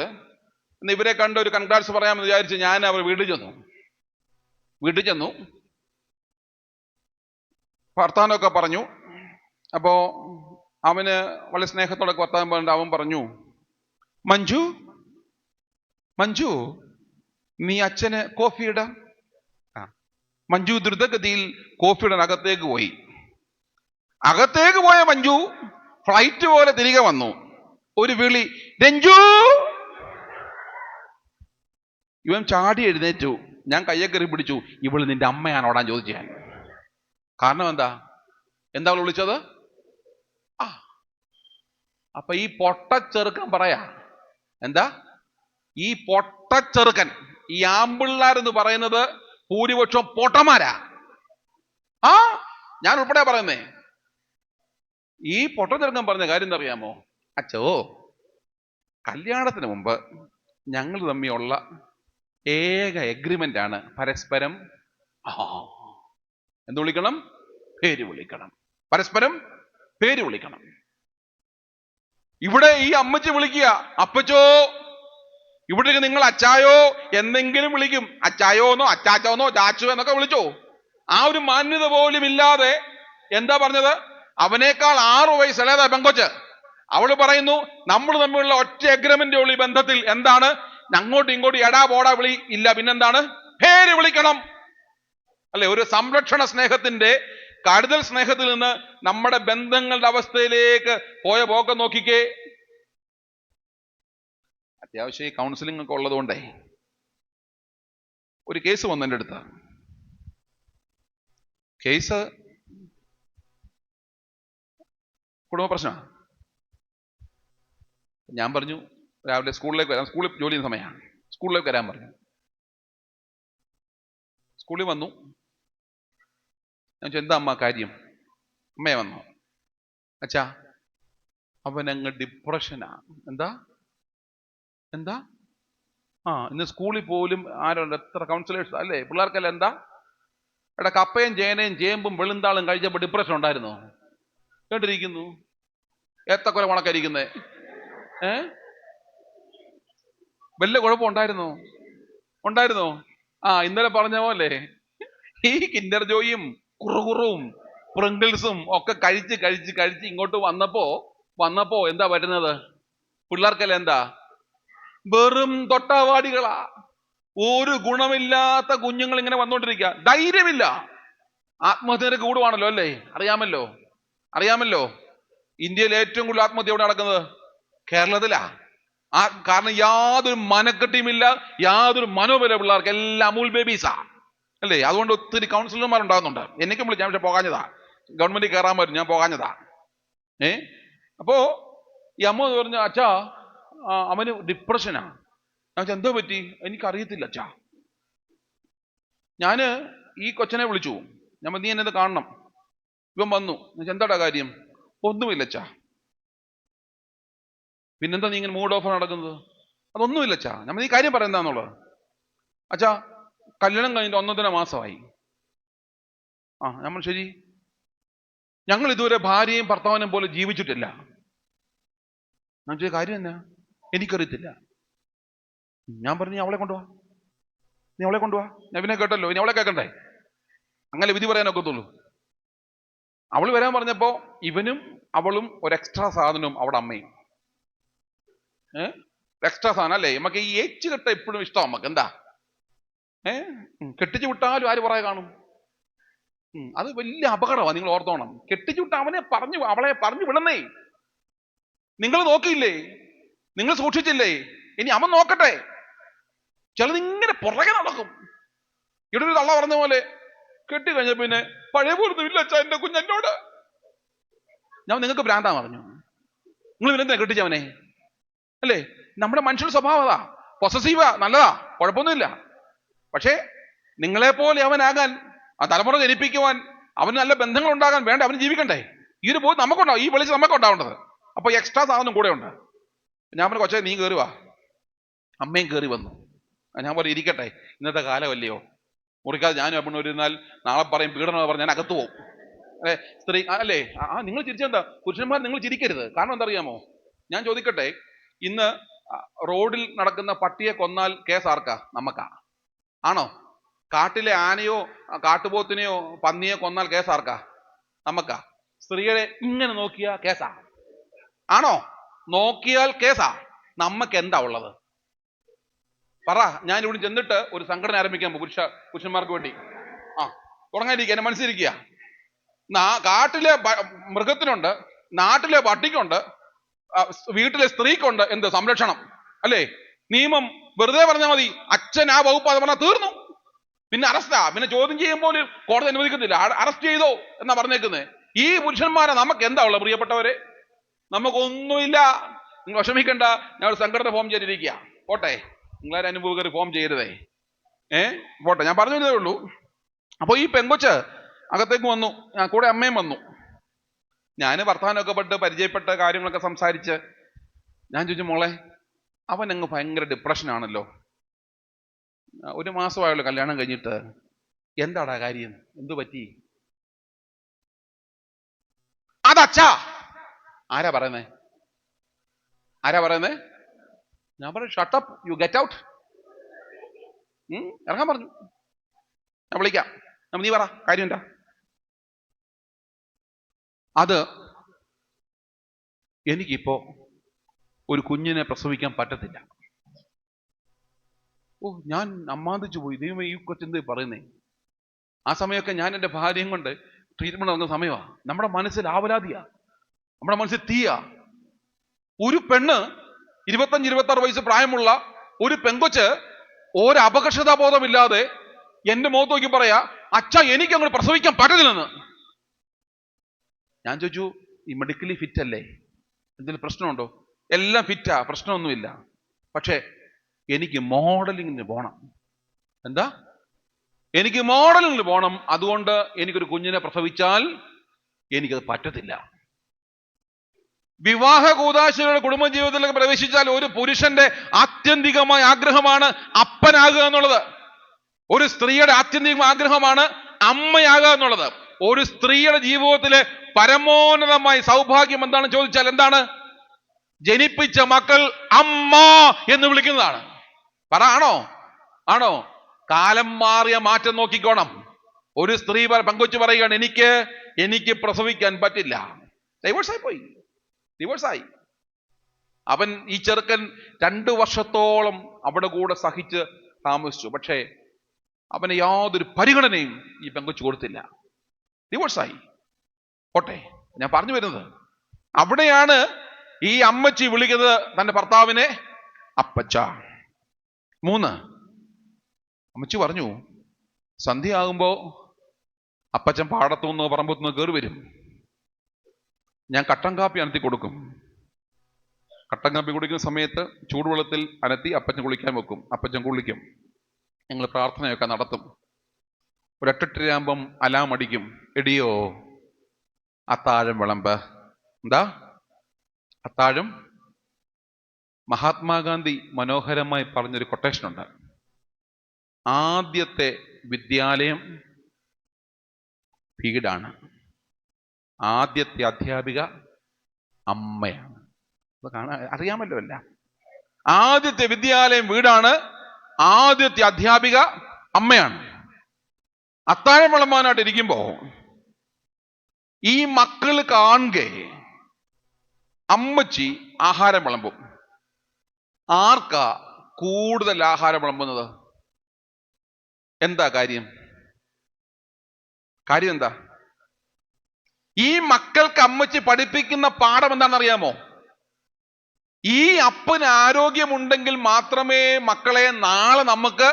ഇന്ന് ഇവരെ കണ്ട് ഒരു കൺഗ്രാറ്റ്സ് പറയാമെന്ന് വിചാരിച്ച് ഞാൻ അവർ വീട്ടിൽ ചെന്നു. വർത്താനമൊക്കെ പറഞ്ഞു. അപ്പോ അവന് വളരെ സ്നേഹത്തോടെ വർത്താനം പറഞ്ഞിട്ട് അവൻ പറഞ്ഞു, മഞ്ജു മഞ്ജു നീ അച്ഛന് കോഫി ഇടാം. മഞ്ജു ദ്രുതഗതിയിൽ കോഫിയുടെ അകത്തേക്ക് പോയി. അകത്തേക്ക് പോയ മഞ്ജു ഫ്ലൈറ്റ് പോലെ തിരികെ വന്നു. ഒരു വിളി, രഞ്ജു. ഇവൻ ചാടി എഴുന്നേറ്റു. ഞാൻ കയ്യെ കയറി പിടിച്ചു. ഇവള് നിന്റെ അമ്മയാണ് ഓടാൻ ചോദിച്ചു ഞാൻ. കാരണം എന്താ അവൾ വിളിച്ചത്? അപ്പൊ ഈ പൊട്ടച്ചെറുക്കൻ പറയാ, എന്താ ഈ പൊട്ടച്ചെറുക്കൻ, ഈ ആമ്പിള്ളാരെന്ന് പറയുന്നത് ഭൂരിപക്ഷം പൊട്ടന്മാരാ. ഞാൻ ഉൾപ്പെടെ പറയുന്നേ. ഈ പൊട്ടച്ചെറുക്കൻ പറഞ്ഞ കാര്യം എന്താ അറിയാമോ? അച്ഛോ, കല്യാണത്തിന് മുമ്പ് ഞങ്ങൾ തമ്മിലുള്ള ഏക എഗ്രിമെന്റ് ആണ് പരസ്പരം എന്ത് വിളിക്കണം? പേര് വിളിക്കണം. പരസ്പരം പേര് വിളിക്കണം. ഇവിടെ ഈ അമ്മച്ചി വിളിക്കുക അപ്പച്ചോ. ഇവിടെ നിങ്ങൾ അച്ചായോ എന്തെങ്കിലും വിളിക്കും. അച്ചായോന്നോ അച്ചാച്ചോന്നോ ചാച്ചോ എന്നൊക്കെ വിളിച്ചോ. ആ ഒരു മാന്യത പോലും ഇല്ലാതെ എന്താ പറഞ്ഞത്? അവനേക്കാൾ 6 വയസ്സ് ഇളയതാ പെങ്കൊച്ച്. അവള് പറയുന്നു നമ്മൾ തമ്മിലുള്ള ഒറ്റ എഗ്രിമെന്റ് ഉള്ള ഈ ബന്ധത്തിൽ എന്താണ്? അങ്ങോട്ടും ഇങ്ങോട്ടും എടാ പോടാ വിളി ഇല്ല. പിന്നെന്താണ്? പേര് വിളിക്കണം അല്ലെ? ഒരു സംരക്ഷണ സ്നേഹത്തിന്റെ കരുതൽ സ്നേഹത്തിൽ നിന്ന് നമ്മുടെ ബന്ധങ്ങളുടെ അവസ്ഥയിലേക്ക് പോയ പോക്കം നോക്കിക്കേ. അത്യാവശ്യം ഈ കൗൺസിലിംഗ് ഒക്കെ ഉള്ളതുകൊണ്ടേ ഒരു കേസ് വന്നു എൻ്റെ അടുത്ത്. കേസ് കുടുംബ പ്രശ്നമാണ്. ഞാൻ പറഞ്ഞു രാവിലെ സ്കൂളിലേക്ക് വരാം. സ്കൂളിൽ ജോലി ചെയ്യുന്ന സമയമാണ്. സ്കൂളിലേക്ക് വരാൻ പറഞ്ഞു. സ്കൂളിൽ വന്നു. ഞാൻ ചോദിച്ചു എന്താ അമ്മ കാര്യം? അമ്മയെ വന്നു. അച്ഛാ അവനങ്ങ് ഡിപ്രഷനാ. എന്താ എന്താ ഇന്ന് സ്കൂളിൽ പോലും ആരുണ്ട്? എത്ര കൗൺസിലേഴ്സ് അല്ലേ പിള്ളേർക്കല്ല. എന്താ എടാ, കപ്പയും ചേനയും ചേമ്പും വെളുന്താളും കഴിച്ചപ്പോൾ ഡിപ്രഷൻ ഉണ്ടായിരുന്നോ? കേട്ടിരിക്കുന്നു. ഏത്തക്കൊല ഉണക്കരിക്കുന്നേ. വല്ല കുഴപ്പം ഉണ്ടായിരുന്നോ? ഇന്നലെ പറഞ്ഞ പോലെ ഈ കിൻഡർ ജോയും കുറുകുറും പ്രിങ്കിൾസും ഒക്കെ കഴിച്ച് കഴിച്ച് കഴിച്ച് ഇങ്ങോട്ട് വന്നപ്പോ എന്താ പറ്റുന്നത്? പിള്ളേർക്കല്ല എന്താ? വെറും തൊട്ടാവാടികളാ. ഒരു ഗുണമില്ലാത്ത കുഞ്ഞുങ്ങൾ ഇങ്ങനെ വന്നോണ്ടിരിക്കുക. ധൈര്യമില്ല. ആത്മഹത്യയുടെ കൂടുവാണല്ലോ അല്ലേ? അറിയാമല്ലോ. ഇന്ത്യയിൽ ഏറ്റവും കൂടുതൽ ആത്മഹത്യ എവിടെ നടക്കുന്നത്? കേരളത്തിലാ. കാരണം യാതൊരു മനക്കെട്ടിയുമില്ല, യാതൊരു മനോബല പിള്ളേർക്ക്. എല്ലാം അമൂൽ ബേബീസാ അല്ലേ? അതുകൊണ്ട് ഒത്തിരി കൗൺസിലർമാർ ഉണ്ടാകുന്നുണ്ട്. എനിക്കും വിളിച്ചു. ഞാൻ പക്ഷെ പോകാഞ്ഞതാ. ഗവൺമെന്റിൽ കയറാൻ വരും, ഞാൻ പോകാഞ്ഞതാ. അപ്പോ ഈ അമ്മ പറഞ്ഞു അച്ഛാ അവന് ഡിപ്രഷനാ. ഞാൻ എന്തോ പറ്റി? എനിക്കറിയത്തില്ല അച്ഛാ. ഞാന് ഈ കൊച്ചനെ വിളിച്ചു. ഞാൻ നീ എന്നെ കാണണം. ഇവൻ വന്നു. എന്താടാ കാര്യം? ഒന്നുമില്ല അച്ഛാ. പിന്നെന്താ നീ ഇങ്ങനെ മൂഡ് ഓഫ് നടക്കുന്നത്? അതൊന്നുമില്ല അച്ഛാ. നമ്മൾ ഈ കാര്യം പറയുന്നതാന്നുള്ളത്. അച്ഛാ കല്യാണം കഴിഞ്ഞിട്ട് 1.5 മാസമായി. നമ്മൾ ശരി, ഞങ്ങൾ ഇതുവരെ ഭാര്യയും ഭർത്താവിനും പോലെ ജീവിച്ചിട്ടില്ല. ഞാൻ ചോദിച്ച കാര്യം എന്നാ? എനിക്കറിയത്തില്ല. ഞാൻ പറഞ്ഞു നീ അവളെ കൊണ്ടുപോവാ. ഞാൻ പിന്നെ കേട്ടല്ലോ, ഇനി അവളെ കേൾക്കണ്ടേ? അങ്ങനെ വിധി പറയാനൊക്കത്തുള്ളൂ. അവൾ വരാൻ പറഞ്ഞപ്പോ ഇവനും അവളും ഒരു എക്സ്ട്രാ സാധനവും അവിടെ അമ്മയും. എക്സ്ട്രാ സാധനം അല്ലേ? നമുക്ക് ഈ ഏച്ചു കെട്ട എപ്പോഴും ഇഷ്ടം. നമുക്ക് എന്താ കെട്ടിച്ചു വിട്ടാലും ആര് പറയാ കാണും? അത് വലിയ അപകടമാണ്. നിങ്ങൾ ഓർത്തോണം. കെട്ടിച്ചു വിട്ട അവളെ പറഞ്ഞു വിടുന്നേ. നിങ്ങൾ നോക്കിയില്ലേ? നിങ്ങൾ സൂക്ഷിച്ചില്ലേ? ഇനി അവൻ നോക്കട്ടെ. ചിലത് ഇങ്ങനെ പുറകെ നടക്കും. ഇവിടെ ഒരു തള്ള പറഞ്ഞ പോലെ കെട്ടി കഴിഞ്ഞ പിന്നെ പഴയ പോലൊന്നും ഇല്ല അച്ഛാ എന്റെ കുഞ്ഞെന്നോട്. ഞാൻ നിങ്ങൾക്ക് ഭ്രാന്താ പറഞ്ഞു. നിങ്ങൾ ഇവനെന്താ കെട്ടിച്ചവനെ അല്ലേ? നമ്മുടെ മനുഷ്യരുടെ സ്വഭാവം അതാ. പൊസസീവാ, നല്ലതാ, കുഴപ്പമൊന്നുമില്ല. പക്ഷേ നിങ്ങളെപ്പോലെ അവനാകാൻ, ആ തലമുറ ജനിപ്പിക്കുവാൻ, അവന് നല്ല ബന്ധങ്ങൾ ഉണ്ടാകാൻ വേണ്ട, അവന് ജീവിക്കണ്ടേ? ഈ ഒരു ബോധം നമുക്കുണ്ടാവും, ഈ വെളിച്ചം നമുക്കുണ്ടാവേണ്ടത്. അപ്പൊ എക്സ്ട്രാ സാധനം കൂടെ ഉണ്ട്. ഞാൻ പറഞ്ഞു കൊച്ചേ നീ കയറി വാ. അമ്മയും കയറി വന്നു. ഞാൻ പറഞ്ഞു ഇരിക്കട്ടെ, ഇന്നത്തെ കാലമല്ലയോ, മുറിക്കാതെ ഞാനും അപ്പം ഇരുന്നാൽ നാളെ പറയും പീഡനം പറഞ്ഞ് ഞാൻ അകത്ത് പോകും അല്ലെ? സ്ത്രീ അല്ലേ? നിങ്ങൾ ചിരിച്ചെന്താ? പുരുഷന്മാർ നിങ്ങൾ ചിരിക്കരുത്. കാരണം എന്താ അറിയാമോ? ഞാൻ ചോദിക്കട്ടെ, ഇന്ന് റോഡിൽ നടക്കുന്ന പട്ടിയെ കൊന്നാൽ കേസ് ആർക്കാ? നമുക്കാ. ആണോ? കാട്ടിലെ ആനയോ കാട്ടുപോത്തിനെയോ പന്നിയെ കൊന്നാൽ കേസ് ആർക്കാ? നമുക്കാ. സ്ത്രീകളെ ഇങ്ങനെ നോക്കിയാ കേസാ, ആണോ? നോക്കിയാൽ കേസാ. നമുക്ക് എന്താ ഉള്ളത്? പറ. ഞാൻ ഇവിടെ ചെന്നിട്ട് ഒരു സംഘടന ആരംഭിക്കാൻ പോകും പുരുഷന്മാർക്ക് വേണ്ടി. ആ, തുടങ്ങാനിരിക്കുക, എന്നെ മനസ്സിലിരിക്കുക. കാട്ടിലെ മൃഗത്തിനുണ്ട്, നാട്ടിലെ പട്ടിക്കുണ്ട്, വീട്ടിലെ സ്ത്രീക്കുണ്ട് എന്ത് സംരക്ഷണം, അല്ലേ? നിയമം വെറുതെ പറഞ്ഞാൽ മതി, അച്ഛൻ ആ വകുപ്പ് അത് പറഞ്ഞാൽ തീർന്നു. പിന്നെ അറസ്റ്റാ, പിന്നെ ചോദ്യം ചെയ്യുമ്പോൾ കോടതി അനുവദിക്കുന്നില്ല, അറസ്റ്റ് ചെയ്തോ എന്നാ പറഞ്ഞേക്കുന്നത്. ഈ പുരുഷന്മാരെ നമുക്ക് എന്താ ഉള്ളത് പ്രിയപ്പെട്ടവരെ? നമുക്കൊന്നുമില്ല. നിങ്ങൾ വിഷമിക്കണ്ട, ഞാൻ ഒരു സംഘടന ഫോം ചെയ്തിരിക്കുക. പോട്ടെ, നിങ്ങളാരും അനുഭവകർ ഫോം ചെയ്യരുതേ. പോട്ടെ, ഞാൻ പറഞ്ഞതേ ഉള്ളൂ. അപ്പൊ ഈ പെങ്കൊച്ച് അകത്തേക്ക് വന്നു, കൂടെ അമ്മയും വന്നു. ഞാൻ വർത്തമാനമൊക്കെ പെട്ട് പരിചയപ്പെട്ട കാര്യങ്ങളൊക്കെ സംസാരിച്ച് ഞാൻ ചോദിച്ചു, മോളെ അവൻ അങ്ങ് ഭയങ്കര ഡിപ്രഷനാണല്ലോ, 1 മാസമായുള്ളൂ കല്യാണം കഴിഞ്ഞിട്ട്, എന്താടാ കാര്യം, എന്തു പറ്റി? അതച്ഛാ. ആരാ പറയുന്നേ? ഞാൻ പറഞ്ഞു shut up, you get out. ഇറങ്ങാൻ പറഞ്ഞു. ഞാൻ വിളിക്കാം, നീ പറ കാര്യം എന്താ? അത് എനിക്കിപ്പോ ഒരു കുഞ്ഞിനെ പ്രസവിക്കാൻ പറ്റത്തില്ല. ഞാൻ അമ്മാന്തിച്ചു പോയി. ദൈവമേ, ഈ കൊച്ചെന്ത് പറയുന്നേ? ആ സമയമൊക്കെ ഞാൻ എൻ്റെ ഭാര്യയും കൊണ്ട് ട്രീറ്റ്മെന്റ് വന്ന സമയമാണ്. നമ്മുടെ മനസ്സിൽ ആവലാതിയാ, നമ്മുടെ മനസ്സിൽ തീയാ. ഒരു പെണ്ണ് 25-26 വയസ്സ് പ്രായമുള്ള ഒരു പെങ്കൊച്ച് ഒരു അപകർഷതാബോധമില്ലാതെ എന്റെ മുഖത്ത് നോക്കി പറയാ, അച്ഛ എനിക്ക് അങ്ങോട്ട് പ്രസവിക്കാൻ പറ്റത്തില്ലെന്ന്. ഞാൻ ചോദിച്ചു, ഈ മെഡിക്കലി ഫിറ്റ് അല്ലേ, എന്തെങ്കിലും പ്രശ്നമുണ്ടോ? എല്ലാം ഫിറ്റാ, പ്രശ്നമൊന്നുമില്ല. പക്ഷെ എനിക്ക് മോഡലിങ്ങിന് പോണം. എന്താ? എനിക്ക് മോഡലിങ്ങിന് പോണം. അതുകൊണ്ട് എനിക്കൊരു കുഞ്ഞിനെ പ്രസവിച്ചാൽ എനിക്കത് പറ്റത്തില്ല. വിവാഹ കൂദാശയുടെ കുടുംബജീവിതത്തിലേക്ക് പ്രവേശിച്ചാൽ ഒരു പുരുഷന്റെ ആത്യന്തികമായ ആഗ്രഹമാണ് അപ്പനാകുക എന്നുള്ളത്. ഒരു സ്ത്രീയുടെ ആത്യന്തിക ആഗ്രഹമാണ് അമ്മയാകുക എന്നുള്ളത്. ഒരു സ്ത്രീയുടെ ജീവിതത്തിലെ പരമോന്നതമായ സൗഭാഗ്യം എന്താണെന്ന് ചോദിച്ചാൽ എന്താണ്? ജനിപ്പിച്ച മക്കൾ അമ്മ എന്ന് വിളിക്കുന്നതാണ്. പറ, ആണോ? കാലം മാറിയ മാറ്റം നോക്കിക്കോണം. ഒരു സ്ത്രീ പങ്കുവച്ച് പറയുകയാണ്, എനിക്ക് പ്രസവിക്കാൻ പറ്റില്ല. ഡിവോഴ്സായി. അവൻ, ഈ ചെറുക്കൻ 2 വർഷത്തോളം അവിടെ കൂടെ സഹിച്ച് താമസിച്ചു. പക്ഷേ അവന് യാതൊരു പരിഗണനയും ഈ പെങ്കൊച്ചു കൊടുത്തില്ല. ഡിവോഴ്സായി. പോട്ടെ, ഞാൻ പറഞ്ഞു വരുന്നത് അവിടെയാണ്. ഈ അമ്മച്ചി വിളിക്കുന്നത് തന്റെ ഭർത്താവിനെ അപ്പച്ച. 3, അമ്മച്ചി പറഞ്ഞു, സന്ധ്യയാകുമ്പോ അപ്പച്ചൻ പാടത്തുനിന്നോ പറമ്പത്തുനിന്നോ കയറി വരും. ഞാൻ കട്ടൻ കാപ്പി അനത്തി കൊടുക്കും. കട്ടൻ കാപ്പി കുടിക്കുന്ന സമയത്ത് ചൂടുവെള്ളത്തിൽ അനത്തി അപ്പച്ചൻ കുളിക്കാൻ വെക്കും. അപ്പച്ചൻ കുളിക്കും. ഞങ്ങൾ പ്രാർത്ഥനയൊക്കെ നടത്തും. ഒരു 8:30 അലാം അടിക്കും. എടിയോ അത്താഴം വിളമ്പ്. എന്താ അത്താഴം? മഹാത്മാഗാന്ധി മനോഹരമായി പറഞ്ഞൊരു കൊട്ടേഷൻ ഉണ്ട്. ആദ്യത്തെ വിദ്യാലയം വീടാണ്, ആദ്യത്തെ അധ്യാപിക അമ്മയാണ്. അറിയാമല്ലോ അല്ല? ആദ്യത്തെ വിദ്യാലയം വീടാണ്, ആദ്യത്തെ അധ്യാപിക അമ്മയാണ്. അത്താഴം വിളമ്പാനായിട്ട് ഇരിക്കുമ്പോ ഈ മക്കൾ കാണുകെ അമ്മച്ചി ആഹാരം വിളമ്പും. ആർക്കാ കൂടുതൽ ആഹാരം വിളമ്പുന്നത്? എന്താ കാര്യം എന്താ? ഈ മക്കൾക്ക് അമ്മച്ചി പഠിപ്പിക്കുന്ന പാഠം എന്താണെന്നറിയാമോ? ഈ അപ്പന് ആരോഗ്യമുണ്ടെങ്കിൽ മാത്രമേ മക്കളെ നാളെ നമുക്ക്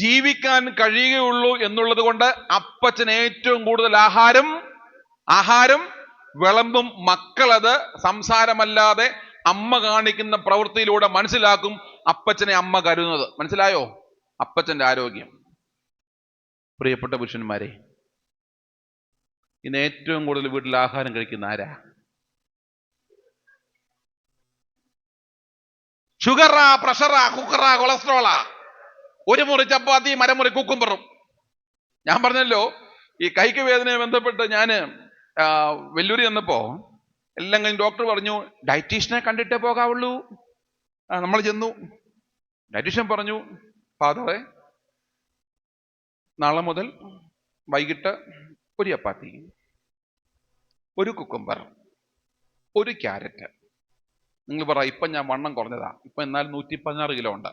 ജീവിക്കാൻ കഴിയുകയുള്ളൂ എന്നുള്ളത് കൊണ്ട് അപ്പച്ചൻ ഏറ്റവും കൂടുതൽ ആഹാരം വിളമ്പും. മക്കളത് സംസാരമല്ലാതെ അമ്മ കാണിക്കുന്ന പ്രവൃത്തിയിലൂടെ മനസ്സിലാക്കും അപ്പച്ചനെ അമ്മ കരുതുന്നത്. മനസ്സിലായോ? അപ്പച്ചന്റെ ആരോഗ്യം. പ്രിയപ്പെട്ട പുരുഷന്മാരെ, ഇന്ന് ഏറ്റവും കൂടുതൽ വീട്ടിൽ ആഹാരം കഴിക്കുന്ന ആരാ? ഷുഗറാ, പ്രഷറാ, കുക്കറാ, കൊളസ്ട്രോളാ, ഒരു മുറി ചപ്പാത്തി, മരമുറി കുക്കുംബറും. ഞാൻ പറഞ്ഞല്ലോ, ഈ കൈക്ക് വേദനയെ ബന്ധപ്പെട്ട് ഞാന് വെല്ലൂരി ചെന്നപ്പോ എല്ലാം കഴിഞ്ഞ് ഡോക്ടർ പറഞ്ഞു, ഡയറ്റീഷ്യനെ കണ്ടിട്ടേ പോകാവുള്ളൂ. നമ്മൾ ചെന്നു. ഡയറ്റീഷ്യൻ പറഞ്ഞു, ഫാദറെ നാളെ മുതൽ വൈകിട്ട് ഒരു ചപ്പാത്തി, ഒരു കുക്കുംബർ, ഒരു ക്യാരറ്റ്. നിങ്ങൾ പറ, ഇപ്പം ഞാൻ വണ്ണം കുറഞ്ഞതാ, ഇപ്പം എന്നാൽ 116 കിലോ ഉണ്ട്.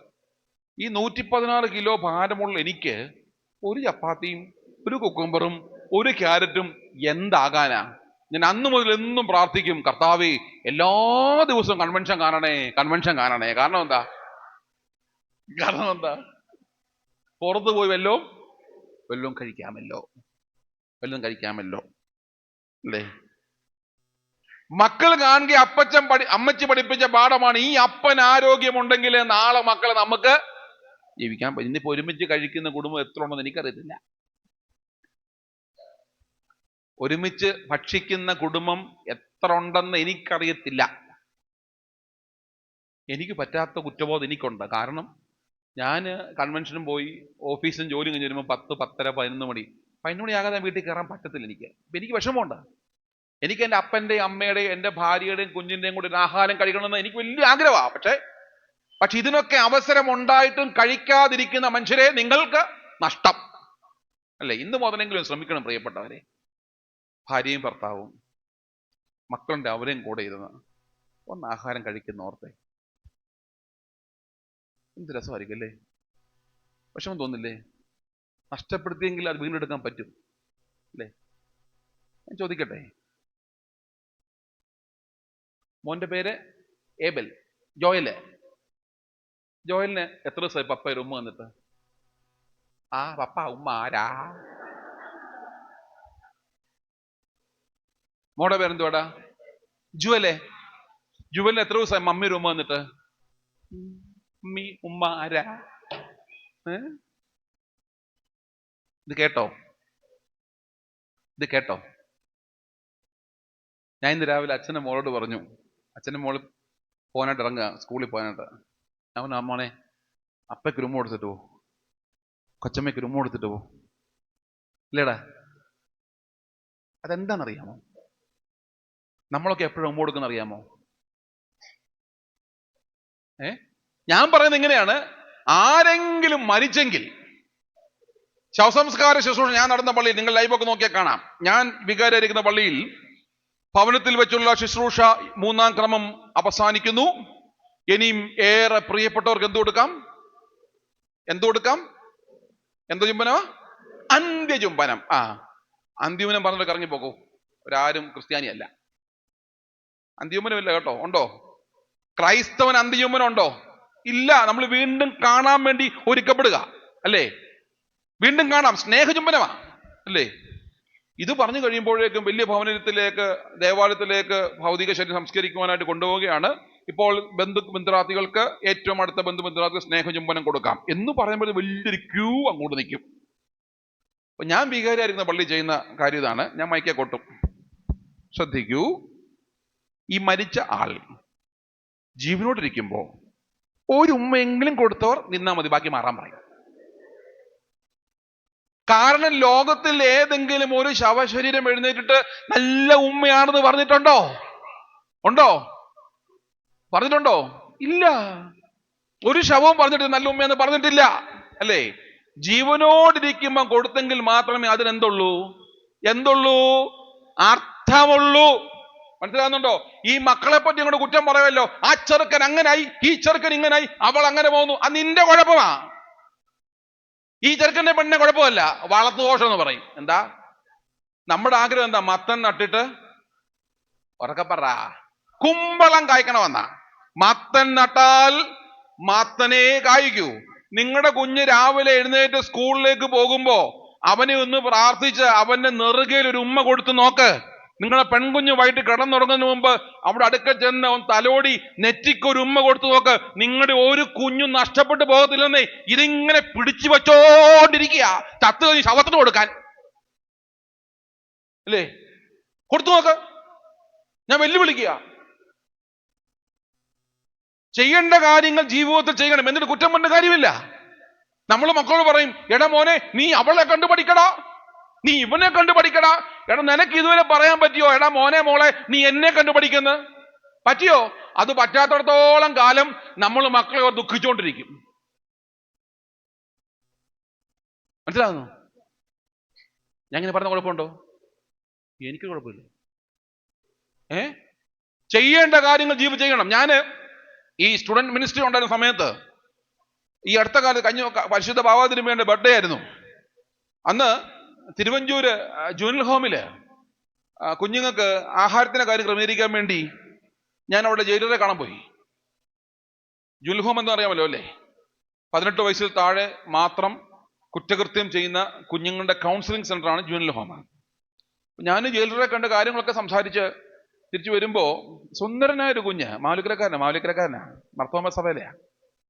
ഈ 116 കിലോ ഭാരമുള്ള എനിക്ക് ഒരു ചപ്പാത്തിയും ഒരു കുക്കുംബറും ഒരു ക്യാരറ്റും എന്താകാനാ? ഞാൻ അന്ന് മുതൽ എന്നും പ്രാർത്ഥിക്കും, കർത്താവേ എല്ലാ ദിവസവും കൺവെൻഷൻ കാണണേ, കൺവെൻഷൻ കാണണേ. കാരണം എന്താ? പുറത്ത് പോയി വല്ലതും കഴിക്കാമല്ലോ അല്ലേ? മക്കൾ കാണുക അമ്മച്ചി പഠിപ്പിച്ച പാഠമാണ്. ഈ അപ്പൻ ആരോഗ്യമുണ്ടെങ്കിൽ നാളെ മക്കളെ നമുക്ക് ജീവിക്കാൻ പറ്റും. ഇന്നിപ്പോ ഒരുമിച്ച് കഴിക്കുന്ന കുടുംബം എത്ര ഉണ്ടെന്ന് എനിക്കറിയത്തില്ല. ഒരുമിച്ച് ഭക്ഷിക്കുന്ന കുടുംബം എത്ര ഉണ്ടെന്ന് എനിക്കറിയത്തില്ല. എനിക്ക് പറ്റാത്ത കുറ്റബോധം എനിക്കുണ്ട്. കാരണം ഞാൻ കൺവെൻഷനും പോയി ഓഫീസും ജോലി കഴിഞ്ഞ് വരുമ്പോൾ 10, 10:30, 11 മണിയാകാതെ വീട്ടിൽ കയറാൻ പറ്റത്തില്ല. എനിക്ക് വിഷമമുണ്ട്. എനിക്ക് എൻ്റെ അപ്പൻ്റെയും അമ്മയുടെയും എൻ്റെ ഭാര്യയുടെയും കുഞ്ഞിൻ്റെയും കൂടി ഒരു ആഹാരം കഴിക്കണമെന്ന് എനിക്ക് വലിയ ആഗ്രഹമാണ്. പക്ഷെ ഇതിനൊക്കെ അവസരം ഉണ്ടായിട്ടും കഴിക്കാതിരിക്കുന്ന മനുഷ്യരെ നിങ്ങൾക്ക് നഷ്ടം അല്ലേ? ഇന്ന് മുതലെങ്കിലും ശ്രമിക്കണം പ്രിയപ്പെട്ടവരെ. ഭാര്യയും ഭർത്താവും മക്കളുണ്ട്, അവരെയും കൂടെ ഇരുന്ന് ഒന്ന് ആഹാരം കഴിക്കുന്നോർത്തെ എന്ത് രസമായിരിക്കും അല്ലേ? വിഷമം തോന്നില്ലേ? നഷ്ടപ്പെടുത്തിയെങ്കിൽ അത് വീണ്ടെടുക്കാൻ പറ്റും അല്ലേ? ഞാൻ ചോദിക്കട്ടെ, മോന്റെ പേര് ഏബൽ, ജോയലിന് എത്ര ദിവസമായി പപ്പയുടെ ഉമ്മ വന്നിട്ട്? പപ്പ ഉമ്മ ആരാ? മോടെ പേരെന്തുവാടാ? ജുവലിന് എത്ര ദിവസമായി മമ്മിയുടെ ഉമ്മ വന്നിട്ട്? ഉമ്മ ആരാ? ഇത് കേട്ടോ? ഞാൻ ഇന്ന് രാവിലെ അച്ഛൻ്റെ മോളോട് പറഞ്ഞു, അച്ഛൻ്റെ മോള് പോകാനായിട്ട് ഇറങ്ങുക, സ്കൂളിൽ പോകാനായിട്ട്. അവൻ അമ്മോനെ അപ്പയ്ക്ക് ഉമ്മ കൊടുത്തിട്ട് പോ, കൊച്ചമ്മയ്ക്ക് ഉമ്മ കൊടുത്തിട്ട് പോ. ഇല്ലേടാ? അതെന്താണെന്നറിയാമോ? നമ്മളൊക്കെ എപ്പോഴും ഉമ്മ കൊടുക്കുന്ന അറിയാമോ? ഞാൻ പറയുന്നത് ഇങ്ങനെയാണ്, ആരെങ്കിലും മരിച്ചെങ്കിൽ ശവസംസ്കാര ശുശ്രൂഷ ഞാൻ നടന്ന പള്ളിയിൽ, നിങ്ങൾ ലൈവൊക്കെ നോക്കിയാൽ കാണാം, ഞാൻ വികാരിയായിരിക്കുന്ന പള്ളിയിൽ ഭവനത്തിൽ വെച്ചുള്ള ശുശ്രൂഷ 3-ാം ക്രമം അവസാനിക്കുന്നു. ഇനിയും ഏറെ പ്രിയപ്പെട്ടവർക്ക് എന്തു കൊടുക്കാം? എന്തോ ചുംബനമാ? അന്ത്യചുംബനം. അന്ത്യചുംബനം പറഞ്ഞിട്ട് കറങ്ങിപ്പോക്കൂ. ഒരാരും ക്രിസ്ത്യാനിയല്ല. അന്ത്യചുംബനമില്ല കേട്ടോ. ഉണ്ടോ? ക്രൈസ്തവൻ അന്ത്യചുംബനം ഉണ്ടോ? ഇല്ല. നമ്മൾ വീണ്ടും കാണാൻ വേണ്ടി ഒരുക്കപ്പെടുക അല്ലേ? വീണ്ടും കാണാം, സ്നേഹചുംബനമാ അല്ലേ? ഇത് പറഞ്ഞു കഴിയുമ്പോഴേക്കും വലിയ ഭവനത്തിലേക്ക്, ദേവാലയത്തിലേക്ക് ഭൗതിക ശരീരം സംസ്കരിക്കുവാനായിട്ട് കൊണ്ടുപോവുകയാണ്. ഇപ്പോൾ ബന്ധുമിത്രാദികൾക്ക്, ഏറ്റവും അടുത്ത ബന്ധുമിത്രാദികൾക്ക് സ്നേഹചുംബനം കൊടുക്കാം എന്ന് പറയുമ്പോൾ വലിയൊരു ക്യൂ അങ്ങോട്ട് നിൽക്കും. അപ്പൊ ഞാൻ വികാരിയായിരിക്കുന്ന പള്ളി ചെയ്യുന്ന കാര്യം ഇതാണ്. ഞാൻ മൈക്കെ കൊട്ടും, ശ്രദ്ധിക്കൂ. ഈ മരിച്ച ആൾ ജീവനോടിരിക്കുമ്പോ ഒരു ഉമ്മയെങ്കിലും കൊടുത്തവർ നിന്നാ മതി, ബാക്കി മാറാൻ പറയും. കാരണം ലോകത്തിൽ ഏതെങ്കിലും ഒരു ശവശരീരം എഴുന്നേറ്റിട്ട് നല്ല ഉമ്മയാണെന്ന് പറഞ്ഞിട്ടുണ്ടോ? ഇല്ല. ഒരു ശവവും പറഞ്ഞിട്ട് നല്ല ഉമ്മയെന്ന് പറഞ്ഞിട്ടില്ല അല്ലേ? ജീവനോടിരിക്കുമ്പോ കൊടുത്തെങ്കിൽ മാത്രമേ അതിനെന്തുള്ളൂ? അർത്ഥമുള്ളൂ. മനസ്സിലാകുന്നുണ്ടോ? ഈ മക്കളെ പറ്റി ഇങ്ങോട്ട് കുറ്റം പറയുമല്ലോ, ആ ചെറുക്കൻ അങ്ങനായി, ഈ ചെറുക്കൻ ഇങ്ങനായി, അവൾ അങ്ങനെ പോകുന്നു, അത് നിന്റെ കുഴപ്പമാ. ഈ ചെറുക്കന്റെ പെണ്ണിന്റെ കുഴപ്പമല്ല, വളർത്തുദോഷം എന്ന് പറയും. എന്താ നമ്മുടെ ആഗ്രഹം? എന്താ? മത്തൻ നട്ടിട്ട് ഉറക്കപ്പറ കുമ്പളം കായ്ക്കണമെന്നാ. മത്തൻ നട്ടാൽ മത്തനേ കായ്ക്കൂ. നിങ്ങളുടെ കുഞ്ഞ് രാവിലെ എഴുന്നേറ്റ് സ്കൂളിലേക്ക് പോകുമ്പോ അവനെ ഒന്ന് പ്രാർത്ഥിച്ച് അവന്റെ നെറുകയിൽ ഒരു ഉമ്മ കൊടുത്ത് നോക്ക്. നിങ്ങളുടെ പെൺകുഞ്ഞ് വൈകിട്ട് കിടന്നുറങ്ങുന്നതിന് മുമ്പ് അവിടെ അടുക്ക ചെന്ന് തലോടി നെറ്റിക്കൊരു ഉമ്മ കൊടുത്തു നോക്ക്. നിങ്ങളുടെ ഒരു കുഞ്ഞും നഷ്ടപ്പെട്ടു പോകത്തില്ലെന്നേ. ഇതിങ്ങനെ പിടിച്ചു വെച്ചോണ്ടിരിക്കുക, ചത്തു കഴിഞ്ഞ് ശവത്തിന് കൊടുക്കാൻ അല്ലേ? കൊടുത്തു നോക്ക്. ഞാൻ വെല്ലുവിളിക്കുക. ചെയ്യേണ്ട കാര്യങ്ങൾ ജീവിതത്തിൽ ചെയ്യണം, എന്നിട്ട് കുറ്റം പറഞ്ഞ കാര്യമില്ല. നമ്മൾ മക്കളോട് പറയും, എടാ മോനെ നീ അവളെ കണ്ടുപഠിക്കടാ, നീ ഇവനെ കണ്ടുപഠിക്കടാ. എടാ നിനക്ക് ഇതുവരെ പറയാൻ പറ്റിയോ, എടാ മോനെ മോളെ നീ എന്നെ കണ്ടുപഠിക്കുന്നു? പറ്റിയോ? അത് പറ്റാത്തടത്തോളം കാലം നമ്മൾ മക്കളെ ദുഃഖിച്ചുകൊണ്ടിരിക്കും. മനസ്സിലാകുന്നു? ഞാൻ ഇങ്ങനെ പറഞ്ഞ കുഴപ്പമുണ്ടോ? എനിക്ക് കുഴപ്പമില്ല. ചെയ്യേണ്ട കാര്യങ്ങൾ ചെയ്യണം. ഞാൻ ഈ സ്റ്റുഡന്റ് മിനിസ്ട്രി ഉണ്ടായിരുന്ന സമയത്ത് ഈ അടുത്ത കാലത്ത് പരിശുദ്ധ ബാവാതിരുമേന്റെ ബർത്ത്ഡേ ആയിരുന്നു. അന്ന് തിരുവഞ്ചൂര് ജൂനിയർ ഹോമില് കുഞ്ഞുങ്ങൾക്ക് ആഹാരത്തിന്റെ കാര്യം ക്രമീകരിക്കാൻ വേണ്ടി ഞാൻ അവിടെ ജയിലറെ കാണാൻ പോയി. ജൂനിയർ ഹോം എന്ന് അറിയാമല്ലോ അല്ലേ? 18 വയസ്സിൽ താഴെ മാത്രം കുറ്റകൃത്യം ചെയ്യുന്ന കുഞ്ഞുങ്ങളുടെ കൗൺസിലിംഗ് സെന്ററാണ് ജൂനിയർ ഹോം. ഞാൻ ജയിലറെ കണ്ട കാര്യങ്ങളൊക്കെ സംസാരിച്ച് തിരിച്ചു വരുമ്പോ സുന്ദരനായ ഒരു കുഞ്ഞ്, മാവേലിക്കരക്കാരനാ, മർത്തോമ സഭയിലെയാ,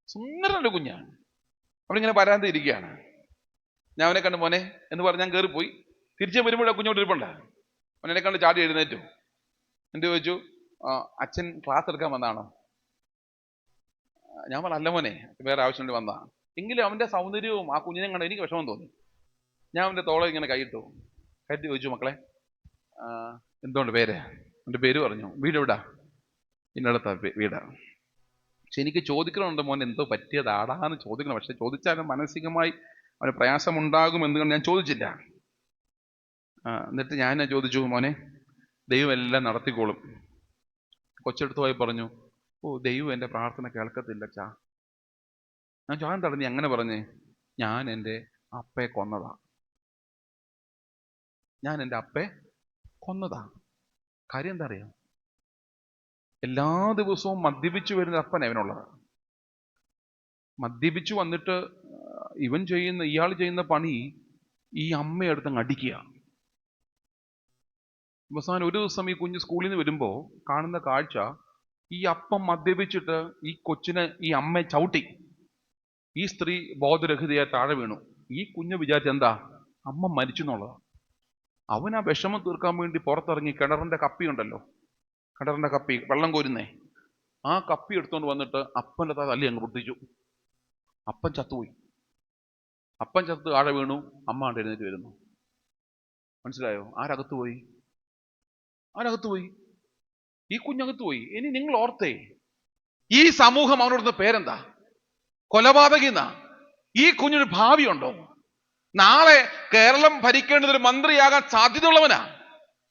സുന്ദരനൊരു കുഞ്ഞാണ്. അവനിങ്ങനെ പരാതി ഇരിക്കുകയാണ്. ഞാൻ അവനെ കണ്ട് മോനെ എന്ന് പറഞ്ഞ് ഞാൻ കയറിപ്പോയി. തിരിച്ചു വരുമ്പോഴാണ് കുഞ്ഞോട്ട് ഇരിപ്പുണ്ട്. അവനെ കണ്ട് ചാടി എഴുന്നേറ്റു. എന്ത് ചോദിച്ചു? അച്ഛൻ ക്ലാസ് എടുക്കാൻ വന്നതാണോ? ഞാൻ പറഞ്ഞു അല്ല മോനെ, വേറെ ആവശ്യം വേണ്ടി വന്നതാണ്. എങ്കിലും അവന്റെ സൗന്ദര്യവും ആ കുഞ്ഞിനെ കണ്ട് എനിക്ക് വിഷമം തോന്നി. ഞാൻ അവന്റെ തോളെ ഇങ്ങനെ കൈയിട്ടു. കയറ്റി ചോദിച്ചു, മക്കളെ എന്തുകൊണ്ട് പേര്? എൻ്റെ പേര് പറഞ്ഞു. വീട് എവിടാ? ഇന്നടത്താ വീടാ. പക്ഷെ എനിക്ക് ചോദിക്കണമുണ്ട് മോൻ എന്തോ പറ്റിയതാടാന്ന് ചോദിക്കണം. പക്ഷെ ചോദിച്ചാലും മാനസികമായി അവന് പ്രയാസമുണ്ടാകും എന്തുകൊണ്ട് ഞാൻ ചോദിച്ചില്ല. എന്നിട്ട് ഞാൻ ചോദിച്ചു, മോനെ ദൈവം എല്ലാം നടത്തിക്കോളും. കൊച്ചെടുത്ത് പോയി പറഞ്ഞു, ഓ ദൈവം എൻ്റെ പ്രാർത്ഥന കേൾക്കത്തില്ല അച്ഛാ. ഞാൻ ചോദാൻ തടഞ്ഞി അങ്ങനെ പറഞ്ഞേ, ഞാൻ എൻ്റെ അപ്പയെ കൊന്നതാ. കാര്യം എന്താ അറിയാം? എല്ലാ ദിവസവും മദ്യപിച്ചു വരുന്ന അപ്പൻ അവനുള്ളത്. മദ്യപിച്ചു വന്നിട്ട് ഇയാൾ ചെയ്യുന്ന പണി ഈ അമ്മയെടുത്തങ്ങ് അടിക്കുക. അവസാനം ഒരു ദിവസം ഈ കുഞ്ഞ് സ്കൂളിൽ നിന്ന് വരുമ്പോ കാണുന്ന കാഴ്ച, ഈ അപ്പം മദ്യപിച്ചിട്ട് ഈ കൊച്ചിനെ ഈ അമ്മയെ ചവിട്ടി. ഈ സ്ത്രീ ബോധരഹിതയായി താഴെ വീണു. ഈ കുഞ്ഞ് വിചാരിച്ചെന്താ അമ്മ മരിച്ചു എന്നുള്ളതാണ്. അവൻ ആ വിഷമം തീർക്കാൻ വേണ്ടി പുറത്തിറങ്ങി കിണറിന്റെ കപ്പി ഉണ്ടല്ലോ, കിണറിന്റെ കപ്പി വെള്ളം കോരുന്നേ, ആ കപ്പി എടുത്തുകൊണ്ട് വന്നിട്ട് അപ്പൻ്റെ തല്ലി അങ്ങ് പൊട്ടിച്ചു. അപ്പൻ ചത്തുപോയി. അപ്പൻ ചത്ത് താഴെ വീണു. അമ്മ കണ്ട് എഴുന്നേറ്റ് വരുന്നു. മനസ്സിലായോ? ആരകത്ത് പോയി? ഈ കുഞ്ഞകത്ത് പോയി. ഇനി നിങ്ങൾ ഓർത്തേ, ഈ സമൂഹം അവനോടുന്ന പേരെന്താ? കൊലപാതകി എന്നാ. ഈ കുഞ്ഞിന് ഭാവിയുണ്ടോ? നാളെ കേരളം ഭരിക്കേണ്ടത് ഒരു മന്ത്രിയാകാൻ സാധ്യതയുള്ളവനാ,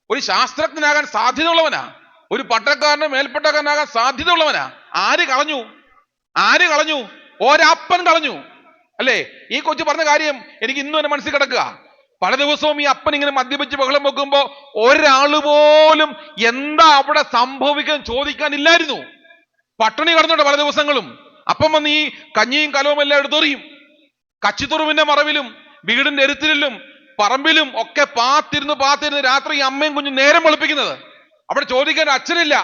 ഒരു ശാസ്ത്രജ്ഞനാകാൻ സാധ്യതയുള്ളവനാ, ഒരു പട്ടക്കാരന് മേൽപ്പട്ടക്കാരനാകാൻ സാധ്യതയുള്ളവനാ. ആര് കളഞ്ഞു? ഒരപ്പൻ കളഞ്ഞു അല്ലേ? ഈ കൊച്ചു പറഞ്ഞ കാര്യം എനിക്ക് ഇന്നും എന്നെ മനസ്സിൽ കിടക്കുക. പല ദിവസവും ഈ അപ്പൻ ഇങ്ങനെ മദ്യപിച്ച് ബഹളം വെക്കുമ്പോ ഒരാള് പോലും എന്താ അവിടെ സംഭവിക്കാൻ ചോദിക്കാനില്ലായിരുന്നു. പട്ടിണി കിടന്നുണ്ട് പല ദിവസങ്ങളും. അപ്പം വന്ന് ഈ കഞ്ഞിയും കലവും എല്ലാം എടുത്തെറിയും. കച്ചിത്തുറുവിന്റെ മറവിലും വീടിന്റെ എരുത്തിലും പറമ്പിലും ഒക്കെ പാത്തിരുന്ന് രാത്രി ഈ അമ്മയും കുഞ്ഞും നേരം വെളുപ്പിക്കുന്നത്. അവിടെ ചോദിക്കാൻ അച്ഛനില്ല,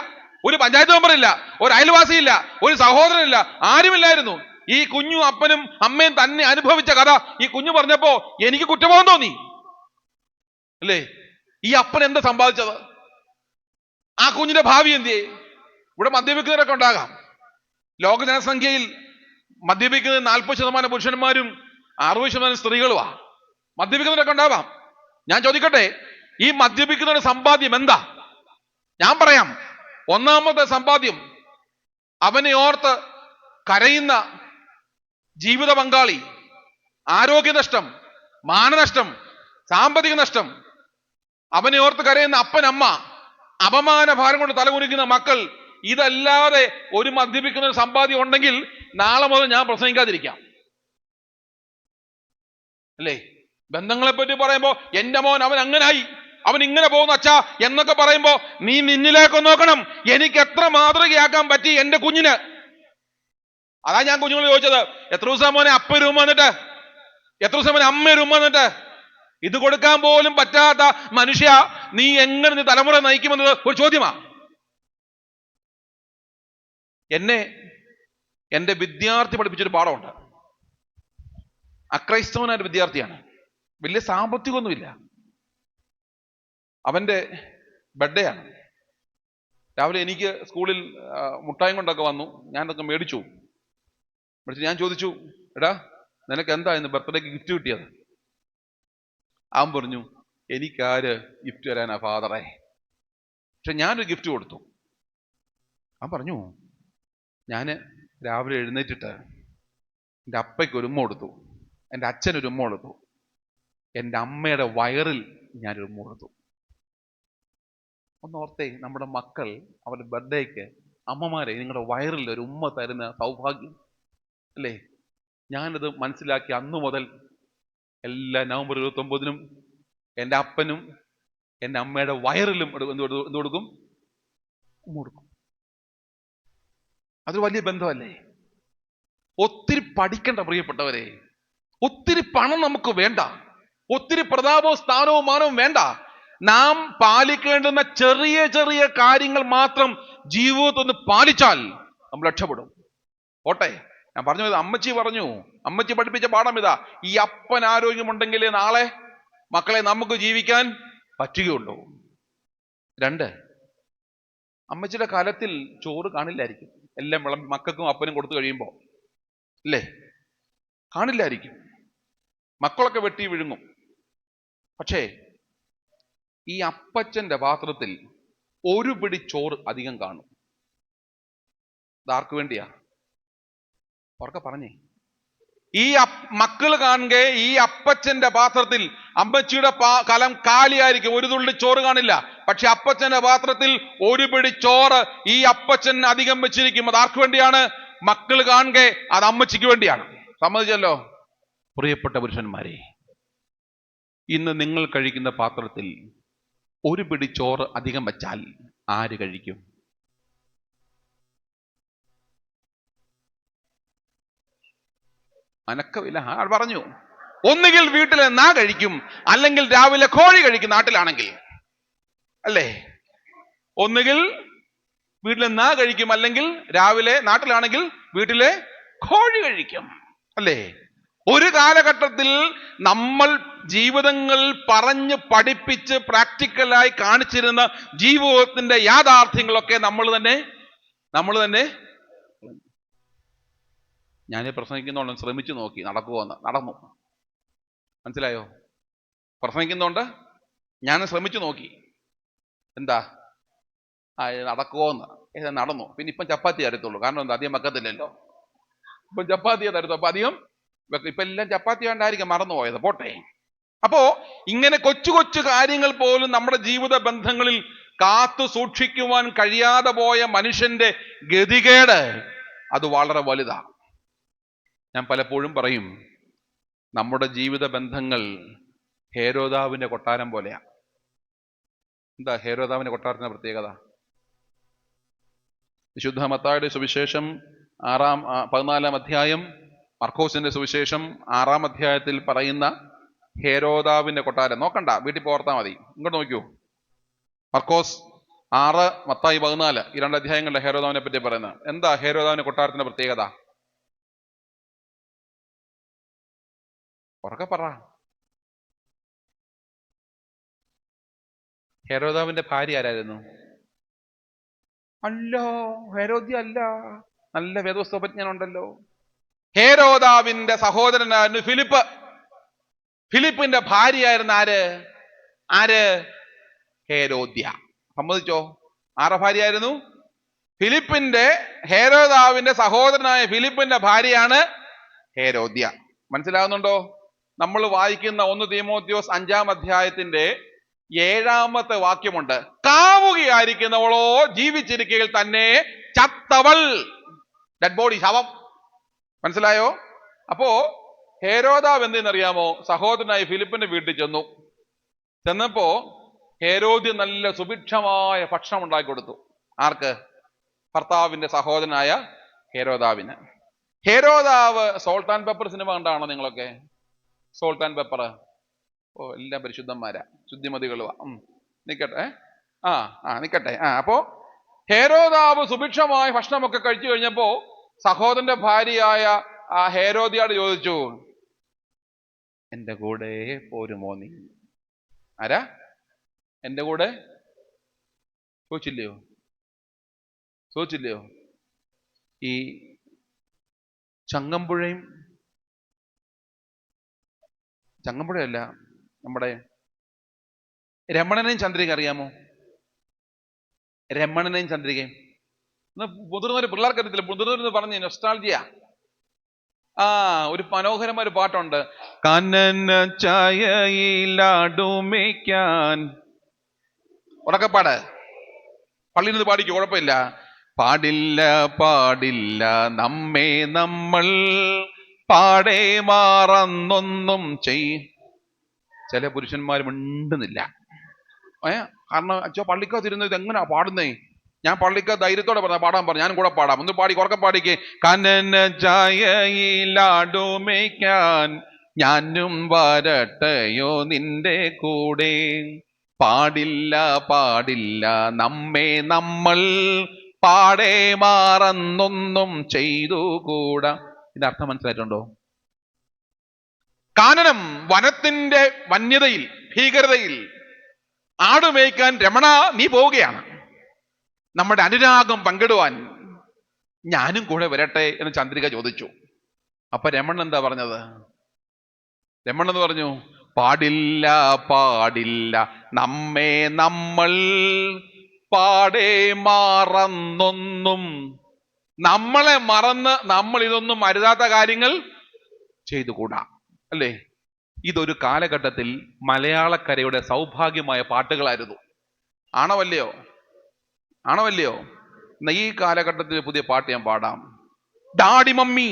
ഒരു പഞ്ചായത്ത് മെമ്പറില്ല, ഒരു അയൽവാസിയില്ല, ഒരു സഹോദരനില്ല, ആരുമില്ലായിരുന്നു. ഈ കുഞ്ഞും അപ്പനും അമ്മയും തന്നെ അനുഭവിച്ച കഥ ഈ കുഞ്ഞു പറഞ്ഞപ്പോ എനിക്ക് കുറ്റബോധം തോന്നി അല്ലേ? ഈ അപ്പൻ എന്താ സമ്പാദിച്ചത്? ആ കുഞ്ഞിന്റെ ഭാവി എന്തിയെ? ഇവിടെ മദ്യപിക്കുന്നവരൊക്കെ ഉണ്ടാകാം. ലോക ജനസംഖ്യയിൽ മദ്യപിക്കുന്നത് 40% പുരുഷന്മാരും 60% സ്ത്രീകളുമാ. മദ്യപിക്കുന്നവരൊക്കെ ഉണ്ടാവാം. ഞാൻ ചോദിക്കട്ടെ, ഈ മദ്യപിക്കുന്നവരുടെ സമ്പാദ്യം എന്താ? ഞാൻ പറയാം. ഒന്നാമത്തെ സമ്പാദ്യം അവനെ ഓർത്ത് കരയുന്ന ജീവിത പങ്കാളി, ആരോഗ്യനഷ്ടം, മാനനഷ്ടം, സാമ്പത്തിക നഷ്ടം, അവനെ ഓർത്ത് കരയുന്ന അപ്പൻ അമ്മ, അപമാന ഭാരം കൊണ്ട് തലകുനിക്കുന്ന മക്കൾ. ഇതല്ലാതെ ഒരു മദ്യപിക്കുന്ന സമ്പാദ്യം ഉണ്ടെങ്കിൽ നാളെ മുതൽ ഞാൻ പ്രസംഗിക്കാതിരിക്കാം അല്ലേ? ബന്ധങ്ങളെ പറ്റി പറയുമ്പോ എന്റെ മോൻ അവൻ അങ്ങനായി, അവൻ ഇങ്ങനെ പോകുന്നു അച്ഛാ എന്നൊക്കെ പറയുമ്പോ നീ നിന്നിലേക്ക് നോക്കണം. എനിക്ക് എത്ര മാതൃകയാക്കാൻ പറ്റി എന്റെ കുഞ്ഞിന്? അതാ ഞാൻ കുഞ്ഞുങ്ങൾ ചോദിച്ചത്, എത്ര ദിവസം മോനെ അപ്പ രൂപ വന്നിട്ട്, എത്ര ദിവസം മോനെ അമ്മ രൂപ വന്നിട്ട്? ഇത് കൊടുക്കാൻ പോലും പറ്റാത്ത മനുഷ്യ, നീ എങ്ങനെ നീ തലമുറ നയിക്കുമെന്നത് ഒരു ചോദ്യമാ. എന്നെ എന്റെ വിദ്യാർത്ഥി പഠിപ്പിച്ചൊരു പാഠമുണ്ട്. അക്രൈസ്തവനായ വിദ്യാർത്ഥിയാണ്, വലിയ സാമ്പത്തികമൊന്നുമില്ല. അവന്റെ ബർത്ത്ഡേ ആണ്. രാവിലെ എനിക്ക് സ്കൂളിൽ മുട്ടായും കൊണ്ടൊക്കെ വന്നു. ഞാനതൊക്കെ മേടിച്ചു. ഞാൻ ചോദിച്ചു, എടാ നിനക്ക് എന്താ ഇന്ന് ബർത്ത്ഡേക്ക് ഗിഫ്റ്റ് കിട്ടിയത്? അവൻ പറഞ്ഞു, എനിക്കാര് ഗിഫ്റ്റ് തരാനാ ഫാദറെ, പക്ഷെ ഞാനൊരു ഗിഫ്റ്റ് കൊടുത്തു. അവൻ പറഞ്ഞു, ഞാൻ രാവിലെ എഴുന്നേറ്റിട്ട് എൻ്റെ അപ്പയ്ക്ക് ഒരു ഉമ്മ കൊടുത്തു, എൻ്റെ അച്ഛനൊരു ഉമ്മ കൊടുത്തു, എൻ്റെ അമ്മയുടെ വയറിൽ ഞാനൊരു ഉമ്മ കൊടുത്തു. ഒന്ന് ഓർത്തേ, നമ്മുടെ മക്കൾ അവരുടെ ബർത്ത്ഡേക്ക് അമ്മമാരെ നിങ്ങളുടെ വയറിൽ ഒരു ഉമ്മ തരുന്ന സൗഭാഗ്യം അല്ലേ? ഞാനത് മനസ്സിലാക്കി അന്നു മുതൽ എല്ലാ നവംബർ 29-നും എൻ്റെ അപ്പനും എൻ്റെ അമ്മയുടെ വയറിലും എന്ത് കൊടുക്കും? ഉമ്മ കൊടുക്കും. അതൊരു വലിയ ബന്ധമല്ലേ? ഒത്തിരി പഠിക്കണ്ട പ്രിയപ്പെട്ടവരെ, ഒത്തിരി പണം നമുക്ക് വേണ്ട, ഒത്തിരി പ്രതാപവും സ്ഥാനവും മാനവും വേണ്ട. നാം പാലിക്കേണ്ടുന്ന ചെറിയ ചെറിയ കാര്യങ്ങൾ മാത്രം ജീവിതത്തിൽ ഒന്ന് പാലിച്ചാൽ നമ്മൾ രക്ഷപ്പെടും. ഓട്ടെ, ഞാൻ പറഞ്ഞു, അമ്മച്ചി പഠിപ്പിച്ച പാഠം ഇതാ: ഈ അപ്പൻ ആരോഗ്യമുണ്ടെങ്കിൽ നാളെ മക്കളെ നമുക്ക് ജീവിക്കാൻ പറ്റുകയുള്ളൂ. 2, അമ്മച്ചിയുടെ കാലത്തിൽ ചോറ് കാണില്ലായിരിക്കും. എല്ലാം മക്കൾക്കും അപ്പനും കൊടുത്തു കഴിയുമ്പോൾ അല്ലേ, കാണില്ലായിരിക്കും. മക്കളൊക്കെ വെട്ടി വിഴുങ്ങും. പക്ഷേ ഈ അപ്പച്ചന്റെ പാത്രത്തിൽ ഒരു പിടി ചോറ് അധികം കാണും. ഇതാർക്ക് വേണ്ടിയാ? ഉറക്കെ പറഞ്ഞേ. ഈ മക്കൾ കാണുക ഈ അപ്പച്ചന്റെ പാത്രത്തിൽ അമ്മച്ചിയുടെ കലം കാലിയായിരിക്കും, ഒരു തുള്ളി ചോറ് കാണില്ല. പക്ഷെ അപ്പച്ചന്റെ പാത്രത്തിൽ ഒരു പിടി ചോറ് ഈ അപ്പച്ചൻ അധികം വെച്ചിരിക്കും. അത് ആർക്ക് വേണ്ടിയാണ്? മക്കൾ കാണുക അത് അമ്മച്ചിക്ക് വേണ്ടിയാണ്. സമ്മതിച്ചല്ലോ? പ്രിയപ്പെട്ട പുരുഷന്മാരെ, ഇന്ന് നിങ്ങൾ കഴിക്കുന്ന പാത്രത്തിൽ ഒരു പിടി ചോറ് അധികം വെച്ചാൽ ആര് കഴിക്കും? അനക്കമില്ല. ആൾ പറഞ്ഞു, ഒന്നുകിൽ വീട്ടിൽ നാ കഴിക്കും, അല്ലെങ്കിൽ രാവിലെ കോഴി കഴിക്കും. നാട്ടിലാണെങ്കിൽ അല്ലേ, ഒന്നുകിൽ വീട്ടിൽ നാ കഴിക്കും, അല്ലെങ്കിൽ രാവിലെ, നാട്ടിലാണെങ്കിൽ വീട്ടിലെ കോഴി കഴിക്കും അല്ലേ? ഒരു കാലഘട്ടത്തിൽ നമ്മൾ ജീവിതങ്ങൾ പറഞ്ഞ് പഠിപ്പിച്ച് പ്രാക്ടിക്കലായി കാണിച്ചിരുന്ന ജീവിതത്തിന്റെ യാഥാർത്ഥ്യങ്ങളൊക്കെ നമ്മൾ തന്നെ ഞാൻ പ്രസംഗിക്കുന്നോണ്ട് ശ്രമിച്ചു നോക്കി നടന്നു. മനസ്സിലായോ? പ്രസംഗിക്കുന്നോണ്ട് ഞാൻ ശ്രമിച്ചു നോക്കി, എന്താ നടക്കുമോന്ന്. നടന്നു. പിന്നെ ഇപ്പം ചപ്പാത്തി തരത്തുള്ളൂ. കാരണം എന്താ, അധികം വെക്കത്തില്ലല്ലോ. ഇപ്പം ചപ്പാത്തിയെ തരത്തു. അപ്പൊ അധികം ഇപ്പൊ എല്ലാം ചപ്പാത്തി വേണ്ടായിരിക്കും മറന്നുപോയത്. പോട്ടെ. അപ്പോ ഇങ്ങനെ കൊച്ചു കൊച്ചു കാര്യങ്ങൾ പോലും നമ്മുടെ ജീവിത ബന്ധങ്ങളിൽ കാത്തു സൂക്ഷിക്കുവാൻ കഴിയാതെ പോയ മനുഷ്യന്റെ ഗതികേട് അത് വളരെ വലുതാണ്. ഞാൻ പലപ്പോഴും പറയും, നമ്മുടെ ജീവിത ബന്ധങ്ങൾ ഹേരോദാവിന്റെ കൊട്ടാരം പോലെയാ. എന്താ ഹേരോദാവിന്റെ കൊട്ടാരത്തിന്റെ പ്രത്യേകത? വിശുദ്ധ മത്തായിയുടെ സുവിശേഷം 14-ാം അധ്യായം, മർക്കോസിന്റെ സുവിശേഷം 6-ാം അധ്യായത്തിൽ പറയുന്ന ഹേരോദാവിന്റെ കൊട്ടാരം നോക്കണ്ട, വീട്ടിൽ പോർത്താൽ മതി. ഇങ്ങോട്ട് നോക്കൂ. മർക്കോസ് 6, മത്തായി 14, ഈ 2 അധ്യായങ്ങളുടെ ഹേരോദാവിനെ പറ്റി പറയുന്നത്. എന്താ ഹേരോദാവിന്റെ കൊട്ടാരത്തിന്റെ പ്രത്യേകത? ഉറക്കെ പറ. ഹേരോദാവിന്റെ ഭാര്യ ആരായിരുന്നു? അല്ല, ഹേരോദ്യ അല്ല. നല്ല വേദോസ്തോപജ്ഞനുണ്ടല്ലോ. ഹേരോദാവിന്റെ സഹോദരനായിരുന്നു ഫിലിപ്പ്. ഫിലിപ്പിന്റെ ഭാര്യയായിരുന്ന ആര്? ഹേരോദ്യ. സമ്മതിച്ചോ? ആരുടെ ഭാര്യയായിരുന്നു? ഹേരോദാവിന്റെ സഹോദരനായ ഫിലിപ്പിന്റെ ഭാര്യയാണ് ഹേരോദ്യ. മനസ്സിലാകുന്നുണ്ടോ? നമ്മൾ വായിക്കുന്ന 1 തീമോഥെയോസ് 5-ാം അധ്യായത്തിന്റെ 7-ാമത്തെ വാക്യമുണ്ട്: കാമുകിയായിരിക്കുന്നവളോ ജീവിച്ചിരിക്കയിൽ തന്നെ ചത്തവൾ. ഡെഡ് ബോഡി, ശവം. മനസ്സിലായോ? അപ്പോ ഹേരോദാവ് എന്തെന്നറിയാമോ? സഹോദരനായ ഫിലിപ്പിന്റെ വീട്ടിൽ ചെന്നപ്പോ ഹേരോദ്യ നല്ല സുഭിക്ഷമായ ഭക്ഷണം ഉണ്ടാക്കി കൊടുത്തു. ആർക്ക്? ഭർത്താവിന്റെ സഹോദരനായ ഹേരോദാവിന്. ഹേരോദാവ് സോൾട്ട് ആൻഡ് പെപ്പർ സിനിമ കണ്ടാണോ നിങ്ങളൊക്കെ? Salt and pepper. ഓ, എല്ലാം പരിശുദ്ധന്മാരാ, ശുദ്ധിമതികളുവാ. നിക്കട്ടെ. നിക്കട്ടെ. അപ്പോ ഹേരോദാവ് സുഭിക്ഷമായ ഭക്ഷണമൊക്കെ കഴിച്ചു കഴിഞ്ഞപ്പോ സഹോദരന്റെ ഭാര്യയായ ആ ഹേരോദ്യയോട് ചോദിച്ചു, എന്റെ കൂടെ പോരുമോ നീ? ആരാ? എന്റെ കൂടെ ചോദിച്ചില്ലയോ? ഈ ചങ്ങമ്പുഴയല്ല, നമ്മുടെ രമണനെയും ചന്ദ്രിക അറിയാമോ? രമണനെയും ചന്ദ്രികയും മുതിർന്നവര് പിള്ളേർക്ക് അറിയത്തില്ല. മുതിർന്നവരെന്ന് പറഞ്ഞ് നൊസ്റ്റാൾജിയ. ഒരു മനോഹരമായ ഒരു പാട്ടുണ്ട്: കനന ചായയിലാടുമേക്കാൻ. ഉറക്കപ്പാട്. പള്ളിയിൽ നിന്ന് പാടിക്കോ, കുഴപ്പമില്ല. പാടില്ല പാടില്ല നമ്മെ നമ്മൾ പാടെ മാറന്നൊന്നും ചില പുരുഷന്മാർ മിണ്ടുന്നില്ല. കാരണം അച്ഛോ പള്ളിക്കകത്തിരുന്ന് ഇത് എങ്ങനെയാ പാടുന്നേ? ഞാൻ പള്ളിക്കകത്ത് ധൈര്യത്തോടെ പാടാൻ പറഞ്ഞു, ഞാനും കൂടെ പാടാം. ഒന്ന് പാടി, കുറക്കെ പാടിക്കേ. കനന ചായയിലാടുമേക്കാൻ ഞാനും വരട്ടെയോ നിന്റെ കൂടെ. പാടില്ല പാടില്ല നമ്മെ നമ്മൾ പാടെ മാറന്നൊന്നും ചെയ്തുകൂടാ. ഇതിന്റെ അർത്ഥം മനസ്സിലായിട്ടുണ്ടോ? കാനനം, വനത്തിന്റെ വന്യതയിൽ, ഭീകരതയിൽ ആടുമേയ്ക്കാൻ രമണ നീ പോവുകയാണ്. നമ്മുടെ അനുരാഗം പങ്കിടുവാൻ ഞാനും കൂടെ വരട്ടെ എന്ന് ചന്ദ്രിക ചോദിച്ചു. അപ്പൊ രമണൻ എന്താ പറഞ്ഞത്? രമണൻ എന്ന് പറഞ്ഞു, പാടില്ല പാടില്ല നമ്മെ നമ്മൾ പാടെ മറന്നൊന്നും. നമ്മളെ മറന്ന് നമ്മൾ ഇതൊന്നും അരുതാത്ത കാര്യങ്ങൾ ചെയ്തുകൂടാ, അല്ലേ? ഇതൊരു കാലഘട്ടത്തിൽ മലയാളക്കരയുടെ സൗഭാഗ്യമായ പാട്ടുകളായിരുന്നു. ആണോ അല്ലയോ? ആണോ അല്ലയോ? എന്നാ ഈ കാലഘട്ടത്തിൽ പുതിയ പാട്ട് ഞാൻ പാടാം. ഡാഡി മമ്മി,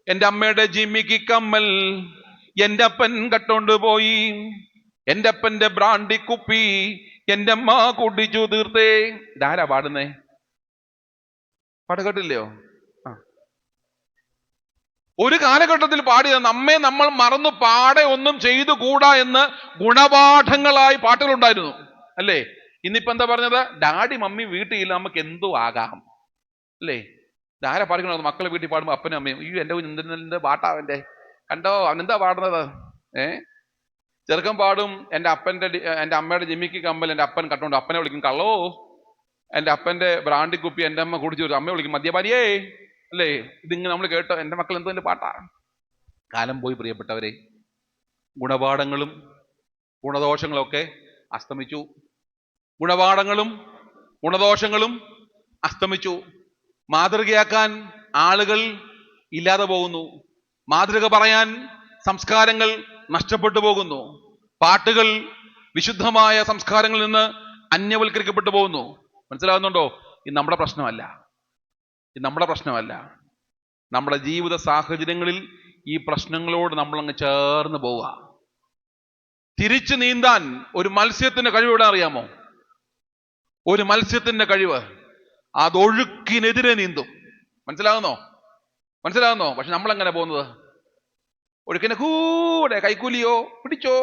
എന്റെ അമ്മയുടെ ജിമ്മിക്ക് കമ്മൽ എന്റെ അപ്പൻ കട്ടോണ്ട് പോയി, എന്റെ അപ്പന്റെ ബ്രാണ്ടി കുപ്പി എന്റെ അമ്മ കുടിച്ചു തീർത്തേ. ഇതാരാ പാടുന്നേ? പാട്ട് കേട്ടില്ലയോ? ഒരു കാലഘട്ടത്തിൽ പാടിയത് നമ്മെ നമ്മൾ മറന്നു പാടെ ഒന്നും ചെയ്തു കൂടാ എന്ന് ഗുണപാഠങ്ങളായി പാട്ടുകളുണ്ടായിരുന്നു, അല്ലേ? ഇന്നിപ്പോ എന്താ പറഞ്ഞത്? ഡാഡി മമ്മി വീട്ടിൽ നമുക്ക് എന്തു ആകാം, അല്ലേ? ആരാ പാടിക്കണോ? മക്കളെ വീട്ടിൽ പാടുമ്പോ അപ്പനും അമ്മയും, ഈ എന്റെ പാട്ടാ അവന്റെ, കണ്ടോ അവനെന്താ പാടുന്നത്? ചെറുക്കൻ പാടും, എന്റെ അമ്മയുടെ ജിമ്മിക്ക് കമ്മൽ എന്റെ അപ്പൻ കട്ടോണ്ട്, അപ്പനെ വിളിക്കും കള്ളോ. എന്റെ അപ്പന്റെ ബ്രാണ്ടി കുപ്പി എന്റെ അമ്മ കുടിച്ചു, അമ്മയെ വിളിക്കും മദ്യപാനിയേ, അല്ലേ? ഇതിങ്ങനെ നമ്മൾ കേട്ടോ, എന്റെ മക്കൾ എന്തോ എന്റെ പാട്ടാ. കാലം പോയി പ്രിയപ്പെട്ടവരെ. ഗുണപാഠങ്ങളും ഗുണദോഷങ്ങളും ഒക്കെ അസ്തമിച്ചു. ഗുണപാഠങ്ങളും ഗുണദോഷങ്ങളും അസ്തമിച്ചു. മാതൃകയാക്കാൻ ആളുകൾ ഇല്ലാതെ പോകുന്നു. മാതൃക പറയാൻ സംസ്കാരങ്ങൾ നഷ്ടപ്പെട്ടു പോകുന്നു. പാട്ടുകൾ വിശുദ്ധമായ സംസ്കാരങ്ങളിൽ നിന്ന് അന്യവൽക്കരിക്കപ്പെട്ടു പോകുന്നു. മനസ്സിലാകുന്നുണ്ടോ? ഇത് നമ്മുടെ പ്രശ്നമല്ല, ഇത് നമ്മുടെ പ്രശ്നമല്ല. നമ്മുടെ ജീവിത സാഹചര്യങ്ങളിൽ ഈ പ്രശ്നങ്ങളോട് നമ്മളങ്ങ് ചേർന്ന് പോവുക. തിരിച്ചു നീന്താൻ ഒരു മത്സ്യത്തിന്റെ കഴിവ് ഇവിടെ അറിയാമോ? ഒരു മത്സ്യത്തിന്റെ കഴിവ് അതൊഴുക്കിനെതിരെ നീന്തും. മനസ്സിലാകുന്നോ? പക്ഷെ നമ്മളെങ്ങനെ പോകുന്നത്? ഒഴുക്കിനെ കൂടെ കൈക്കൂലിയോ പിടിച്ചോ,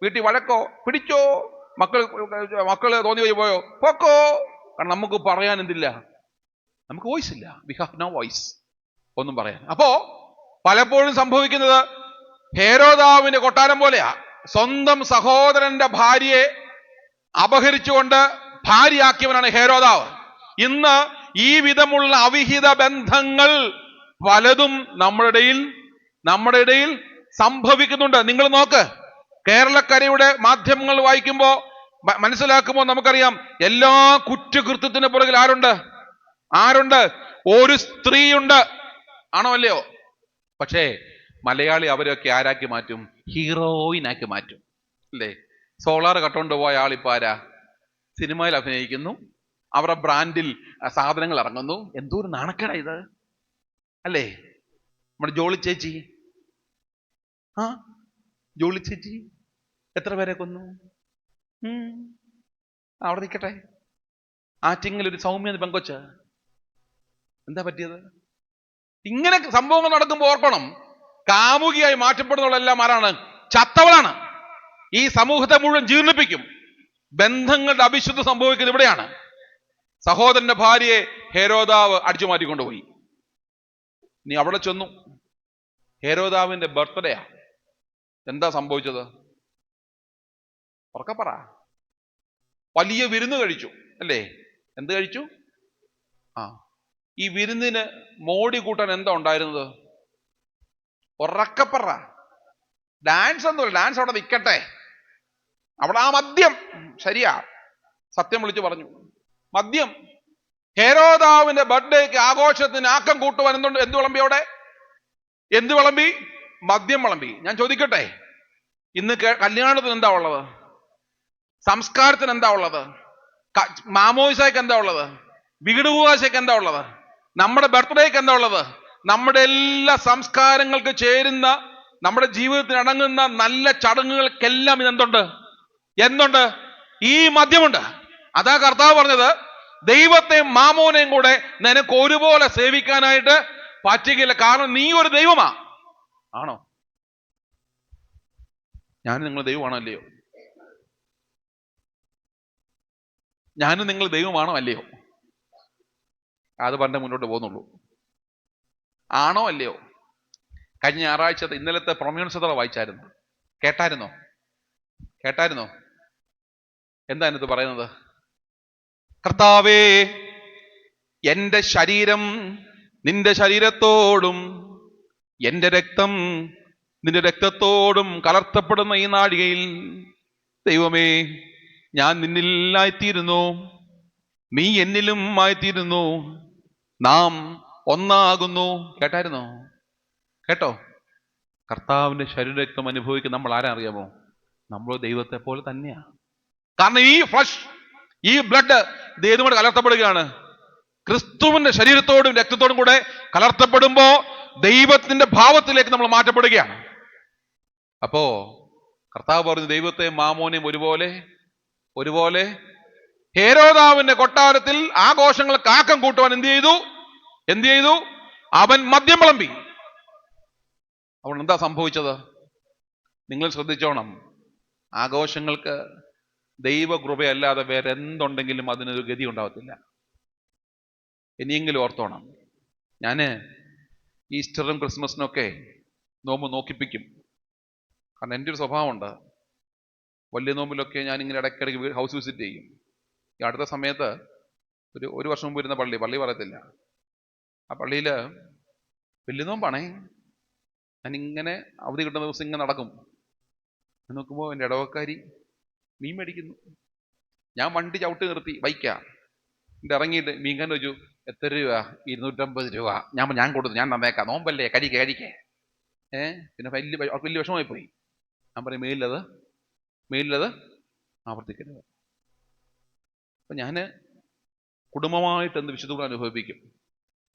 വീട്ടിൽ വഴക്കോ പിടിച്ചോ, മക്കള് തോന്നി വഴി പോയോ പോക്കോ. കാരണം നമുക്ക് പറയാൻ എന്തില്ല, നമുക്ക് വോയിസ് ഇല്ല. വി ഹാവ് നോ വോയിസ്, ഒന്നും പറയാൻ. അപ്പോ പലപ്പോഴും സംഭവിക്കുന്നത് ഹേരോദാവിന്റെ കൊട്ടാരം പോലെയാ. സ്വന്തം സഹോദരന്റെ ഭാര്യയെ അപഹരിച്ചുകൊണ്ട് ഭാര്യയാക്കിയവനാണ് ഹേരോദാവ്. ഇന്ന് ഈ വിധമുള്ള അവിഹിത ബന്ധങ്ങൾ പലതും നമ്മുടെ ഇടയിൽ സംഭവിക്കുന്നുണ്ട്. നിങ്ങൾ നോക്ക്, കേരളക്കരയുടെ മാധ്യമങ്ങൾ വായിക്കുമ്പോ മനസ്സിലാക്കുമ്പോൾ നമുക്കറിയാം, എല്ലാ കുറ്റകൃത്യത്തിന് പുറകിൽ ആരുണ്ട്? ഒരു സ്ത്രീയുണ്ട്. ആണോ അല്ലയോ? പക്ഷേ മലയാളി അവരൊക്കെ ആരാക്കി മാറ്റും? ഹീറോയിനാക്കി മാറ്റും, അല്ലേ? സോളാർ കട്ടോണ്ട് പോയ ആളിപ്പോ ആരാ? സിനിമയിൽ അഭിനയിക്കുന്നു, അവരുടെ ബ്രാൻഡിൽ സാധനങ്ങൾ ഇറങ്ങുന്നു. എന്തോ ഒരു നാണക്കേടാ ഇത്, അല്ലേ? നമ്മുടെ ജോളി ചേച്ചി എത്ര പേരെ കൊന്നു? അവിടെ നിൽക്കട്ടെ. ആറ്റിങ്ങിൽ ഒരു സൗമ്യ പെങ്കൊച്ച്, എന്താ പറ്റിയത്? ഇങ്ങനെ സംഭവങ്ങൾ നടക്കുമ്പോൾ ഓർക്കണം, കാമുകിയായി മാറ്റപ്പെടുന്നവളെല്ലാം ആരാണ്? ചത്തവളാണ്. ഈ സമൂഹത്തെ മുഴുവൻ ജീർണിപ്പിക്കും. ബന്ധങ്ങളുടെ അവിശുദ്ധ സംഭവിക്കുന്നത് ഇവിടെയാണ്. സഹോദരന്റെ ഭാര്യയെ ഹേരോദാവ് അടിച്ചു മാറ്റിക്കൊണ്ടുപോയി. നീ അവിടെ ചെന്നു, ഹേരോദാവിന്റെ ബർത്ത്ഡേയാ. എന്താ സംഭവിച്ചത്? ഉറക്കെ പറ. വലിയ വിരുന്ന് കഴിച്ചു, അല്ലേ? എന്ത് കഴിച്ചു? ഈ വിരുന്നിന് മോടി കൂട്ടാൻ എന്താ ഉണ്ടായിരുന്നത്? ഉറക്കപ്പറ. ഡാൻസ് ഒന്നുമില്ല, ഡാൻസ് അവിടെ നിൽക്കട്ടെ. അവിടെ ആ മദ്യം, ശരിയാ, സത്യം വിളിച്ചു പറഞ്ഞു, മദ്യം. ഹേരോദാവിന്റെ ബർത്ത്ഡേക്ക് ആഘോഷത്തിന് ആക്കം കൂട്ടുവാൻ എന്ത് വിളമ്പി അവിടെ? എന്ത് വിളമ്പി? മദ്യം വിളമ്പി. ഞാൻ ചോദിക്കട്ടെ, ഇന്ന് കല്യാണത്തിന് എന്താ ഉള്ളത്? സംസ്കാരത്തിന് എന്താ ഉള്ളത്? മാമോയിസയ്ക്ക് എന്താ ഉള്ളത്? വീടുകൂവാശയ്ക്ക് എന്താ ഉള്ളത്? നമ്മുടെ ബർത്ത്ഡേക്ക് എന്താ ഉള്ളത്? നമ്മുടെ എല്ലാ സംസ്കാരങ്ങൾക്ക് ചേരുന്ന, നമ്മുടെ ജീവിതത്തിൽ അടങ്ങുന്ന നല്ല ചടങ്ങുകൾക്കെല്ലാം എന്തുണ്ട്? ഈ മദ്യമുണ്ട്. അതാ കർത്താവ് പറഞ്ഞത്, ദൈവത്തെയും മാമോനെയും കൂടെ നിനക്ക് ഒരുപോലെ സേവിക്കാനായിട്ട് പറ്റുകയില്ല. കാരണം നീ ഒരു ദൈവമാ. ആണോ? ഞാനും നിങ്ങൾ ദൈവമാണോ അല്ലയോ? ഞാനും നിങ്ങൾ ദൈവമാണോ അല്ലയോ? അത് പറഞ്ഞേ മുന്നോട്ട് പോകുന്നുള്ളൂ. ആണോ അല്ലയോ? കഴിഞ്ഞ ഞായറാഴ്ച ഇന്നലത്തെ പ്രൊമ്യൂൺസത വായിച്ചായിരുന്നു, കേട്ടായിരുന്നോ? എന്താ എന്നിട്ട് പറയുന്നത്? കർത്താവേ, എന്റെ ശരീരം നിന്റെ ശരീരത്തോടും എന്റെ രക്തം നിന്റെ രക്തത്തോടും കലർത്തപ്പെടുന്ന ഈ നാഴികയിൽ ദൈവമേ, ഞാൻ നിന്നിലായിത്തീരുന്നു, നീ എന്നിലും ആയിത്തീരുന്നു, നാം ഒന്നാകുന്നു. കേട്ടോ? കർത്താവിന്റെ ശരീരരക്തം അനുഭവിക്കുന്ന നമ്മൾ ആരാ അറിയാമോ? നമ്മൾ ദൈവത്തെ പോലെ തന്നെയാണ്. കാരണം ഈ ഫ്ലഷ്, ഈ ബ്ലഡ് ഇതും കൂടെ കലർത്തപ്പെടുകയാണ്. ക്രിസ്തുവിന്റെ ശരീരത്തോടും രക്തത്തോടും കൂടെ കലർത്തപ്പെടുമ്പോ ദൈവത്തിന്റെ ഭാവത്തിലേക്ക് നമ്മൾ മാറ്റപ്പെടുകയാണ്. അപ്പോ കർത്താവ് പറഞ്ഞു, ദൈവത്തെ മാമോനെയും ഒരുപോലെ ഹേരോദാവിന്റെ കൊട്ടാരത്തിൽ ആഘോഷങ്ങൾ കാക്കം കൂട്ടുവാൻ എന്ത് ചെയ്തു? അവൻ മദ്യം വിളമ്പി. അതുകൊണ്ട് എന്താ സംഭവിച്ചത്? നിങ്ങൾ ശ്രദ്ധിച്ചോണം. ആഘോഷങ്ങൾക്ക് ദൈവകൃപയല്ലാതെ വേറെ എന്തുണ്ടെങ്കിലും അതിനൊരു ഗതി ഉണ്ടാവത്തില്ല. ഇനിയെങ്കിലും ഓർത്തോണം. ഞാന് ഈസ്റ്ററും ക്രിസ്മസിനൊക്കെ നോമ്പ് നോക്കിപ്പിക്കും. കാരണം എൻ്റെ ഒരു സ്വഭാവമുണ്ട്, വലിയ നോമ്പിലൊക്കെ ഞാനിങ്ങനെ ഇടയ്ക്കിടയ്ക്ക് ഹൗസ് വിസിറ്റ് ചെയ്യും. ഈ അടുത്ത സമയത്ത് ഒരു വർഷം മുമ്പ് ഇരുന്ന പള്ളി പറയത്തില്ല, ആ പള്ളിയിൽ വലിയ നോമ്പാണേ. ഞാനിങ്ങനെ അവധി കിട്ടുന്ന ദിവസം ഇങ്ങനെ നടക്കും. നോക്കുമ്പോൾ എൻ്റെ ഇടവക്കാരി മീൻ മേടിക്കുന്നു. ഞാൻ വണ്ടി ചവിട്ടി നിർത്തി, ബൈക്കാ. എന്നിട്ട് ഇറങ്ങിയിട്ട് മീൻകാരൻ ചോദിച്ചു, എത്ര രൂപ? 250 രൂപ. ഞാൻ കൊടുത്തു, ഞാൻ തന്നേക്കാം, നോമ്പല്ലേ, കഴിക്കേ. പിന്നെ വലിയ വിഷമമായി പോയി. ഞാൻ പറയും, മേലിലത് ആവർത്തിക്കരുത്. അപ്പം ഞാൻ കുടുംബമായിട്ട് വിശുദ്ധ കുർബാന അനുഭവിപ്പിക്കും.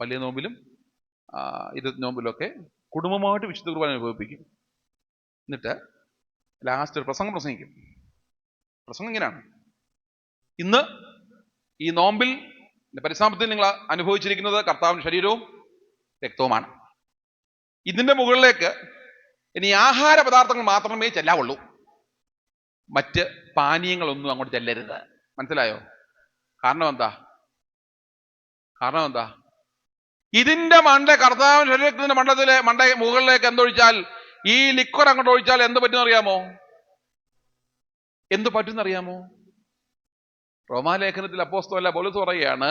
വലിയ നോമ്പിലും 20 നോമ്പിലൊക്കെ കുടുംബമായിട്ട് വിശുദ്ധ കുർബാന അനുഭവിപ്പിക്കും. എന്നിട്ട് ലാസ്റ്റ് ഒരു പ്രസംഗിക്കും. പ്രസംഗം ഇങ്ങനെയാണ്: ഇന്ന് ഈ നോമ്പിൽ പരിശ്രമത്തിൽ നിങ്ങൾ അനുഭവിച്ചിരിക്കുന്നത് കർത്താവിന്റെ ശരീരവും രക്തവുമാണ്. ഇതിന്റെ മുകളിലേക്ക് ഇനി ആഹാര പദാർത്ഥങ്ങൾ മാത്രമേ ചെല്ലാവുള്ളൂ, മറ്റ് പാനീയങ്ങളൊന്നും അങ്ങോട്ട് ചെല്ലരുത്. മനസ്സിലായോ? കാരണം എന്താ? ഇതിന്റെ കർത്താവിന്റെ ശരീരത്തിന്റെ മുകളിലേക്ക് എന്തൊഴിച്ചാൽ, ഈ ലിക്വർ അങ്ങോട്ട് ഒഴിച്ചാൽ എന്ത് പറ്റുന്നറിയാമോ? റോമാലേഖനത്തിൽ അപ്പോസ്തലനായ പൗലോസ് പറയുകയാണ്,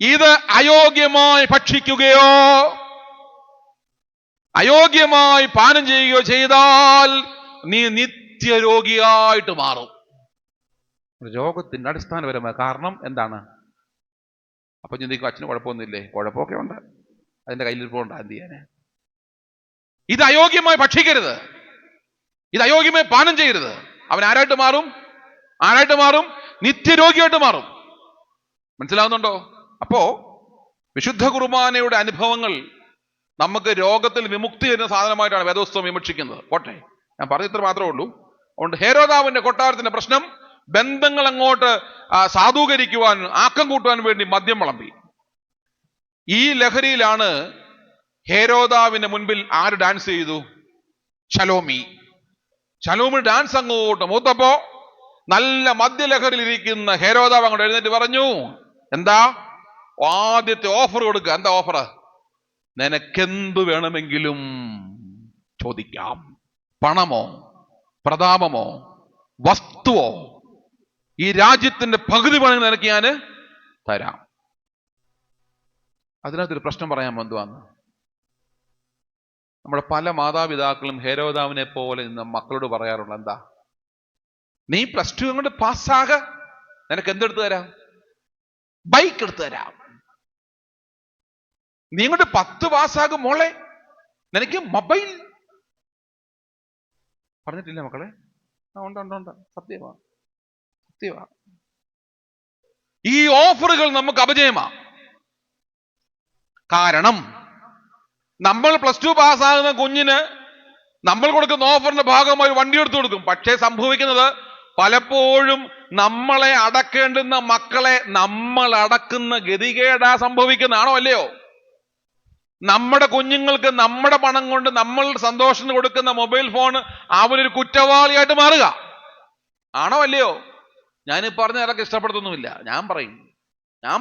ഇത് അയോഗ്യമായി ഭക്ഷിക്കുകയോ അയോഗ്യമായി പാനം ചെയ്യുകയോ ചെയ്താൽ നീ നിത്യരോഗിയായിട്ട് മാറും. രോഗത്തിന്റെ അടിസ്ഥാനപരമായ കാരണം എന്താണ്? അപ്പൊ ചിന്തിക്കും, അച്ഛന് കുഴപ്പമൊന്നുമില്ലേ? കുഴപ്പമൊക്കെ ഉണ്ട്, അതിന്റെ കയ്യിലിരിപ്പുണ്ട്, എന്ത് ചെയ്യാന്? ഇത് അയോഗ്യമായി ഭക്ഷിക്കരുത്, ഇത് അയോഗ്യമായി പാനം ചെയ്യരുത്. അവൻ ആരായിട്ട് മാറും? നിത്യരോഗിയായിട്ട് മാറും. മനസ്സിലാവുന്നുണ്ടോ? അപ്പോ വിശുദ്ധ കുർബാനയുടെ അനുഭവങ്ങൾ നമുക്ക് രോഗത്തിൽ വിമുക്തി തരുന്ന സാധനമായിട്ടാണ് വേദോസ്തവം വിമർശിക്കുന്നത്. പോട്ടെ, ഞാൻ പറഞ്ഞിത്ര മാത്രമേ ഉള്ളൂ. അതുകൊണ്ട് ഹേരോദാവിന്റെ കൊട്ടാരത്തിന്റെ പ്രശ്നം, ബന്ധങ്ങൾ അങ്ങോട്ട് സാധൂകരിക്കുവാൻ, ആക്കം കൂട്ടുവാൻ വേണ്ടി മദ്യം വിളമ്പി. ഈ ലഹരിയിലാണ് ഹേരോദാവിന്റെ മുൻപിൽ ആര് ഡാൻസ് ചെയ്തു? ശലോമി ഡാൻസ് അങ്ങോട്ട് മൂത്തപ്പോ നല്ല മദ്യലഹരിയിലിരിക്കുന്ന ഹേരോദാവ് അങ്ങോട്ട് എഴുന്നേറ്റ് പറഞ്ഞു, എന്താ ആദ്യത്തെ ഓഫർ കൊടുക്കുക? എന്താ ഓഫർ? നിനക്കെന്തു വേണമെങ്കിലും ചോദിക്കാം, പണമോ പ്രതാപമോ വസ്തുവോ, ഈ രാജ്യത്തിന്റെ പകുതി വേണമെങ്കിൽ നിനക്ക് ഞാൻ തരാം. അതിനകത്തൊരു പ്രശ്നം പറയാൻ എന്തുവാന്ന്, നമ്മുടെ പല മാതാപിതാക്കളും ഹേരോദാവിനെ പോലെ ഇന്ന് മക്കളോട് പറയാറുള്ള എന്താ? നീ +2 അങ്ങോട്ട് പാസ്സാക, നിനക്ക് എന്തെടുത്ത് തരാം? ബൈക്ക് എടുത്തു തരാം. നീ ഇങ്ങോട്ട് 10 പാസ്സാകും മോളെ, നിനക്ക് മൊബൈൽ. പറഞ്ഞിട്ടില്ല മക്കളെ? ഉണ്ട്, സത്യമാ. ഈ ഓഫറുകൾ നമുക്ക് അപജയമാണ്. കാരണം നമ്മൾ +2 പാസ്സാകുന്ന കുഞ്ഞിന് നമ്മൾ കൊടുക്കുന്ന ഓഫറിന്റെ ഭാഗമായി വണ്ടി എടുത്തു കൊടുക്കും. പക്ഷേ സംഭവിക്കുന്നത് പലപ്പോഴും നമ്മളെ അടക്കേണ്ടുന്ന മക്കളെ നമ്മൾ അടക്കുന്ന ഗതികേടാ സംഭവിക്കുന്നതാണോ അല്ലയോ? നമ്മുടെ കുഞ്ഞുങ്ങൾക്ക് നമ്മുടെ പണം കൊണ്ട് നമ്മൾ സന്തോഷത്തിന് കൊടുക്കുന്ന മൊബൈൽ ഫോൺ അവനൊരു കുറ്റവാളിയായിട്ട് മാറുക ആണോ അല്ലയോ? ഞാൻ പറഞ്ഞ അതൊക്കെ ഇഷ്ടപ്പെടുത്തൊന്നുമില്ല. ഞാൻ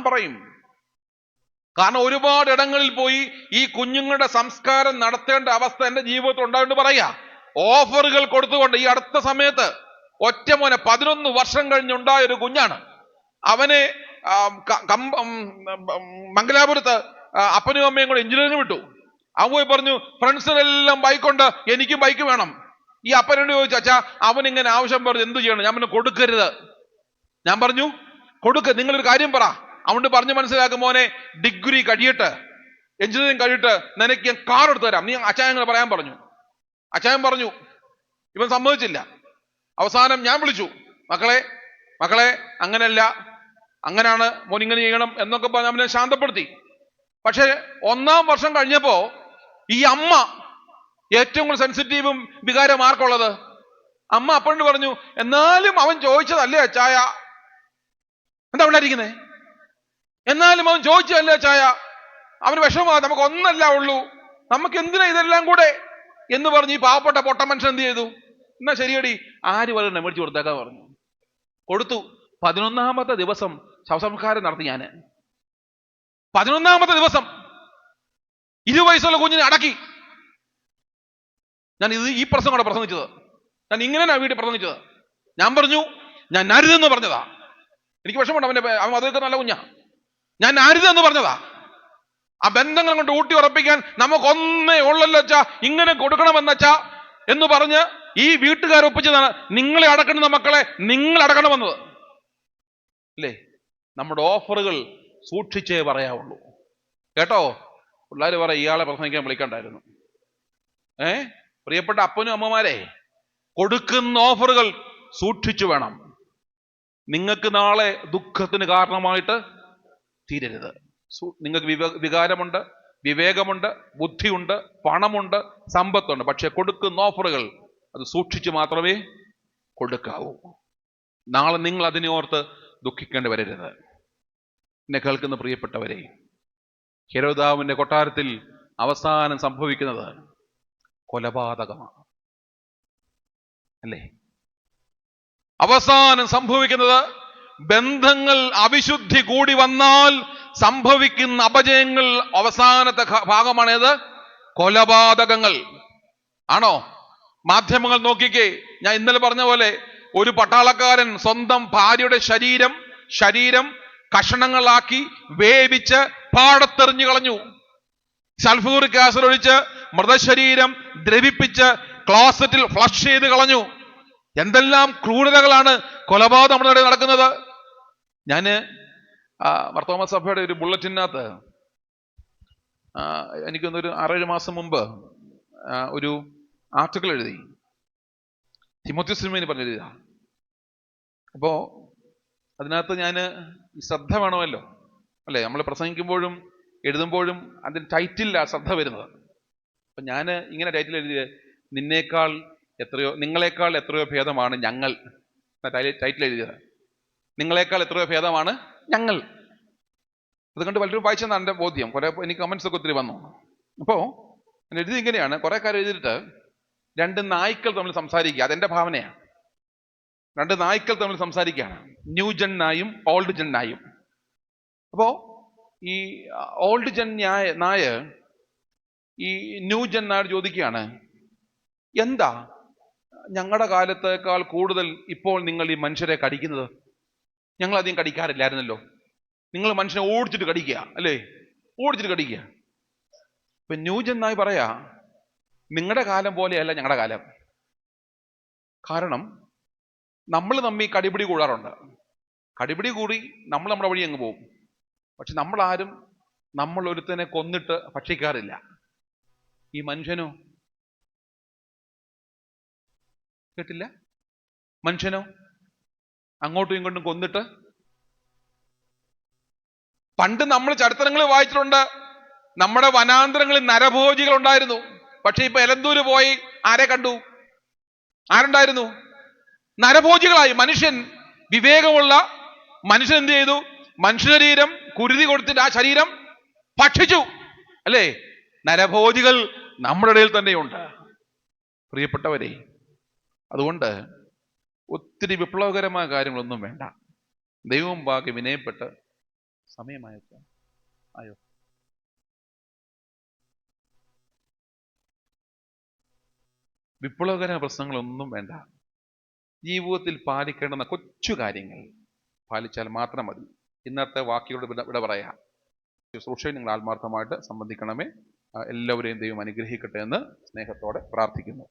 പറയും കാരണം ഒരുപാട് ഇടങ്ങളിൽ പോയി ഈ കുഞ്ഞുങ്ങളുടെ സംസ്കാരം നടത്തേണ്ട അവസ്ഥ എന്റെ ജീവിതത്തിൽ ഉണ്ടായിട്ട് പറയാ. ഓഫറുകൾ കൊടുത്തുകൊണ്ട് ഈ അടുത്ത സമയത്ത് ഒറ്റ മോനെ 11 വർഷം കഴിഞ്ഞുണ്ടായ ഒരു കുഞ്ഞാണ്. അവനെ മംഗലാപുരത്ത് അപ്പനും അമ്മയും കൂടെ എഞ്ചിനീയറിംഗ് വിട്ടു. അവൻ പോയി പറഞ്ഞു ഫ്രണ്ട്സിനെല്ലാം ബൈക്കുണ്ട്, എനിക്കും ബൈക്ക് വേണം. ഈ അപ്പനോട് ചോദിച്ചു, അച്ഛാ അവൻ ഇങ്ങനെ ആവശ്യം പറഞ്ഞു എന്ത് ചെയ്യണം? ഞാൻ പറഞ്ഞു കൊടുക്കരുത്. ഞാൻ പറഞ്ഞു നിങ്ങളൊരു കാര്യം പറ. അതുകൊണ്ട് പറഞ്ഞു മനസ്സിലാക്കും, മോനെ ഡിഗ്രി കഴിയട്ടെ, എഞ്ചിനീയറിംഗ് കഴിയട്ടെ, നിനക്ക് ഞാൻ കാർ എടുത്തു തരാം, നീ അച്ചായങ്ങനെ പറയാൻ പറഞ്ഞു. അച്ചായൻ പറഞ്ഞു, ഇവൻ സമ്മതിച്ചില്ല. അവസാനം ഞാൻ വിളിച്ചു, മക്കളെ അങ്ങനെയല്ല, അങ്ങനെയാണ് മോൻ ഇങ്ങനെ ചെയ്യണം എന്നൊക്കെ പറഞ്ഞ് അവനെ ശാന്തപ്പെടുത്തി. പക്ഷെ 1-ാം വർഷം കഴിഞ്ഞപ്പോ ഈ അമ്മ ഏറ്റവും കൂടുതൽ സെൻസിറ്റീവും വികാരം ആർക്കുള്ളത്? അമ്മ അപ്പനോട് പറഞ്ഞു, എന്നാലും അവൻ ചോദിച്ചതല്ലേ അച്ചായ, എന്താ ഉണ്ടായിരിക്കുന്നേ? എന്നാലും അവൻ ചോദിച്ചതല്ലേ അച്ചായ, അവന് വിഷമമാണ്, നമുക്ക് ഒന്നല്ല ഉള്ളൂ, നമുക്ക് എന്തിനാ ഇതെല്ലാം കൂടെ എന്ന് പറഞ്ഞ് ഈ പാവപ്പെട്ട പൊട്ട മനുഷ്യൻ എന്ത് ചെയ്തു? എന്നാ ശരിയടി, ആര് പറയണേ മേടിച്ചു കൊടുത്തേക്കാ പറഞ്ഞു. കൊടുത്തു. 11-ാമത്തെ ദിവസം ശവസംസ്കാരം നടത്തി. ഞാൻ 11-ാമത്തെ ദിവസം 20 വയസ്സുള്ള കുഞ്ഞിനെ അടക്കി. ഞാൻ ഈ പ്രസംഗം കൂടെ പ്രസംഗിച്ചത്, ഞാൻ ഇങ്ങനെ വീട്ടിൽ പ്രസംഗിച്ചത്. ഞാൻ പറഞ്ഞു, ഞാൻ അരുതെന്ന് പറഞ്ഞതാ. എനിക്ക് വിഷമമുണ്ട്, അവൻ അതൊക്കെ നല്ല കുഞ്ഞാ. ഞാൻ അരുതെന്ന് പറഞ്ഞതാ. ആ ബന്ധങ്ങൾ കൊണ്ട് ഊട്ടി ഉറപ്പിക്കാൻ നമുക്കൊന്നേ ഉള്ളല്ലോ അച്ഛാ, ഇങ്ങനെ കൊടുക്കണമെന്നച്ചാ എന്ന് പറഞ്ഞ് ഈ വീട്ടുകാർ ഒപ്പിച്ചതാണ് നിങ്ങളെ അടക്കണമെന്ന മക്കളെ നിങ്ങൾ അടക്കണമെന്നത് അല്ലേ? നമ്മുടെ ഓഫറുകൾ സൂക്ഷിച്ചേ പറയാവുള്ളൂ കേട്ടോ. പിള്ളേർ പറയും ഇയാളെ പ്രസംഗിക്കാൻ വിളിക്കണ്ടായിരുന്നു. പ്രിയപ്പെട്ട അപ്പനും അമ്മമാരെ, കൊടുക്കുന്ന ഓഫറുകൾ സൂക്ഷിച്ചു വേണം. നിങ്ങൾക്ക് നാളെ ദുഃഖത്തിന് കാരണമായിട്ട് തീരരുത്. നിങ്ങൾക്ക് വികാരമുണ്ട്, വിവേകമുണ്ട്, ബുദ്ധിയുണ്ട്, പണമുണ്ട്, സമ്പത്തുണ്ട്. പക്ഷെ കൊടുക്കുന്ന ഓഫറുകൾ അത് സൂക്ഷിച്ച് മാത്രമേ കൊടുക്കാവൂ. നാളെ നിങ്ങൾ അതിനെ ഓർത്ത് ദുഃഖിക്കേണ്ടി വരരുത്. എന്നെ കേൾക്കുന്ന പ്രിയപ്പെട്ടവരെ, ഹെരോദാവിന്റെ കൊട്ടാരത്തിൽ അവസാനം സംഭവിക്കുന്നത് കൊലപാതകമാണ് അല്ലേ? അവസാനം സംഭവിക്കുന്നത് ബന്ധങ്ങൾ അവിശുദ്ധി കൂടി വന്നാൽ സംഭവിക്കുന്ന അപജയങ്ങൾ അവസാനത്തെ ഭാഗമാണേത്? കൊലപാതകങ്ങൾ ആണോ? മാധ്യമങ്ങൾ നോക്കിക്കേ. ഞാൻ ഇന്നലെ പറഞ്ഞ പോലെ ഒരു പട്ടാളക്കാരൻ സ്വന്തം ഭാര്യയുടെ ശരീരം കഷണങ്ങളാക്കി വേവിച്ച് പാടത്തെറിഞ്ഞു കളഞ്ഞു. സൾഫൂറിക് ആസിഡ് ഒഴിച്ച് മൃതശരീരം ദ്രവിപ്പിച്ച് ക്ലോസറ്റിൽ ഫ്ലഷ് ചെയ്ത് കളഞ്ഞു. എന്തെല്ലാം ക്രൂരതകളാണ് കൊലപാതകം നമ്മുടെ ഇടയിൽ നടക്കുന്നത്. ഞാന് മർത്തോമ സഭയുടെ ഒരു ബുള്ളറ്റിനകത്ത് എനിക്കൊന്നൊരു 6-7 മാസം മുമ്പ് ഒരു ആർട്ടിക്കിൾ എഴുതി. തിമോത്തിയോസ് തിരുമേനി പറഞ്ഞെഴുതിയ. അപ്പോ അതിനകത്ത് ഞാൻ ശ്രദ്ധ വേണമല്ലോ അല്ലേ? നമ്മൾ പ്രസംഗിക്കുമ്പോഴും എഴുതുമ്പോഴും അതിന് ടൈറ്റിലാണ് ശ്രദ്ധ വരുന്നത്. അപ്പൊ ഞാൻ ഇങ്ങനെ ടൈറ്റിൽ എഴുതിയത്, നിങ്ങളെക്കാൾ എത്രയോ ഭേദമാണ് ഞങ്ങൾ. ടൈറ്റിൽ എഴുതിയത് നിങ്ങളെക്കാൾ എത്രയോ ഭേദമാണ് ഞങ്ങൾ. അത് കണ്ട് പലരും വായിച്ചെന്നാണ് എൻ്റെ ബോധ്യം. കുറെ എനിക്ക് കമന്റ്സ് ഒക്കെ ഒത്തിരി വന്നു. അപ്പോൾ ഞാൻ എഴുതി ഇങ്ങനെയാണ്, കുറെ കാര്യം എഴുതിയിട്ട് 2 നായ്ക്കൾ തമ്മിൽ സംസാരിക്കുക. അതെന്റെ ഭാവനയാണ്. 2 നായ്ക്കൾ തമ്മിൽ സംസാരിക്കുകയാണ്, ന്യൂ ജെൻ നായും ഓൾഡ് ജെൻ നായും. അപ്പോ ഈ ഓൾഡ് ജെൻ നായ ഈ ന്യൂ ജെൻ നായോട് ചോദിക്കുകയാണ്, എന്താ ഞങ്ങളുടെ കാലത്തേക്കാൾ കൂടുതൽ ഇപ്പോൾ നിങ്ങൾ ഈ മനുഷ്യരെ കടിക്കുന്നത്? ഞങ്ങൾ അധികം കടിക്കാറില്ലായിരുന്നല്ലോ. നിങ്ങൾ മനുഷ്യനെ ഓടിച്ചിട്ട് കടിക്കുക അല്ലേ? ഓടിച്ചിട്ട് കടിക്കുക. ഇപ്പൊ ന്യൂ ജെൻ നായി പറയാ, നിങ്ങളുടെ കാലം പോലെയല്ല ഞങ്ങളുടെ കാലം. കാരണം നമ്മൾ തമ്മിൽ കടിപിടി കൂടാറുണ്ട്. കടിപിടി കൂടി നമ്മൾ നമ്മുടെ വഴി അങ്ങ് പോകും. പക്ഷെ നമ്മൾ ഒരുത്തനെ കൊന്നിട്ട് ഭക്ഷിക്കാറില്ല. ഈ മനുഷ്യനോ? കേട്ടില്ല? മനുഷ്യനോ അങ്ങോട്ടും ഇങ്ങോട്ടും കൊന്നിട്ട് പണ്ട് നമ്മൾ ചരിത്രങ്ങളിൽ വായിച്ചിട്ടുണ്ട്, നമ്മുടെ വനാന്തരങ്ങളിൽ നരഭോജികൾ ഉണ്ടായിരുന്നു. പക്ഷെ ഇപ്പൊ എലന്തൂര് പോയി ആരെ കണ്ടു? ആരുണ്ടായിരുന്നു? നരഭോജികളായി. മനുഷ്യൻ, വിവേകമുള്ള മനുഷ്യൻ എന്ത് ചെയ്തു? മനുഷ്യ ശരീരം കുരുതി കൊടുത്തിട്ട് ആ ശരീരം ഭക്ഷിച്ചു, അല്ലേ? നരഭോജികൾ നമ്മുടെ ഇടയിൽ തന്നെയുണ്ട് പ്രിയപ്പെട്ടവരെ. അതുകൊണ്ട് ഒത്തിരി വിപ്ലവകരമായ കാര്യങ്ങളൊന്നും വേണ്ട. ദൈവം ബാക്കി വിനയപ്പെട്ട് സമയമായോ? ആയോ? വിപ്ലവകര പ്രശ്നങ്ങളൊന്നും വേണ്ട. ജീവിതത്തിൽ പാലിക്കേണ്ടുന്ന കൊച്ചു കാര്യങ്ങൾ പാലിച്ചാൽ മാത്രം മതി. ഇന്നത്തെ വാക്കിയോട് ഇവിടെ പറയാം. ശുശ്രൂഷയിൽ നിങ്ങൾ ആത്മാർത്ഥമായിട്ട് സംബന്ധിക്കണമേ. എല്ലാവരെയും ദൈവം അനുഗ്രഹിക്കട്ടെ എന്ന് സ്നേഹത്തോടെ പ്രാർത്ഥിക്കുന്നു.